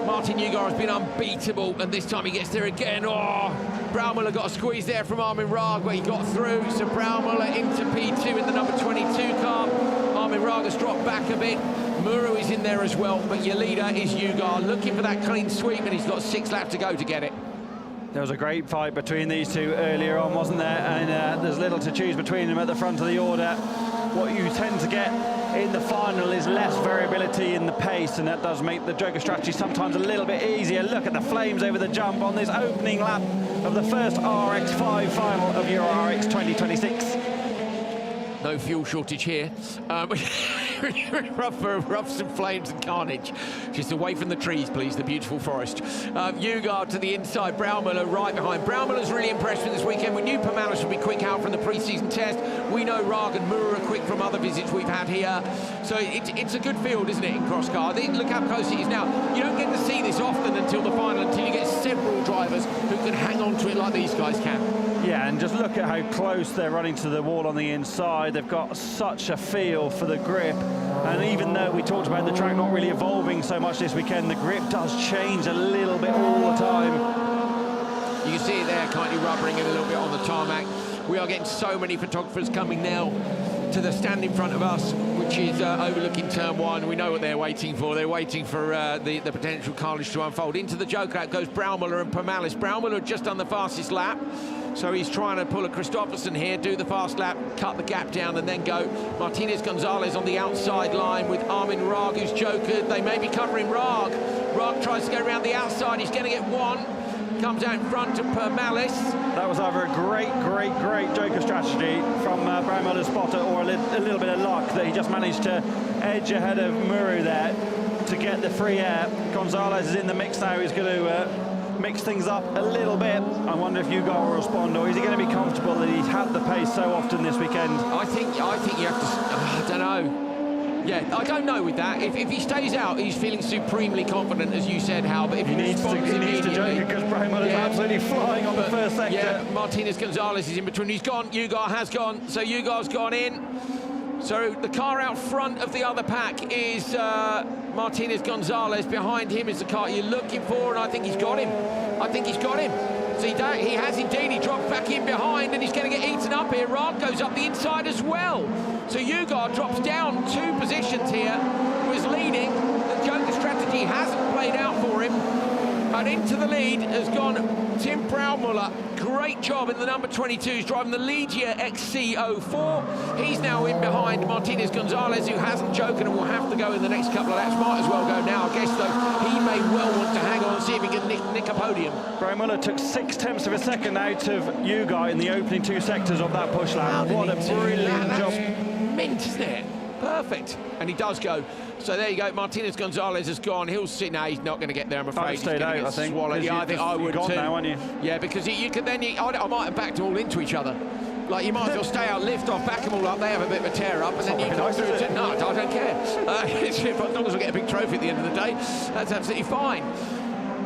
Martin Nyirád has been unbeatable, and this time he gets there again. Oh, Brouwmüller got a squeeze there from Armin Rag, but he got through. So Brouwmüller into P2 in the number 22 car. Armin Rag has dropped back a bit. Muru is in there as well, but your leader is Nyirád, looking for that clean sweep, and he's got 6 laps to go to get it. There was a great fight between these two earlier on, wasn't there? And there's little to choose between them at the front of the order. What you tend to get in the final is less variability in the pace, and that does make the Joker strategy sometimes a little bit easier. Look at the flames over the jump on this opening lap of the first RX5 final of Euro RX 2026. No fuel shortage here. Rough some flames and carnage. Just away from the trees, please, the beautiful forest. Nyirád to the inside, Brouwmüller right behind. Brouwmüller's really impressed with this weekend. We knew Permalis would be quick out from the pre-season test. We know Rag and Muru are quick from other visits we've had here. So it's a good field, isn't it, in cross car? Look how close it is now. You don't get to see this often until the final, until you get several drivers who can hang on to it like these guys can. Yeah, and just look at how close they're running to the wall on the inside. They've got such a feel for the grip. And even though we talked about the track not really evolving so much this weekend, the grip does change a little bit all the time. You can see it there, can't you, rubbering it a little bit on the tarmac. We are getting so many photographers coming now to the stand in front of us, which is overlooking turn 1. We know what they're waiting for. They're waiting for the potential carnage to unfold. Into the joke lap goes Brouwmüller and Permalis. Brouwmüller just done the fastest lap, so he's trying to pull a Kristoffersson here, do the fast lap, cut the gap down, and then go. Martinez Gonzalez on the outside line with Armin Rag, who's jokered. They may be covering Rag. Rag tries to go around the outside. He's going to get 1. Comes out in front to Permalis. That was either a great Joker strategy from Brouwmüller's spotter, or a little bit of luck that he just managed to edge ahead of Muru there to get the free air. Gonzalez is in the mix now. He's going to mix things up a little bit. I wonder if Nyirád will respond, or is he going to be comfortable that he's had the pace so often this weekend? I think you have to. I don't know. Yeah, I don't know with that. If he stays out, he's feeling supremely confident, as you said, Hal. But if he needs to joke, because Brouwmüller's absolutely flying on the first sector. Yeah, Martinez Gonzalez is in between. He's gone. Nyirád has gone. So Nyirád's gone in. So the car out front of the other pack is Martinez Gonzalez. Behind him is the car you're looking for, and I think he's got him. So he has indeed. He dropped back in behind, and he's going to get eaten up here. Raad goes up the inside as well. So Nyirád drops down 2 positions here. Was leading. The Joker strategy hasn't played out for him. And into the lead has gone Tim Brouwmuller. Great job in the number 22. He's driving the Lohéac XC04. He's now in behind Martinez Gonzalez, who hasn't joken and will have to go in the next couple of laps. Might as well go now. I guess, though, he may well want to hang on and see if he can nick a podium. Brouwmuller took 0.6 of a second out of Nyirád in the opening 2 sectors of that push lap. What a brilliant job. Mint, isn't it? Perfect. And he does go. So there you go. Martinez Gonzalez has gone. He'll sit now. He's not going to get there, I'm afraid. I'd stayed out, I think. Swallowed. Yeah, I think I would too. Now, aren't you? Yeah, because you could then. I might have backed all into each other. Like, you might as well stay out, lift off, back them all up. They have a bit of a tear up, and then you come through. No, I don't care. As long as we get a big trophy at the end of the day, that's absolutely fine.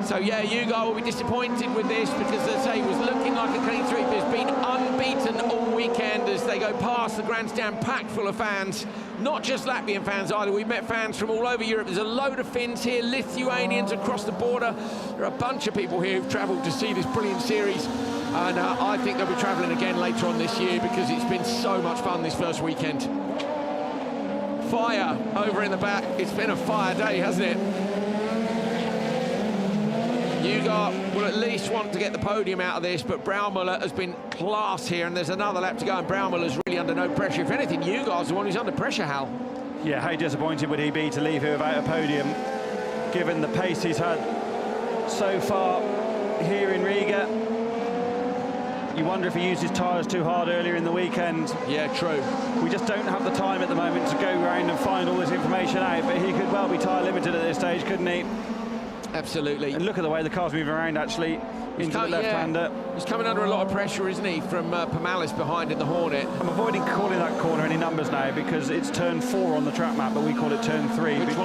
So yeah, Nyirád will be disappointed with this because, as I say, he was looking like a clean sweep. He's been unbeaten all weekend as they go past the grandstand packed full of fans. Not just Latvian fans either. We've met fans from all over Europe. There's a load of Finns here, Lithuanians across the border. There are a bunch of people here who've travelled to see this brilliant series. And I think they'll be travelling again later on this year because it's been so much fun this first weekend. Fire over in the back. It's been a fire day, hasn't it? Nyirád will at least want to get the podium out of this, but Brouwmuller has been class here, and there's another lap to go, and Brouwmuller's really under no pressure. If anything, Nyirád's the one who's under pressure, Hal. Yeah, how disappointed would he be to leave here without a podium, given the pace he's had so far here in Riga. You wonder if he used his tyres too hard earlier in the weekend. Yeah, true. We just don't have the time at the moment to go around and find all this information out, but he could well be tyre limited at this stage, couldn't he? Absolutely. And look at the way the car's moving around, actually, into the left-hander. Yeah. He's coming under a lot of pressure, isn't he, from Pamalis behind in the Hornet. I'm avoiding calling that corner any numbers now because it's turn 4 on the track map, but we call it turn 3. Which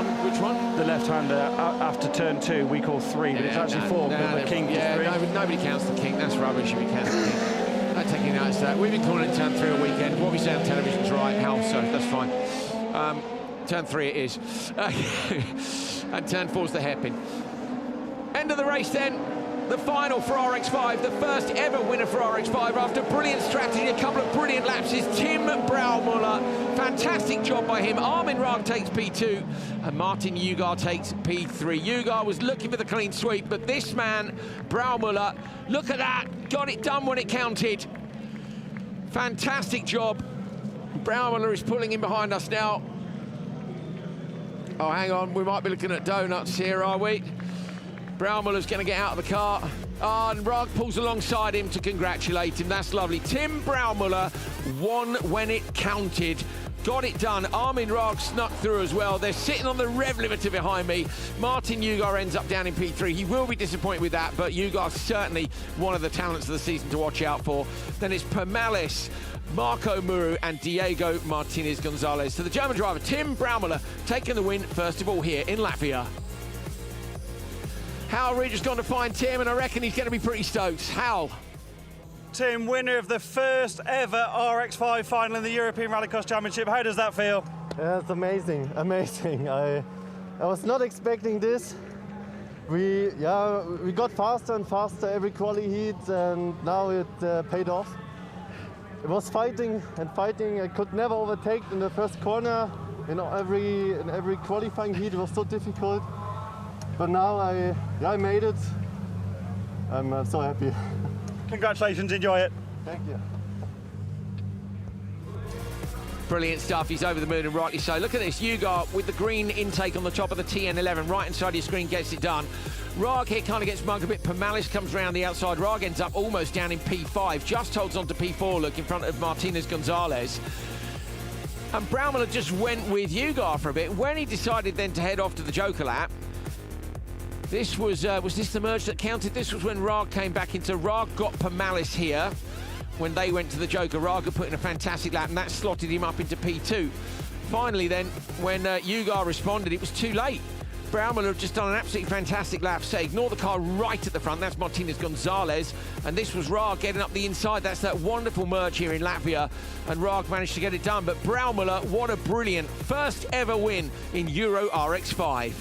one? The left-hander after turn 2, we call 3, but it's actually 4 because the kink is 3. Nobody counts the kink. That's rubbish if he counts the kink. Don't take any notice of that. We've been calling it turn 3 all weekend. What we say on television's right, Hal, so that's fine. Turn 3 it is. And turn 4's the hairpin. End of the race then, the final for RX5, the first ever winner for RX5 after brilliant strategy, a couple of brilliant laps is Tim Brouwmuller. Fantastic job by him. Armin Raag takes P2 and Martin Nyirád takes P3. Nyirád was looking for the clean sweep, but this man, Brouwmuller, look at that, got it done when it counted. Fantastic job. Brouwmuller is pulling in behind us now. Oh, hang on, we might be looking at donuts here, are we? Brouwmuller's going to get out of the car. And Raag pulls alongside him to congratulate him. That's lovely. Tim Brouwmuller won when it counted. Got it done. Armin Raag snuck through as well. They're sitting on the rev limiter behind me. Martin Nyirád ends up down in P3. He will be disappointed with that, but Nyirád's certainly one of the talents of the season to watch out for. Then it's Pamalis, Marco Muru and Diego Martinez Gonzalez. So the German driver, Tim Brouwmuller, taking the win first of all here in Latvia. Hal Ridge has gone to find Tim, and I reckon he's going to be pretty stoked. Hal. Tim, winner of the first ever RX5 final in the European Rallycross Championship. How does that feel? Yeah, it's amazing, amazing. I was not expecting this. We got faster and faster every quali heat, and now it paid off. It was fighting and fighting. I could never overtake in the first corner. You know, in every qualifying heat it was so difficult. But now I made it. I'm so happy. Congratulations, enjoy it. Thank you. Brilliant stuff. He's over the moon, and rightly so. Look at this. Nyirád with the green intake on the top of the TN11, right inside your screen, gets it done. Raag here kind of gets mugged a bit. Pamalis comes around the outside. Raag ends up almost down in P5. Just holds on to P4, look, in front of Martinez Gonzalez. And Brouwmuller just went with Nyirád for a bit. When he decided then to head off to the Joker lap, this was this the merge that counted? This was when Raag came back into. Raag got Pamalis here when they went to the Joker. Raag had put in a fantastic lap, and that slotted him up into P2. Finally then, when Nyirád responded, it was too late. Brouwmuller had just done an absolutely fantastic lap. So ignore the car right at the front. That's Martinez Gonzalez. And this was Raag getting up the inside. That's that wonderful merge here in Latvia. And Raag managed to get it done. But Brouwmuller, what a brilliant first ever win in Euro RX5.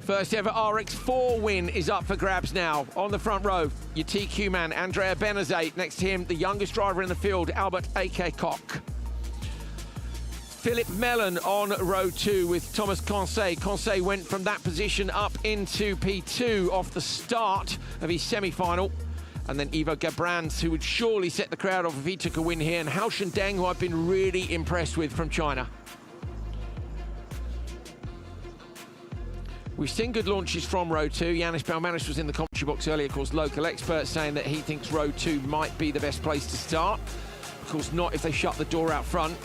First ever RX4 win is up for grabs now. On the front row, your TQ man, Andrea Benezet. Next to him, the youngest driver in the field, Albert Ekström. Philip Mellon on row 2 with Thomas Conseil. Conseil went from that position up into P2 off the start of his semi-final. And then Ivo Gebrans, who would surely set the crowd off if he took a win here. And Hao Deng, who I've been really impressed with from China. We've seen good launches from row 2. Yanis Balmanis was in the commentary box earlier, of course, local experts saying that he thinks row 2 might be the best place to start. Of course, not if they shut the door out front.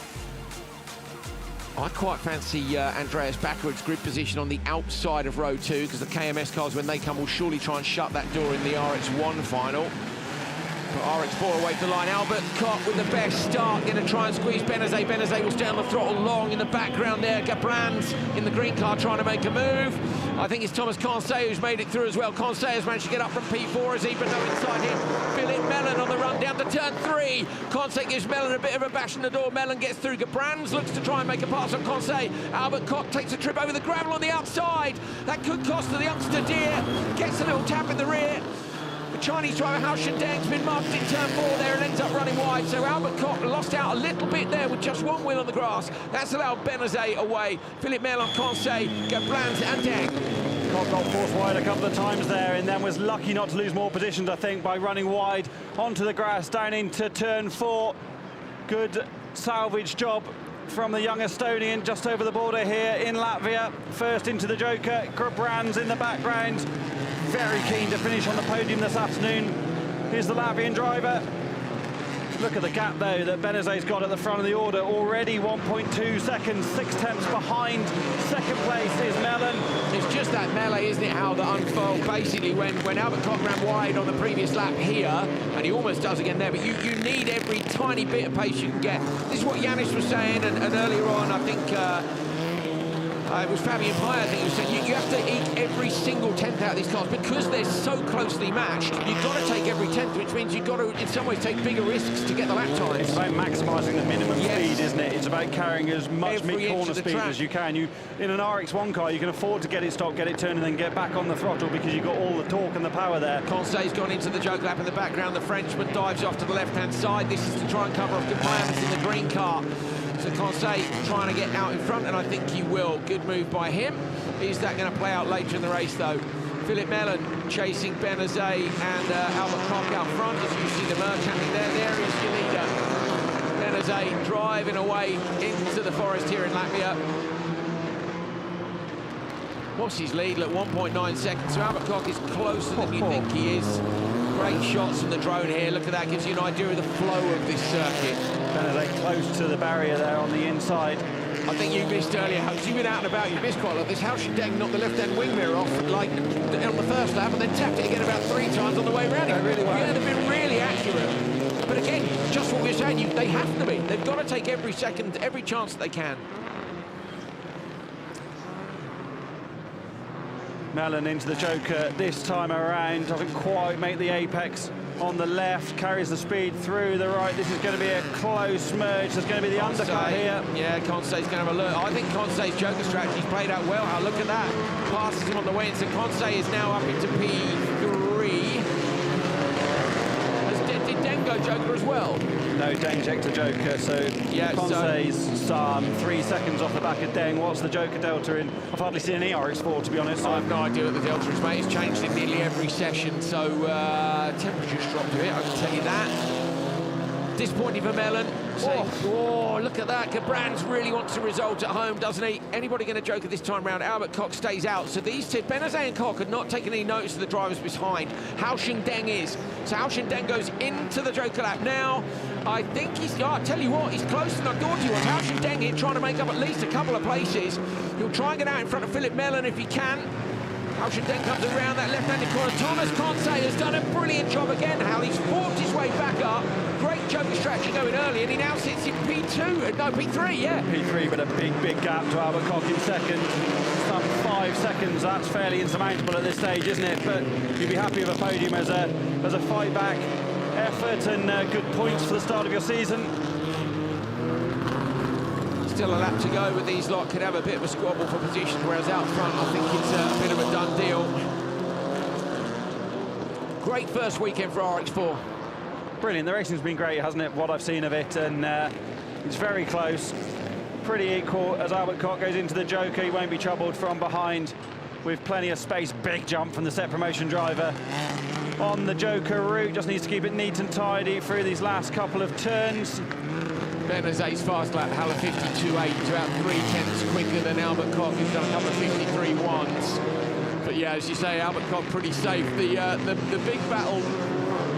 I quite fancy Andreas Bakkerud's grid position on the outside of row 2, because the KMS cars, when they come, will surely try and shut that door in the RX1 final. But RX4 away from the line. Albert Koch with the best start, going to try and squeeze Benezet. Benezet will stay on the throttle long in the background there. Gebrans in the green car trying to make a move. I think it's Thomas Conseil who's made it through as well. Conseil has managed to get up from P4 as even though inside him, Philip Mellon on the run down to turn 3. Conseil gives Mellon a bit of a bash in the door. Mellon gets through. Gebrans looks to try and make a pass on Conseil. Albert Koch takes a trip over the gravel on the outside. That could cost the youngster dear. Gets a little tap in the rear. The Chinese driver Hao Deng's been marked in turn 4 there and ends up running wide. So Albert Koch lost out a little bit there with just one wheel on the grass. That's allowed Benezet away. Philip Mellon, Conseil, Gebrans and Deng. Koch got forced wide a couple of times there and then was lucky not to lose more positions, I think, by running wide onto the grass down into turn 4. Good salvage job from the young Estonian just over the border here in Latvia. First into the Joker, Gebrans in the background. Very keen to finish on the podium this afternoon. Here's the Latvian driver. Look at the gap, though, that Benezet's got at the front of the order. Already 1.2 seconds, 6/10 behind. Second place is Mellon. It's just that melee, isn't it, how that unfold basically when Albert Koch ran wide on the previous lap here, and he almost does again there, but you need every tiny bit of pace you can get. This is what Yanis was saying, and earlier on, I think, it was Fabian Pye, I think, who said you have to eat every single tenth out of these cars because they're so closely matched. You've got to take every tenth, which means you've got to, in some ways, take bigger risks to get the lap times. It's about maximising the minimum speed, isn't it? It's about carrying as much mid-corner speed as you can. In an RX1 car, you can afford to get it stopped, get it turned, and then get back on the throttle because you've got all the torque and the power there. Conseil's gone into the joke lap in the background. The Frenchman dives off to the left-hand side. This is to try and cover off Gebrans in the green car. So Conseil trying to get out in front, and I think he will. Good move by him. Is that going to play out later in the race, though? Philip Mellon chasing Benezet and Albert Koch out front, as you see the merge happening there. There is your leader. Benezet driving away into the forest here in Latvia. What's his lead? Look, 1.9 seconds. So Albert Koch is closer than you think he is. Great shots from the drone here. Look at that, gives you an idea of the flow of this circuit. Benezet close to the barrier there on the inside. I think you missed earlier, Hopes. You've been out and about, you missed quite a lot. This Hao Deng knocked the left-hand wing mirror off like on the first lap and then tapped it again about 3 times on the way around. Really well. Yeah, they've been really accurate. But again, just what we were saying, they have to be. They've got to take every second, every chance that they can. Mellon into the Joker this time around. Doesn't quite make the apex on the left. Carries the speed through the right. This is going to be a close merge. There's going to be the undercut here. Yeah, Conseil's going to have a look. I think Conseil's Joker strategy's played out well. Now look at that. Passes him on the way in. So Conseil is now up into P3. Did Deng go Joker as well? No, Deng checked the Joker, so yeah, Conseil's 3 seconds off the back of Deng. What's the Joker delta in? I've hardly seen any RX4, to be honest. I have no idea what the delta is, mate. It's changed in nearly every session, so temperature's dropped a bit, I can tell you that. Disappointing for Mellon. Oh, look at that. Gebrans really wants a result at home, doesn't he? Anybody going to Joker this time round? Albert Koch stays out. So these two, Benezet and Koch, had not taken any notice of the drivers behind. Hao Deng is. So Hao Deng goes into the Joker lap. Now, I think he's, I tell you what, he's closer than I thought he was. Hao Deng here trying to make up at least a couple of places. He'll try and get out in front of Philip Mellon if he can. Hao Deng comes around that left-handed corner. Thomas Conseil has done a brilliant job again, Hal. He's forced his way back up. Great Joker strategy going early, and he now sits in P2. No, P3, yeah. P3, but a big gap to Albert Koch in second. Some 5 seconds. That's fairly insurmountable at this stage, isn't it? But you'd be happy with a podium as a fight-back effort and good points for the start of your season. Still a lap to go, but these lot could have a bit of a squabble for position, whereas out front, I think it's a bit of a done deal. Great first weekend for RX4. Brilliant, the racing's been great, hasn't it, what I've seen of it, and it's very close, pretty equal. As Albert Koch goes into the Joker, he won't be troubled from behind with plenty of space. Big jump from the set promotion driver on the Joker route, just needs to keep it neat and tidy through these last couple of turns. Benazet's fast lap, Haller 52.8, about 3/10 quicker than Albert Koch, who's done a couple of 53.1s. But yeah, as you say, Albert Koch pretty safe. The big battle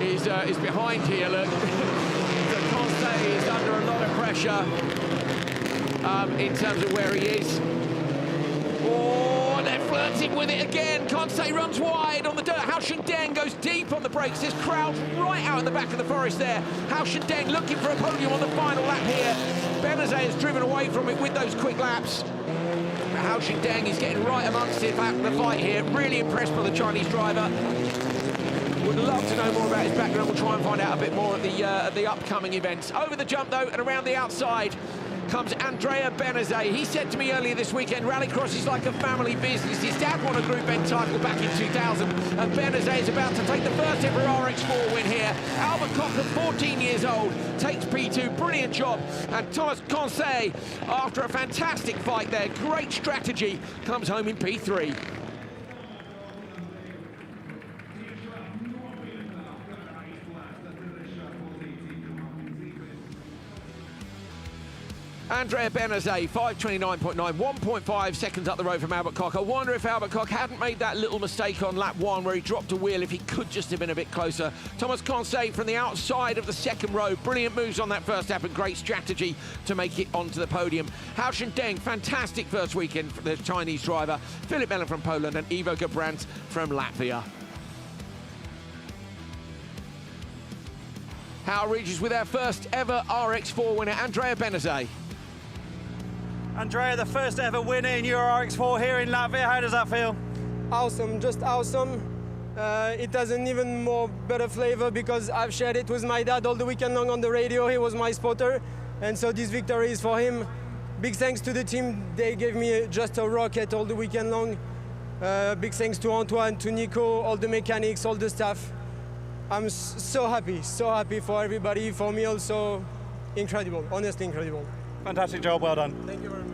is behind here. Look, Conte is under a lot of pressure in terms of where he is. Oh, they're flirting with it again. Conte runs wide on the dirt. Hao Deng goes deep on the brakes. There's crowds right out in the back of the forest there. Hao Deng looking for a podium on the final lap here. Benazet has driven away from it with those quick laps. Hao Deng is getting right amongst it back in the fight here. Really impressed by the Chinese driver. Would love to know more about his background. We'll try and find out a bit more at the upcoming events. Over the jump, though, and around the outside comes Andrea Benazet. He said to me earlier this weekend, Rallycross is like a family business. His dad won a Group N title back in 2000, and Benazet is about to take the first ever RX4 win here. Albert Koch, at 14 years old, takes P2. Brilliant job. And Thomas Conseil, after a fantastic fight there, great strategy, comes home in P3. Andrea Benazet, 5:29.9, 1.5 seconds up the road from Albert Koch. I wonder if Albert Koch hadn't made that little mistake on lap 1 where he dropped a wheel, if he could just have been a bit closer. Thomas Conseil from the outside of the second row. Brilliant moves on that first lap and great strategy to make it onto the podium. Hao Deng, fantastic first weekend for the Chinese driver. Philip Mellon from Poland and Ivo Gerbrandt from Latvia. Hao reaches with our first ever RX4 winner, Andrea Benazet. Andrea, the first ever winner in Euro RX4 here in Latvia. How does that feel? Awesome, just awesome. It has an even more better flavor because I've shared it with my dad all the weekend long on the radio. He was my spotter, and so this victory is for him. Big thanks to the team. They gave me just a rocket all the weekend long. Big thanks to Antoine, to Nico, all the mechanics, all the staff. I'm so happy for everybody, for me also. Incredible, honestly incredible. Fantastic job, well done. Thank you very much.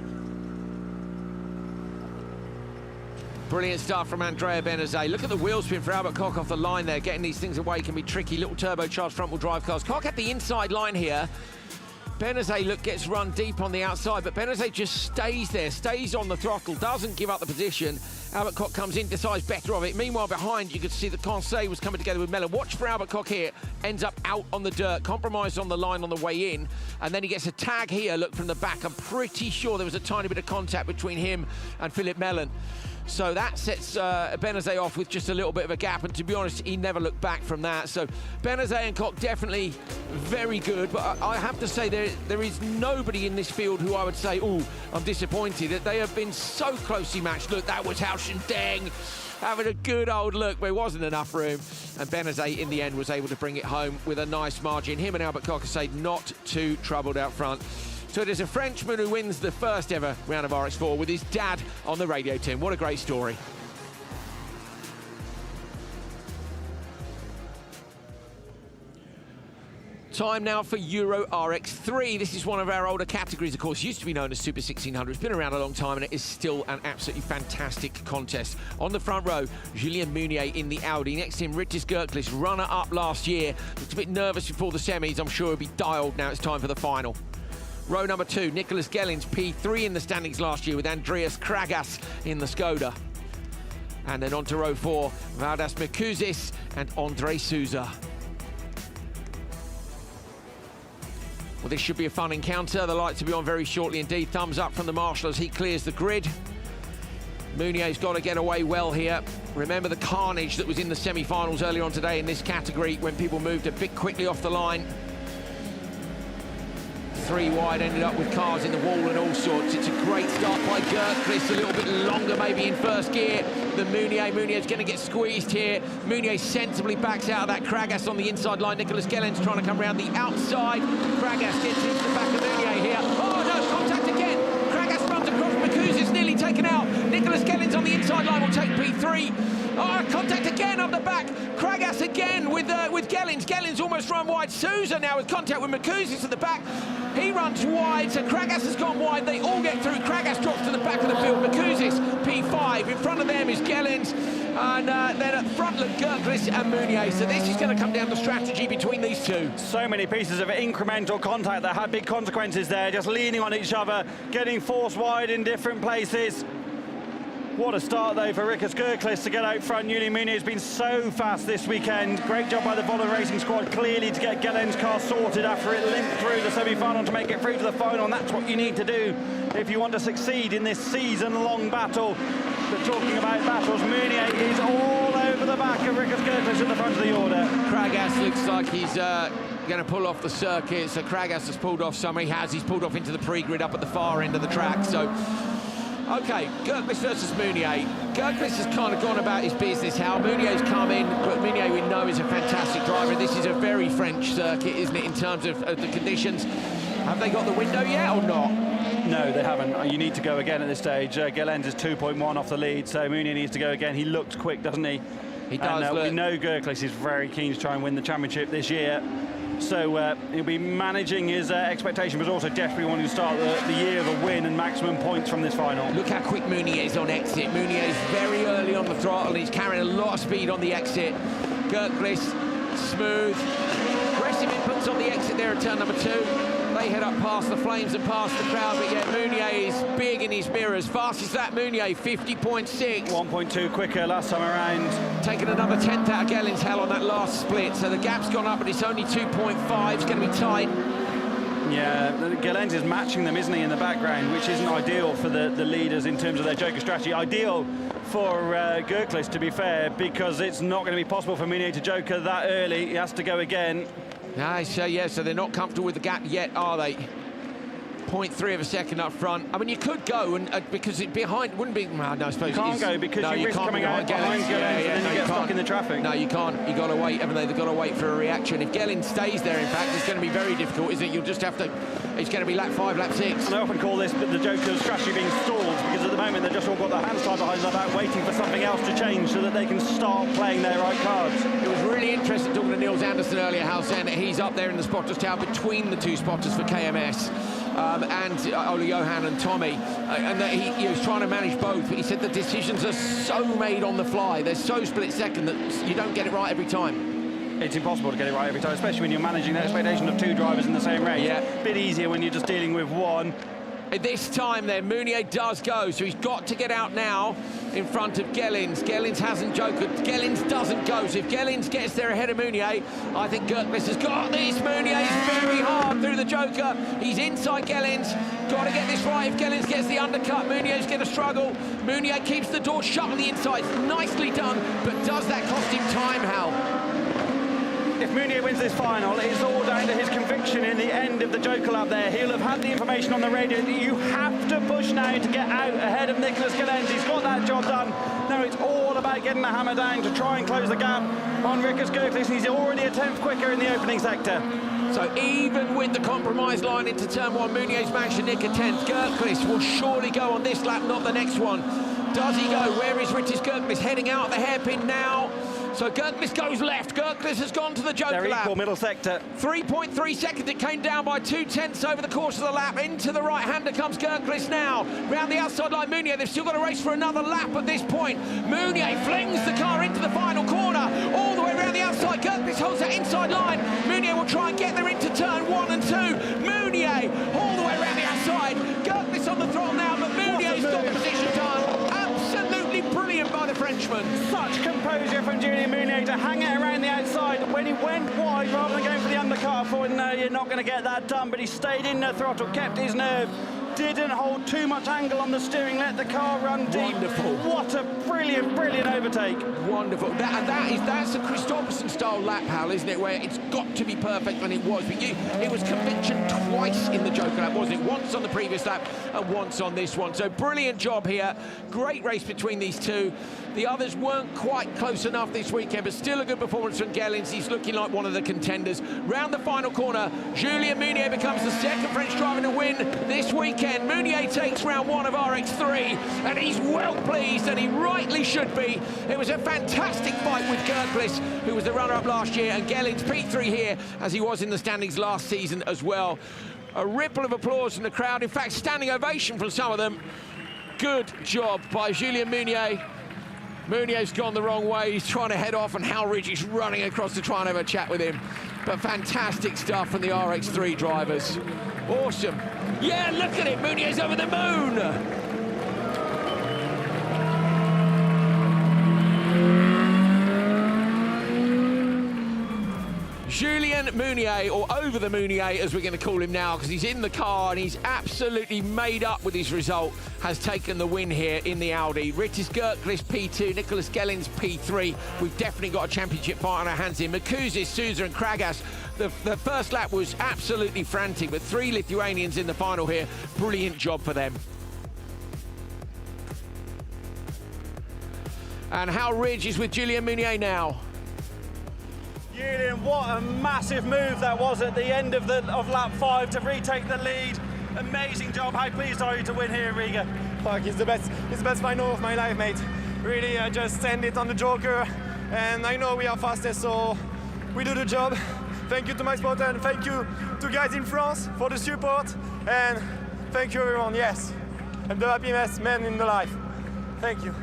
Brilliant start from Andrea Benazet. Look at the wheel spin for Albert Koch off the line there. Getting these things away can be tricky. Little turbocharged front-wheel drive cars. Koch had the inside line here. Benazet, look, gets run deep on the outside, but Benazet just stays there, stays on the throttle, doesn't give up the position. Albert Koch comes in, decides better of it. Meanwhile, behind, you could see that Conseil was coming together with Mellon. Watch for Albert Koch here. Ends up out on the dirt, compromised on the line on the way in, and then he gets a tag here, look, from the back. I'm pretty sure there was a tiny bit of contact between him and Philip Mellon. So that sets Benazet off with just a little bit of a gap, and to be honest, he never looked back from that. So Benazet and Koch definitely very good, but I have to say there is nobody in this field who I would say, oh, I'm disappointed. That they have been so closely matched. Look, that was Hao Deng having a good old look, but there wasn't enough room, and Benazet in the end was able to bring it home with a nice margin. Him and Albert Koch say not too troubled out front. So it is a Frenchman who wins the first ever round of RX4 with his dad on the radio team. What a great story. Time now for Euro RX3. This is one of our older categories, of course. Used to be known as Super 1600. It's been around a long time, and it is still an absolutely fantastic contest. On the front row, Julien Meunier in the Audi. Next to him, Ritis Gerklis, runner-up last year. Looked a bit nervous before the semis. I'm sure he'll be dialed now. It's time for the final. Row number 2, Nicholas Gellins, P3 in the standings last year with Andreas Kragas in the Skoda. And then on to row 4, Valdas Mikuzis and Andre Souza. Well, this should be a fun encounter. The lights will be on very shortly indeed. Thumbs up from the marshal as he clears the grid. Meunier's got to get away well here. Remember the carnage that was in the semi-finals earlier on today in this category when people moved a bit quickly off the line. 3 wide, ended up with cars in the wall and all sorts. It's a great start by Gerklis, a little bit longer maybe in first gear than Meunier. Meunier's going to get squeezed here. Meunier sensibly backs out of that. Kragas on the inside line. Nicholas Gellins trying to come around the outside. Kragas gets into the back of Meunier here. Oh no, contact again. taken out. Nicholas Gellens on the inside line will take P3. Oh, contact again up the back. Kragas again with Gellens. Gellens almost run wide. Sousa now with contact with Makuzis at the back. He runs wide, so Kragas has gone wide. They all get through. Kragas drops to the back of the field. Makuzis, P5. In front of them is Gellens. And then at the front look Gerklis and Meunier. So this is going to come down to strategy between these two. So many pieces of incremental contact that had big consequences there, just leaning on each other, getting forced wide in different places. What a start, though, for Rickers Gerklis to get out front. Julian Meunier has been so fast this weekend. Great job by the Volvo Racing squad, clearly, to get Gellens' car sorted after it limped through the semi-final to make it through to the final, and that's what you need to do if you want to succeed in this season-long battle. But talking about battles, Meunier is all over the back of Rickers Gerklis at the front of the order. Kragas looks like he's going to pull off the circuit, so Kragas has pulled off some. He's pulled off into the pre-grid up at the far end of the track, so... OK, Gerklis versus Meunier. Gerklis has kind of gone about his business, how Meunier's come in, but Meunier we know is a fantastic driver. This is a very French circuit, isn't it, in terms of the conditions. Have they got the window yet or not? No, they haven't. You need to go again at this stage. Gellens is 2.1 off the lead, so Meunier needs to go again. He looks quick, doesn't he? He does. And we know Gerklis is very keen to try and win the championship this year. So he'll be managing his expectation, but also desperately wanting to start the year of a win and maximum points from this final. Look how quick Meunier is on exit. Meunier is very early on the throttle, and he's carrying a lot of speed on the exit. Gerklis, smooth, aggressive inputs on the exit there at turn number 2. They head up past the flames and past the crowd, but yet Meunier is big in his mirrors. Fast as that, Meunier, 50.6. 1.2 quicker last time around. Taking another 10th out of Gellens' hell on that last split, so the gap's gone up, but it's only 2.5. It's going to be tight. Yeah, Gellens is matching them, isn't he, in the background, which isn't ideal for the leaders in terms of their Joker strategy. Ideal for Gerklis, to be fair, because it's not going to be possible for Meunier to Joker that early. He has to go again. Nice, so they're not comfortable with the gap yet, are they? 0.3 of a second up front. I mean, you could go, and because it behind wouldn't be. Well, no, I suppose you can't go because you risk coming out behind Gellens, and then you get stuck in the traffic. No, you can't. You got to wait, haven't they? They've got to wait for a reaction. If Gellens stays there, in fact, it's going to be very difficult, isn't it? You'll just have to. It's going to be lap 5, lap 6. And I often call this the Joker strategy being stalled, because at the moment they've just all got their hands tied behind their back, waiting for something else to change so that they can start playing their right cards. It was really interesting talking to Niels Andersen earlier, how saying that he's up there in the spotters tower between the two spotters for KMS. And Johan and Tommy, and that he was trying to manage both, but he said the decisions are so made on the fly, they're so split second that you don't get it right every time. It's impossible to get it right every time, especially when you're managing the expectation of 2 drivers in the same race. Yeah. A bit easier when you're just dealing with one. This time then, Meunier does go, so he's got to get out now in front of Gellens. Gellens hasn't jokered. Gellens doesn't go, so if Gellens gets there ahead of Meunier, I think Gerklis has got this. Meunier is very hard through the Joker. He's inside Gellens. Got to get this right. If Gellens gets the undercut, Meunier's going to struggle. Meunier keeps the door shut on the inside. Nicely done, but does that cost him time, Hal? If Meunier wins this final, it's all down to his conviction in the end of the Joker lap there. He'll have had the information on the radio that you have to push now to get out ahead of Nicholas Gellens. He's got that job done. Now it's all about getting the hammer down to try and close the gap on Rickers Gerklis. He's already a 10th quicker in the opening sector. So even with the compromise line into turn 1, Meunier's managed to nick a 10th. Gerklis will surely go on this lap, not the next one. Does he go? Where is Rickers Gerklis? Heading out of the hairpin now. So Gerklis goes left. Gerklis has gone to the Joker They're lap. Equal middle sector. 3.3 seconds. It came down by 2/10 over the course of the lap. Into the right-hander comes Gerklis now. Round the outside line, Meunier. They've still got to race for another lap at this point. Meunier flings the car into the final corner. All the way around the outside. Gerklis holds that inside line. Meunier will try and get there into turn 1 and 2. Meunier all the way around the outside. Gerklis on the throttle now, but Meunier's got the position time. Absolutely brilliant by the Frenchman. Such composure from Julian Meunier to hang it around the outside. When he went wide rather than going for the undercut, I thought, no, you're not going to get that done, but he stayed in the throttle, kept his nerve, didn't hold too much angle on the steering, let the car run deep. Wonderful. What a brilliant, brilliant overtake. Wonderful. That's a Kristoffersson style lap, Hal, isn't it? Where it's got to be perfect, and it was. But it was conviction twice in the Joker lap, wasn't it? Once on the previous lap and once on this one. So brilliant job here. Great race between these two. The others weren't quite close enough this weekend, but still a good performance from Gellins. He's looking like one of the contenders. Round the final corner, Julien Meunier becomes the second French driver to win this weekend. Meunier takes round 1 of RX3, and he's well pleased, and he rightly should be. It was a fantastic fight with Gerklis, who was the runner-up last year, and Gellins P3 here, as he was in the standings last season as well. A ripple of applause from the crowd. In fact, standing ovation from some of them. Good job by Julien Meunier. Meunier's gone the wrong way. He's trying to head off, and Hal Ridge is running across to try and have a chat with him. But fantastic stuff from the RX3 drivers. Awesome. Yeah, look at it. Meunier's over the moon. Julien Meunier, or over the Meunier as we're going to call him now, because he's in the car and he's absolutely made up with his result, has taken the win here in the Audi. Ritis Gerklis P2, Nicholas Gellins P3. We've definitely got a championship fight on our hands here. Makuzis, Sousa and Kragas. The first lap was absolutely frantic, but 3 Lithuanians in the final here. Brilliant job for them. And Hal Ridge is with Julien Meunier now. Julien, what a massive move that was at the end of lap 5 to retake the lead. Amazing job. How pleased are you to win here in Riga? Fuck, it's the best final of my life, mate. Really, I just send it on the Joker, and I know we are fastest, so we do the job. Thank you to my spotter, and thank you to guys in France for the support, and thank you everyone. Yes, I'm the happiest man in the life. Thank you.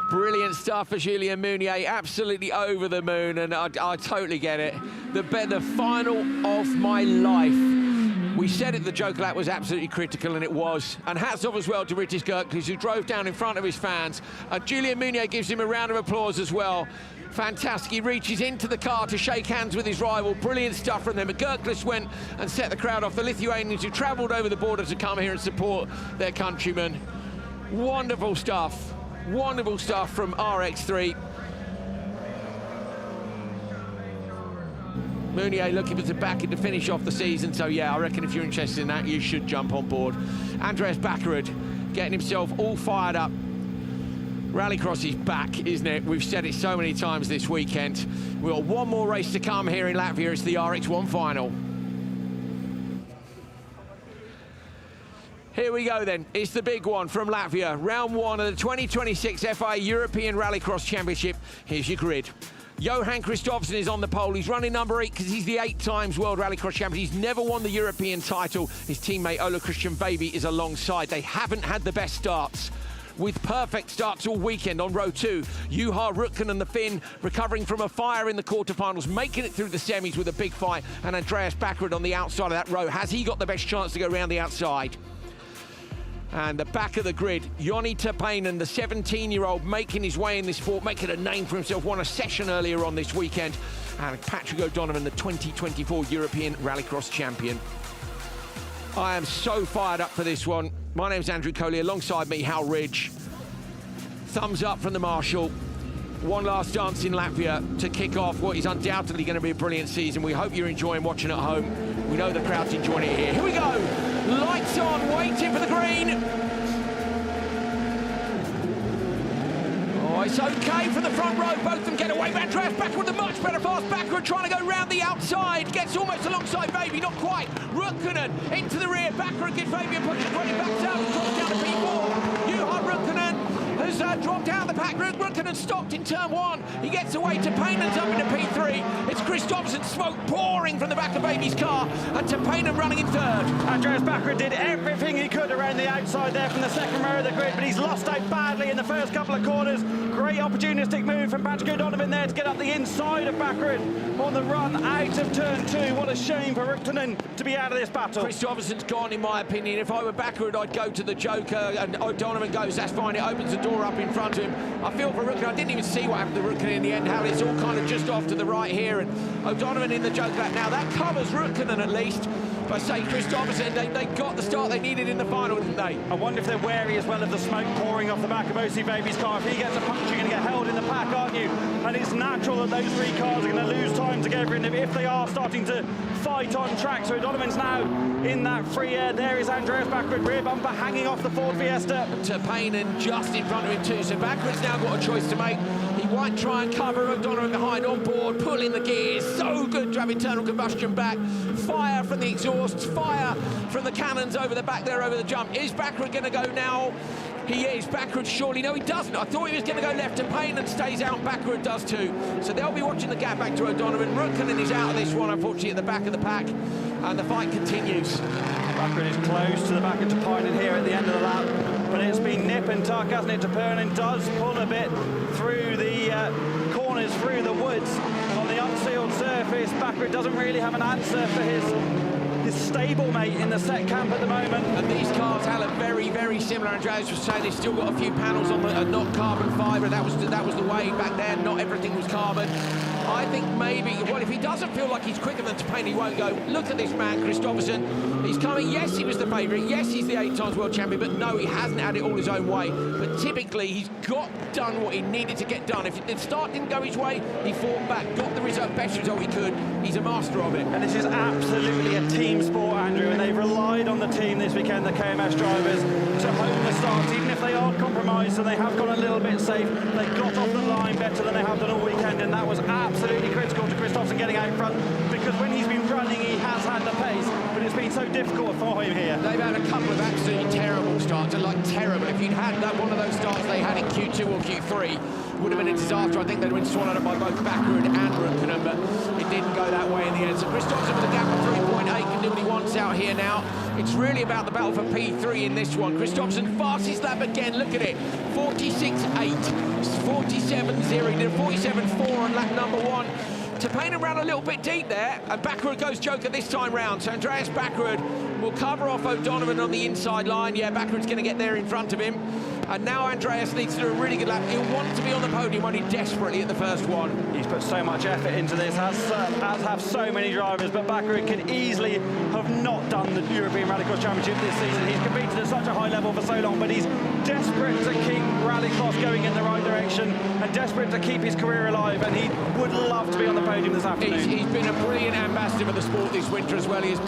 Brilliant stuff for Julien Meunier, absolutely over the moon, and I totally get it. The final of my life. We said it, the Joker lap was absolutely critical, and it was. And hats off as well to Ritis Gerklis, who drove down in front of his fans. Julien Meunier gives him a round of applause as well. Fantastic, he reaches into the car to shake hands with his rival. Brilliant stuff from them. But Gerklis went and set the crowd off. The Lithuanians who travelled over the border to come here and support their countrymen. Wonderful stuff. Wonderful stuff from RX3. Meunier looking for tobacco to finish off the season, so yeah, I reckon if you're interested in that, you should jump on board. Andreas Bakkerud getting himself all fired up. Rallycross is back, isn't it? We've said it so many times this weekend. We've got one more race to come here in Latvia. It's the RX1 final. Here we go then, it's the big one from Latvia. Round 1 of the 2026 FIA European Rallycross Championship. Here's your grid. Johan Kristoffersson is on the pole. He's running number 8 because he's the 8-times World Rallycross champion. He's never won the European title. His teammate Ola Christian Baby is alongside. They haven't had the best starts, with perfect starts all weekend on row 2. Juha Rutkanen, the Finn, recovering from a fire in the quarterfinals, making it through the semis with a big fight, and Andreas Bakkerud on the outside of that row. Has he got the best chance to go around the outside? And the back of the grid, Joni Tapainen, the 17-year-old, making his way in this sport, making a name for himself, won a session earlier on this weekend. And Patrick O'Donovan, the 2024 European Rallycross champion. I am so fired up for this one. My name's Andrew Coley, alongside me, Hal Ridge. Thumbs up from the marshal. One last dance in Latvia to kick off what is undoubtedly going to be a brilliant season. We hope you're enjoying watching at home. We know the crowd's enjoying it here. Here we go. Lights on, waiting for the green. Oh, it's okay for the front row. Both of them get away. Andreas Bakkerud, the much better fast Bakkerud, trying to go round the outside. Gets almost alongside Baby, not quite. Rutkanen into the rear. Bakkerud gives Baby a push, 20 back out, drops down to P4. Juha Rutkanen has dropped out of the pack. Rutkanen stopped in turn 1. He gets away to Painen's up into P3. It's Kristoffersson, smoke pouring from the back of Baby's car, and Tapainen running in 3rd. Andreas Bakkerud did everything he could around the outside there from the second row of the grid, but he's lost out badly in the first couple of corners. Great opportunistic move from Patrick O'Donovan there to get up the inside of Bakkerud on the run out of turn 2. What a shame for Rutkanen to be out of this battle. Kristoffersson's gone, in my opinion. If I were Bakkerud, I'd go to the Joker, and O'Donovan goes, that's fine, it opens the door up in front of him. I feel for Rutkanen. I didn't even see what happened to Rutkanen in the end, how it's all kind of just off to the right here, and O'Donovan in the Joker lap. Now that covers Rutkanen at least, by, say, Kristoffersson. They got the start they needed in the final, didn't they? I wonder if they're wary as well of the smoke pouring off the back of OC Baby's car. If he gets a puncture, you're going to get held in the pack, aren't you? And it's natural that those three cars are going to lose time together, and if they are starting to fight on track. So O'Donovan's now in that free air. There is Andreas Bakkerud, rear bumper hanging off the Ford Fiesta. Terpainen just in front of him too, so Bakkerud's now got a choice to make. He might try and cover O'Donovan behind on board, pulling the gears. So good to have internal combustion back. Fire from the exhausts, fire from the cannons over the back there, over the jump. Is Bakkerud going to go now? He is. Bakkerud surely. No, he doesn't. I thought he was going to go left to Terpainen stays out. Bakkerud does too. So they'll be watching the gap back to O'Donovan. Rukkanen is out of this one, unfortunately, at the back of the pack. And the fight continues. Bakkerud is close to the back of Terpainen here at the end of the lap. But it's been nip and tuck, hasn't it? Terpainen does pull a bit through the corners, through the woods. And on the unsealed surface, Bakkerud doesn't really have an answer for his stablemate in the set camp at the moment. And these cars have a very, very similar. Andreas was saying they've still got a few panels on the not carbon fibre. That was the way back there. Not everything was carbon. I think maybe, well, if he doesn't feel like he's quicker than Terpainen, he won't go. Look at this man, Kristoffersson. He's coming. Yes, he was the favourite. Yes, he's the 8 times world champion. But no, he hasn't had it all his own way. But typically, he's done what he needed to get done. If the start didn't go his way, he fought back, got the result, best result he could. He's a master of it. And this is absolutely a team sport, Andrew, and they've relied on the team this weekend, the KMS drivers, to hone the starts, even if they are compromised and they have gone a little bit safe. They got off the line better than they have done all weekend, and that was absolutely critical to Kristoffersson getting out front, because when he's been running, he has had the pace, but it's been so difficult for him here. They've had a couple of absolutely terrible starts, and like terrible. If you'd had one of those starts they had in Q2 or Q3, would have been a disaster. I think they'd have been swallowed up by both Bakkerud and Rukkanen, but it didn't go that way in the end. So Kristoffersson with a gap of 3.8 can do what he wants out here now. It's really about the battle for P3 in this one. Kristoffersson fastest lap again. Look at it, 46.8, 47.0. He did a 47.4 on lap number 1. Terpainen ran a little bit deep there, and Bakkerud goes joker this time round. So Andreas Bakkerud will cover off O'Donovan on the inside line. Yeah, Bakkerud's going to get there in front of him. And now Andreas needs to do a really good lap. He'll want to be on the podium, only desperately at the first one. He's put so much effort into this, as have so many drivers, but Bakkerud could easily have not done the European Rallycross Championship this season. He's competed at such a high level for so long, but he's desperate to keep Rallycross going in the right direction and desperate to keep his career alive, and he would love to be on the podium this afternoon. He's been a brilliant ambassador for the sport this winter as well. He has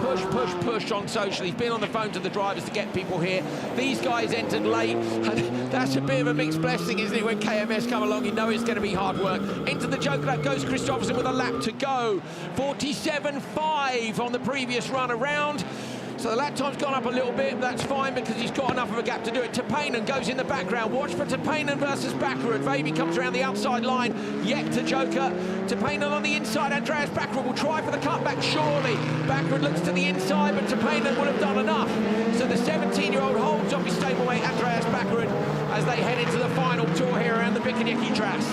pushed on social. He's been on the phone to the drivers to get people here. These guys entered late, and that's a bit of a mixed blessing, isn't it? When KMS come along, you know it's going to be hard work. Into the joker lap goes Kristoffersson with a lap to go. 47.5 on the previous run around. So the lap time's gone up a little bit. That's fine because he's got enough of a gap to do it. Terpainen goes in the background. Watch for Terpainen versus Bakkerud. Vaby comes around the outside line. Yet to joker. Terpainen on the inside. Andreas Bakkerud will try for the cutback, surely. Bakkerud looks to the inside, but Terpainen will have done enough. So the 17-year-old holds off his stablemate Andreas Bakkerud as they head into the final tour here around the Biķernieki tracks.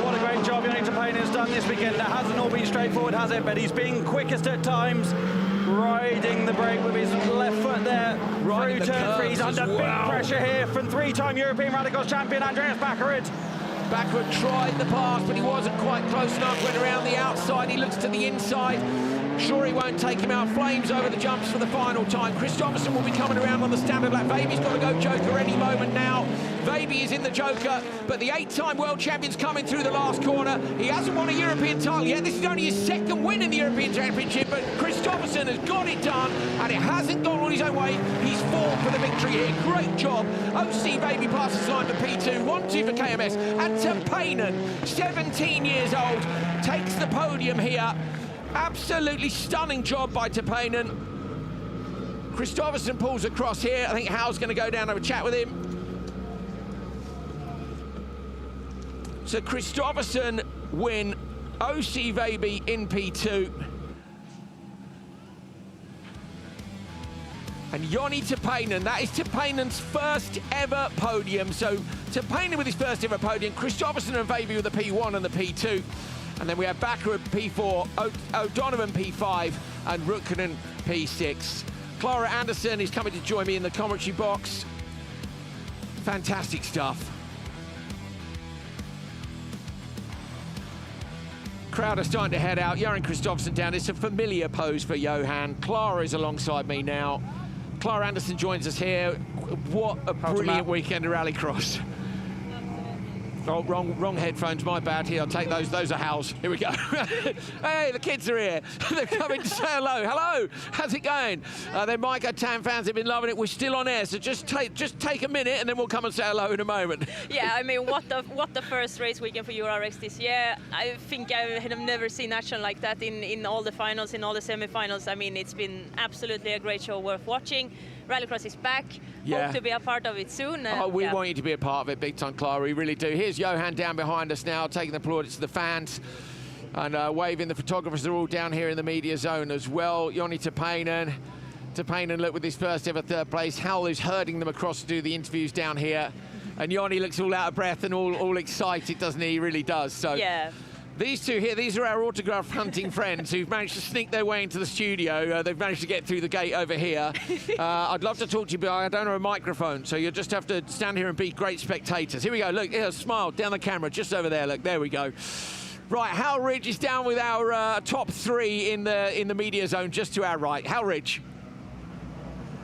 What a great job Johan Terpainen's done this weekend. It hasn't all been straightforward, has it? But he's been quickest at times, riding the brake with his left foot there. Right through turn 3, he's under big pressure here from 3-time European Rallycross champion Andreas Bakkerud. Bakkerud tried the pass, but he wasn't quite close enough. Went around the outside, he looks to the inside. Sure, he won't take him out. Flames over the jumps for the final time. Kristoffersson will be coming around on the standard lap. Vaby's got to go joker any moment now. Vaby is in the joker, but the 8-time world champion's coming through the last corner. He hasn't won a European title yet. This is only his second win in the European Championship, but Kristoffersson has got it done, and it hasn't gone on his own way. He's fought for the victory here. Great job. OC Vaby passes the line for P2, 1-2 for KMS, and Terpainen, 17 years old, takes the podium here. Absolutely stunning job by Terpainen. Kristoffersson pulls across here. I think Hal's going to go down and have a chat with him. So Kristoffersson win, OC Vaby in P2. And Joni Terpainen, that is Terpainen's first ever podium. So Terpainen with his first ever podium, Kristoffersson and Vaby with the P1 and the P2. And then we have Bakkerud P4, O'Donovan P5, and Rukkanen P6. Clara Anderson is coming to join me in the commentary box. Fantastic stuff. Crowd are starting to head out. Johan Kristoffersson down. It's a familiar pose for Johan. Clara is alongside me now. Clara Anderson joins us here. What a brilliant weekend of rallycross. Oh, wrong headphones, my bad. Here, I'll take those. Those are Hal's. Here we go. Hey, the kids are here. They're coming to say hello. Hello, how's it going? They're Micah Tam fans. They've been loving it. We're still on air, so just take a minute, and then we'll come and say hello in a moment. Yeah, I mean, what the first race weekend for Euro RX this year. I think I have never seen action like that in all the finals, in all the semi-finals. I mean, it's been absolutely a great show worth watching. Rallycross is back. Yeah. Hope to be a part of it soon. Oh, we want you to be a part of it, big time, Clara. We really do. Here's Johan down behind us now, taking the applaudits to the fans and waving. The photographers are all down here in the media zone as well. Joni Tapainen, look, with his first ever third place. Hal is herding them across to do the interviews down here. And Joni looks all out of breath and all excited, doesn't he? He really does. So. Yeah. These two here, these are our autograph hunting friends who've managed to sneak their way into the studio. They've managed to get through the gate over here. I'd love to talk to you, but I don't have a microphone, so you'll just have to stand here and be great spectators. Here we go, look, here, smile down the camera, just over there, look, there we go. Right, Hal Ridge is down with our top three in the media zone, just to our right. Hal Ridge.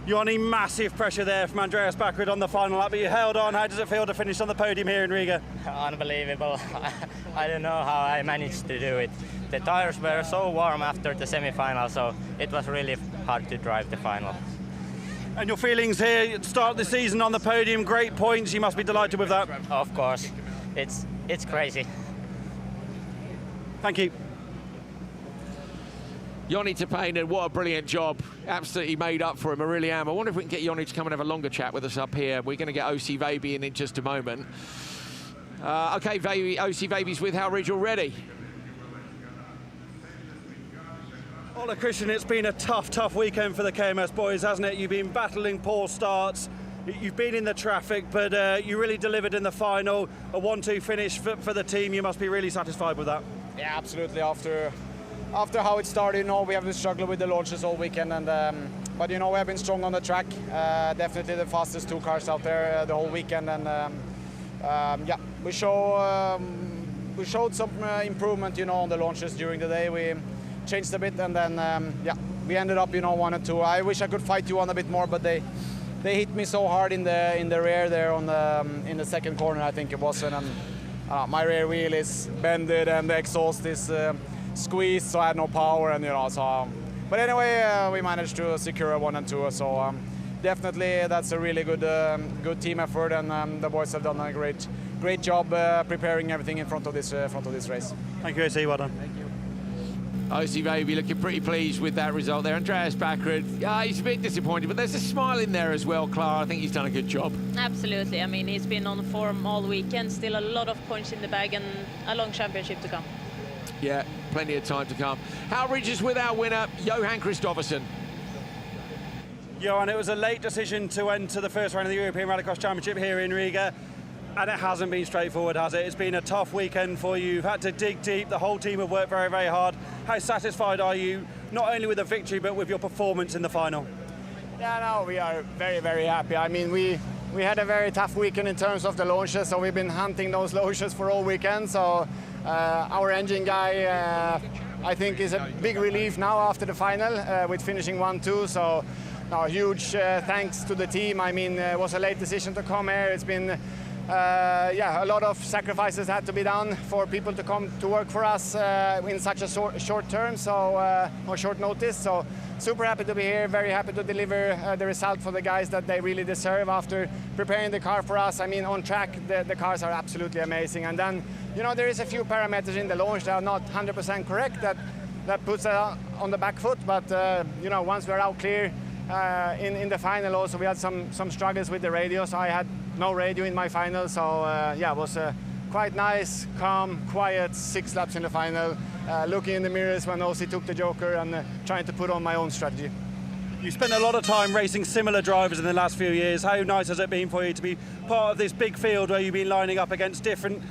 Joni, massive pressure there from Andreas Bakkerud on the final lap, but you held on. How does it feel to finish on the podium here in Riga? Unbelievable. I don't know how I managed to do it. The tires were so warm after the semi-final, so it was really hard to drive the final. And your feelings here, start the season on the podium, great points, you must be delighted with that. Of course, it's crazy. Thank you. Joni Tapainen, what a brilliant job. Absolutely made up for him, I really am. I wonder if we can get Joni to come and have a longer chat with us up here. We're going to get OC Vaby in just a moment. Okay, OC Vaby's with Hal Ridge already. Ola Christian, it's been a tough weekend for the KMS boys, hasn't it? You've been battling poor starts. You've been in the traffic, but you really delivered in the final. A 1-2 finish for the team. You must be really satisfied with that. Yeah, absolutely. After how it started, you know, we have been struggling with the launches all weekend, and but you know, we have been strong on the track. Definitely the fastest two cars out there the whole weekend, and yeah, we showed some improvement, you know, on the launches during the day. We changed a bit, and then yeah, we ended up, you know, 1 and 2. I wish I could fight you on a bit more, but they hit me so hard in the rear there on in the second corner, I think it was, and my rear wheel is bended and the exhaust is squeezed, so I had no power, and you know, so. But anyway, we managed to secure a 1 and 2, so definitely that's a really good team effort, and the boys have done a great job preparing everything in front of this race. Thank you, AC. Well done. Thank you. OC Vaby looking pretty pleased with that result there. Andreas Bakkerud, he's a bit disappointed, but there's a smile in there as well, Clara. I think he's done a good job. Absolutely. I mean, he's been on form all weekend. Still a lot of points in the bag and a long championship to come. Yeah, plenty of time to come. Hal Ridge is with our winner, Johan Kristoffersson. Johan, it was a late decision to enter the first round of the European Rallycross Championship here in Riga, and it hasn't been straightforward, has it? It's been a tough weekend for you. You've had to dig deep. The whole team have worked very, very hard. How satisfied are you, not only with the victory, but with your performance in the final? Yeah, no, we are very, very happy. I mean, we had a very tough weekend in terms of the launches, so we've been hunting those launches for all weekend. So our engine guy, I think, is a big relief now after the final with finishing 1-2. So no, huge thanks to the team. I mean, it was a late decision to come here. It's been yeah, a lot of sacrifices had to be done for people to come to work for us in such a short term, so or short notice. So super happy to be here, very happy to deliver the result for the guys that they really deserve after preparing the car for us. I mean, on track, the cars are absolutely amazing. And then, you know, there is a few parameters in the launch that are not 100% correct that puts us on the back foot. But, you know, once we're out clear in the final also, we had some struggles with the radio. So I had no radio in my final. So, yeah, it was quite nice, calm, quiet 6 laps in the final. Looking in the mirrors when OC took the joker and trying to put on my own strategy. You spent a lot of time racing similar drivers in the last few years. How nice has it been for you to be part of this big field where you've been lining up against different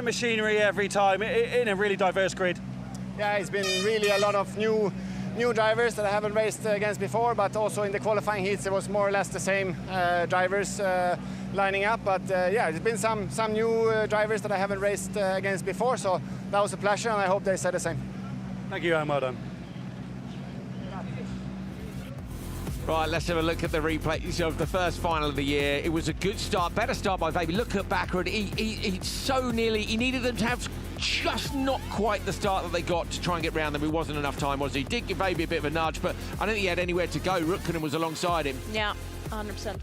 machinery every time in a really diverse grid? Yeah, it's been really a lot of new drivers that I haven't raced against before, but also in the qualifying heats it was more or less the same drivers lining up. But yeah, there's been some new drivers that I haven't raced against before, so that was a pleasure, and I hope they say the same. Thank you, Johan. Well done. Right, let's have a look at the replays of the first final of the year. It was a good start, better start by Baby. Look at Bakkerud. He so nearly, he needed them to have just not quite the start that they got to try and get round them. It wasn't enough time, was he? Did give Baby a bit of a nudge, but I don't think he had anywhere to go. Rukkonen was alongside him. Yeah, 100%.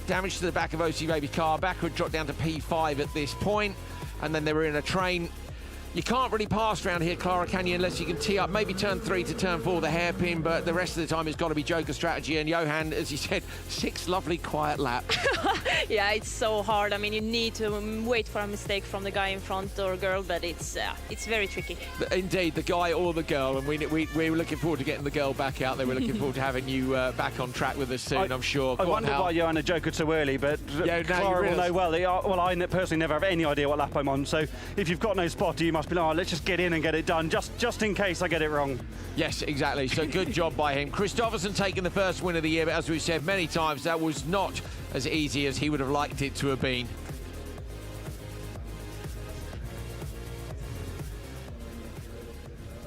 Damage to the back of OC Baby's car. Bakkerud dropped down to P5 at this point, and then they were in a train. You can't really pass around here, Clara, can you, unless you can tee up, maybe turn 3 to turn 4, the hairpin, but the rest of the time it's got to be Joker strategy. And Johan, as he said, 6 lovely quiet laps. Yeah, it's so hard. I mean, you need to wait for a mistake from the guy in front or girl, but it's very tricky. Indeed, the guy or the girl, and we were looking forward to getting the girl back out there. We're looking forward to having you back on track with us soon, I'm sure. I wonder why Johan had Joker so early, but Clara will know well. I personally never have any idea what lap I'm on, so if you've got no spotter, you must be like, oh, let's just get in and get it done, just in case I get it wrong. Yes, exactly. So good job by him. Kristoffersson taking the first win of the year, but as we've said many times, that was not as easy as he would have liked it to have been.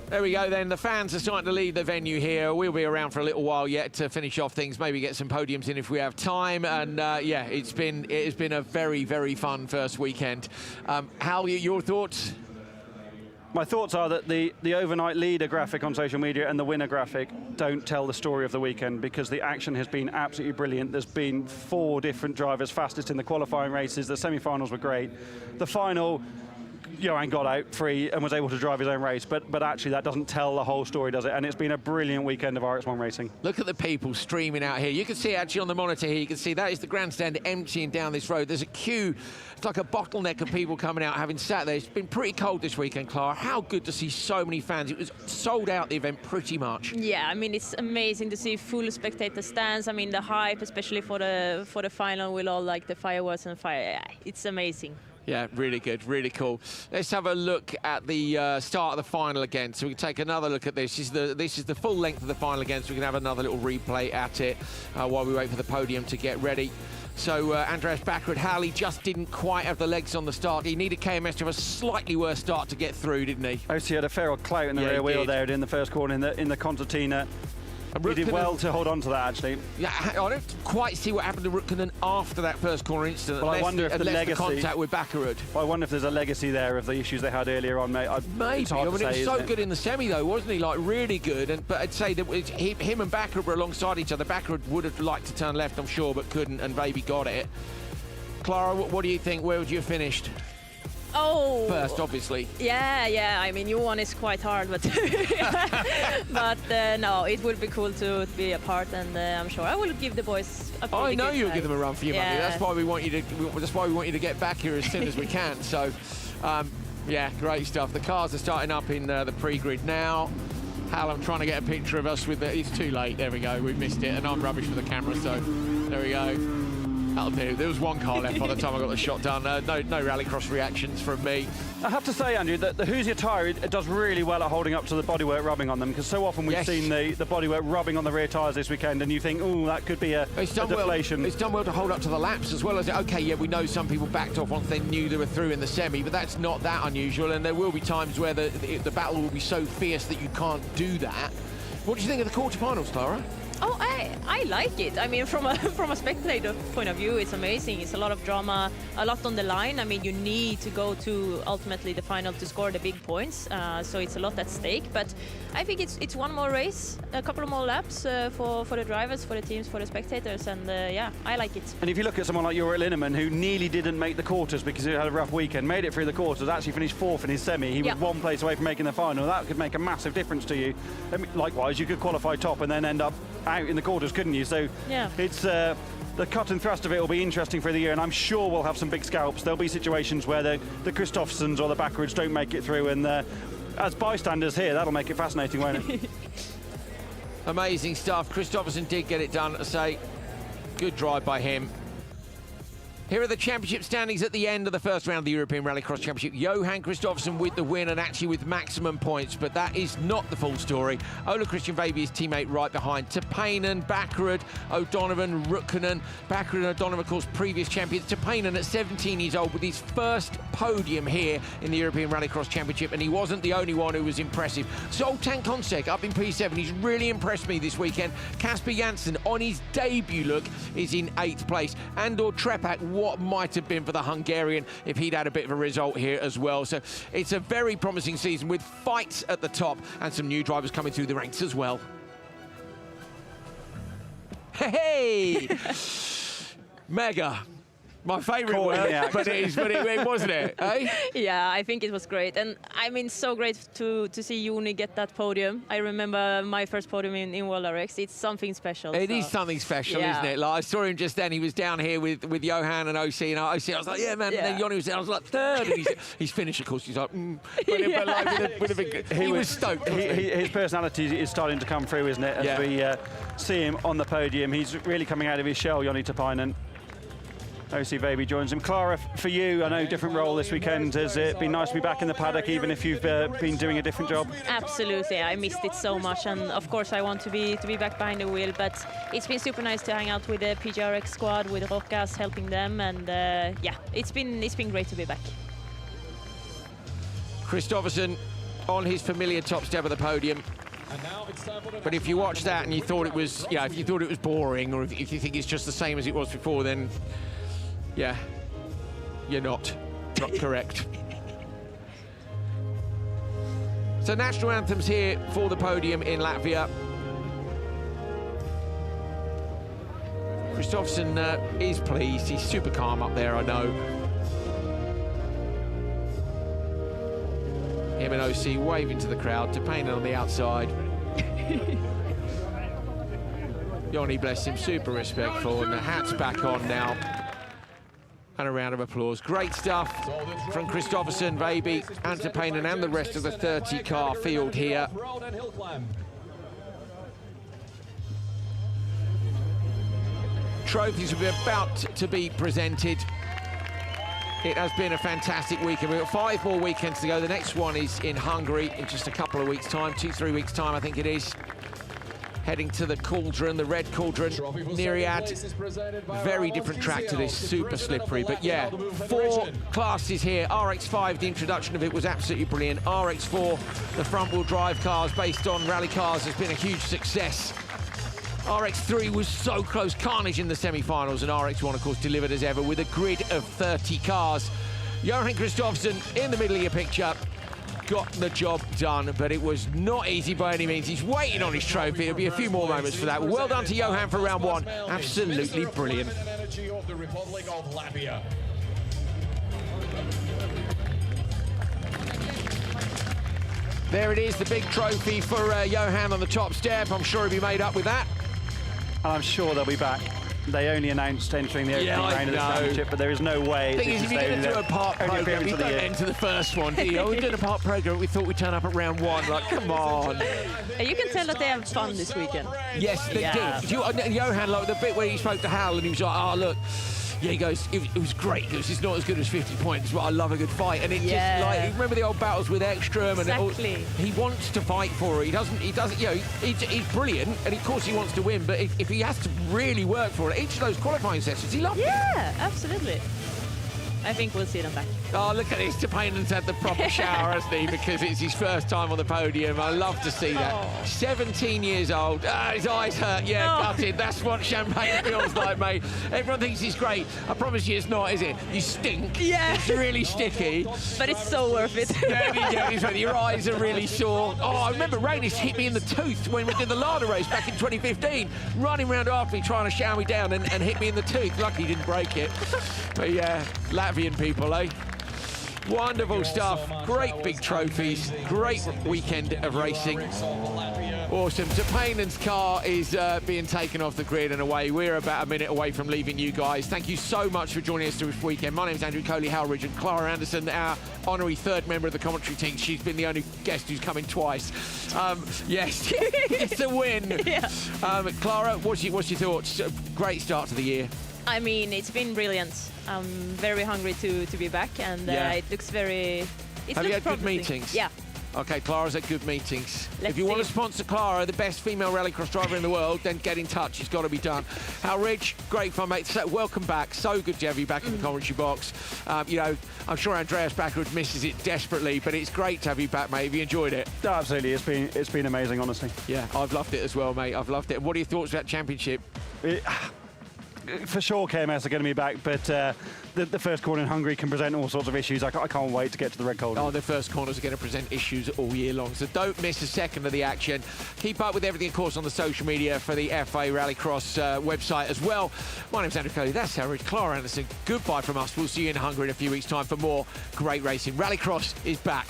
There we go then, the fans are starting to leave the venue here. We'll be around for a little while yet to finish off things, maybe get some podiums in if we have time. And yeah, it has been a very, very fun first weekend. Hal, your thoughts? My thoughts are that the overnight leader graphic on social media and the winner graphic don't tell the story of the weekend, because the action has been absolutely brilliant. There's been 4 different drivers fastest in the qualifying races. The semi-finals were great. The final, Johan got out free and was able to drive his own race, but actually that doesn't tell the whole story, does it? And it's been a brilliant weekend of RX1 racing. Look at the people streaming out here. You can see actually on the monitor here, you can see that is the grandstand emptying down this road. There's a queue, it's like a bottleneck of people coming out having sat there. It's been pretty cold this weekend, Clara. How good to see so many fans. It was sold out, the event, pretty much. Yeah, I mean, it's amazing to see full spectator stands. I mean, the hype, especially for the final with all like the fireworks and fire. Yeah, it's amazing. Yeah, really good, really cool. Let's have a look at the start of the final again. So we can take another look at this. This is the full length of the final again, so we can have another little replay at it while we wait for the podium to get ready. So Andreas Bakkerud, Halley just didn't quite have the legs on the start. He needed KMS to have a slightly worse start to get through, didn't he? Oh, so he had a fair old clout in the rear wheel there in the first corner in the concertina. He did well to hold on to that, actually. Yeah, I don't quite see what happened to Rukkonen after that first corner incident. Well, I wonder if the legacy, contact with Bakkerud. I wonder if there's a legacy there of the issues they had earlier on, mate. Maybe. I mean, it was so good in the semi, though, wasn't he? Like, really good. But I'd say that him and Bakkerud were alongside each other. Bakkerud would have liked to turn left, I'm sure, but couldn't, and Baby got it. Clara, what do you think? Where would you have finished? Oh, first, obviously. Yeah. I mean, Johan is quite hard, but no, it would be cool to be a part, and I'm sure I will give the boys a pretty I know good you'll time. give them a run for your money. That's why we want you to. That's why we want you to get back here as soon as we can. So, yeah, great stuff. The cars are starting up in the pre-grid now. Hal, I'm trying to get a picture of us with the. It's too late. There we go. We've missed it, and I'm rubbish with the camera. So, there we go. That'll do. There was 1 car left by the time I got the shot done. No rallycross reactions from me. I have to say, Andrew, that the Höljes tyre, it does really well at holding up to the bodywork rubbing on them, because so often we've seen the bodywork rubbing on the rear tyres this weekend, and you think, oh, that could be a deflation. It's done well to hold up to the laps as well as it. Okay, yeah, we know some people backed off once they knew they were through in the semi, but that's not that unusual, and there will be times where the battle will be so fierce that you can't do that. What do you think of the quarterfinals, Clara? Oh, I like it. I mean, from a spectator point of view, it's amazing. It's a lot of drama, a lot on the line. I mean, you need to go to ultimately the final to score the big points. So it's a lot at stake. But I think it's one more race, a couple of more laps for the drivers, for the teams, for the spectators, and yeah, I like it. And if you look at someone like Jori Linnemann, who nearly didn't make the quarters because he had a rough weekend, made it through the quarters, actually finished 4th in his semi. He was 1 place away from making the final. That could make a massive difference to you. I mean, likewise, you could qualify top and then end up out in the quarters, couldn't you? So yeah, it's the cut and thrust of it will be interesting for the year, and I'm sure we'll have some big scalps. There'll be situations where the Kristofferssons or the Bakkeruds don't make it through, and as bystanders here, that'll make it fascinating, won't it? Amazing stuff. Kristoffersson did get it done. I say, good drive by him. Here are the championship standings at the end of the first round of the European Rallycross Championship. Johan Kristoffersson with the win and actually with maximum points, but that is not the full story. Ola Christian Väby, his teammate, right behind. Tapainen, Bakkerud, O'Donovan, Rukkonen. Bakkerud and O'Donovan, of course, previous champions. Tapainen at 17 years old with his first podium here in the European Rallycross Championship, and he wasn't the only one who was impressive. Zoltan Konsek up in P7. He's really impressed me this weekend. Kasper Janssen on his debut look is in 8th place. Andor Trepak, what might have been for the Hungarian if he'd had a bit of a result here as well. So it's a very promising season with fights at the top and some new drivers coming through the ranks as well. Hey! Mega. My favourite word, but it wasn't it, eh? Yeah, I think it was great. And I mean, so great to see Juni get that podium. I remember my first podium in World RX. It's something special. It is something special, isn't it? Like, I saw him just then. He was down here with Johan and OC. And OC, I was like, yeah, man. Yeah. And then Joni was there. I was like, third. And he's finished, of course. He's like, But like, with a big, he was stoked. His personality is starting to come through, isn't it? As we see him on the podium. He's really coming out of his shell, Joni Tapainen. OC Väby joins him. Clara, for you, I know different role this weekend. Has it been nice to be back in the paddock, even if you've been doing a different job? Absolutely, I missed it so much, and of course I want to be back behind the wheel. But it's been super nice to hang out with the PGRX squad, with Rokas, helping them, and yeah, it's been great to be back. Kristoffersson on his familiar top step of the podium. But if you watch that and you thought it was, if you thought it was boring, or if you think it's just the same as it was before, then. Yeah, you're not correct. So national anthems here for the podium in Latvia. Kristoffersson is pleased. He's super calm up there, I know. Him and OC waving to the crowd, Tapainen on the outside. Joni, bless him, super respectful, and the hat's back on now. And a round of applause. Great stuff from Kristoffersson, Väby, and Tapainen, and the rest of the 30-car field here. Trophies will be about to be presented. It has been a fantastic weekend. We've got 5 more weekends to go. The next one is in Hungary in just a couple of weeks' time, 2-3 weeks' time, I think it is. Heading to the cauldron, the red cauldron, Nyirád. Very different track to this, super slippery. But yeah, 4 classes here. RX5, the introduction of it was absolutely brilliant. RX4, the front-wheel drive cars based on rally cars, has been a huge success. RX3 was so close, carnage in the semi-finals, and RX1, of course, delivered as ever with a grid of 30 cars. Johan Kristoffersson in the middle of your picture. Got the job done, but it was not easy by any means. He's waiting on his trophy. There'll be a few more moments for that. Well done to Johan for round 1. Absolutely brilliant. There it is, the big trophy for Johan on the top step. I'm sure he'll be made up with that. And I'm sure they'll be back. They only announced entering the opening round of the championship, but there is no way. The thing is, if you're going to do a part programme, we don't enter the first one, do you? We're doing a part programme, we thought we'd turn up at round 1. Like, come on. You can tell that they have fun this weekend. Yes, they did. Johan, like the bit where he spoke to Hal and he was like, oh, look. Yeah, he goes, it was great. He goes, it's not as good as 50 points, but I love a good fight. And it's just like, remember the old battles with Ekström? Exactly. And he wants to fight for it. He doesn't, you know, he's brilliant, and of course he wants to win, but if he has to really work for it, each of those qualifying sessions, he loved it. Yeah, absolutely. I think we'll see them back. Oh, look at this. Tapainen's had the proper shower, hasn't he? Because it's his first time on the podium. I love to see that. 17 years old. His eyes hurt. Yeah, gutted. That's what champagne feels like, mate. Everyone thinks he's great. I promise you it's not, is it? You stink. Yeah. It's really sticky. But it's so worth it. Your eyes are really sore. Oh, I remember Rainis hit me in the tooth when we did the Lousada race back in 2015. Running around after me, trying to shower me down and hit me in the tooth. Lucky he didn't break it. But yeah, Latvian people, eh? Wonderful stuff. Great big trophies. Great weekend of racing. Awesome. Tapainen's car is being taken off the grid and away. We're about a minute away from leaving you guys. Thank you so much for joining us this weekend. My name's Andrew Coley-Howridge, and Clara Anderson, our honorary third member of the commentary team. She's been the only guest who's come in twice. Yes, it's a win. Yeah. Clara, what's your thoughts? Great start to the year. I mean, it's been brilliant. I'm very hungry to be back, and it looks very. Have you had good meetings? Yeah. Okay, Clara's had good meetings. Let's if you want to see. sponsor Clara, the best female rallycross driver in the world, then get in touch. It's got to be done. How Rich, great fun, mate. So, welcome back. So good to have you back in the commentary box. You know, I'm sure Andreas Bakkerud misses it desperately, but it's great to have you back, mate. Have you enjoyed it? No, absolutely. It's been amazing, honestly. Yeah, I've loved it as well, mate. I've loved it. What are your thoughts about Championship? For sure, KMS are going to be back, but the first corner in Hungary can present all sorts of issues. I can't wait to get to the red cauldron. Oh, the first corners are going to present issues all year long, so don't miss a second of the action. Keep up with everything, of course, on the social media for the FIA Rallycross website as well. My name's Andrew Kelly. That's Harry. Clara Anderson. Goodbye from us. We'll see you in Hungary in a few weeks' time for more great racing. Rallycross is back.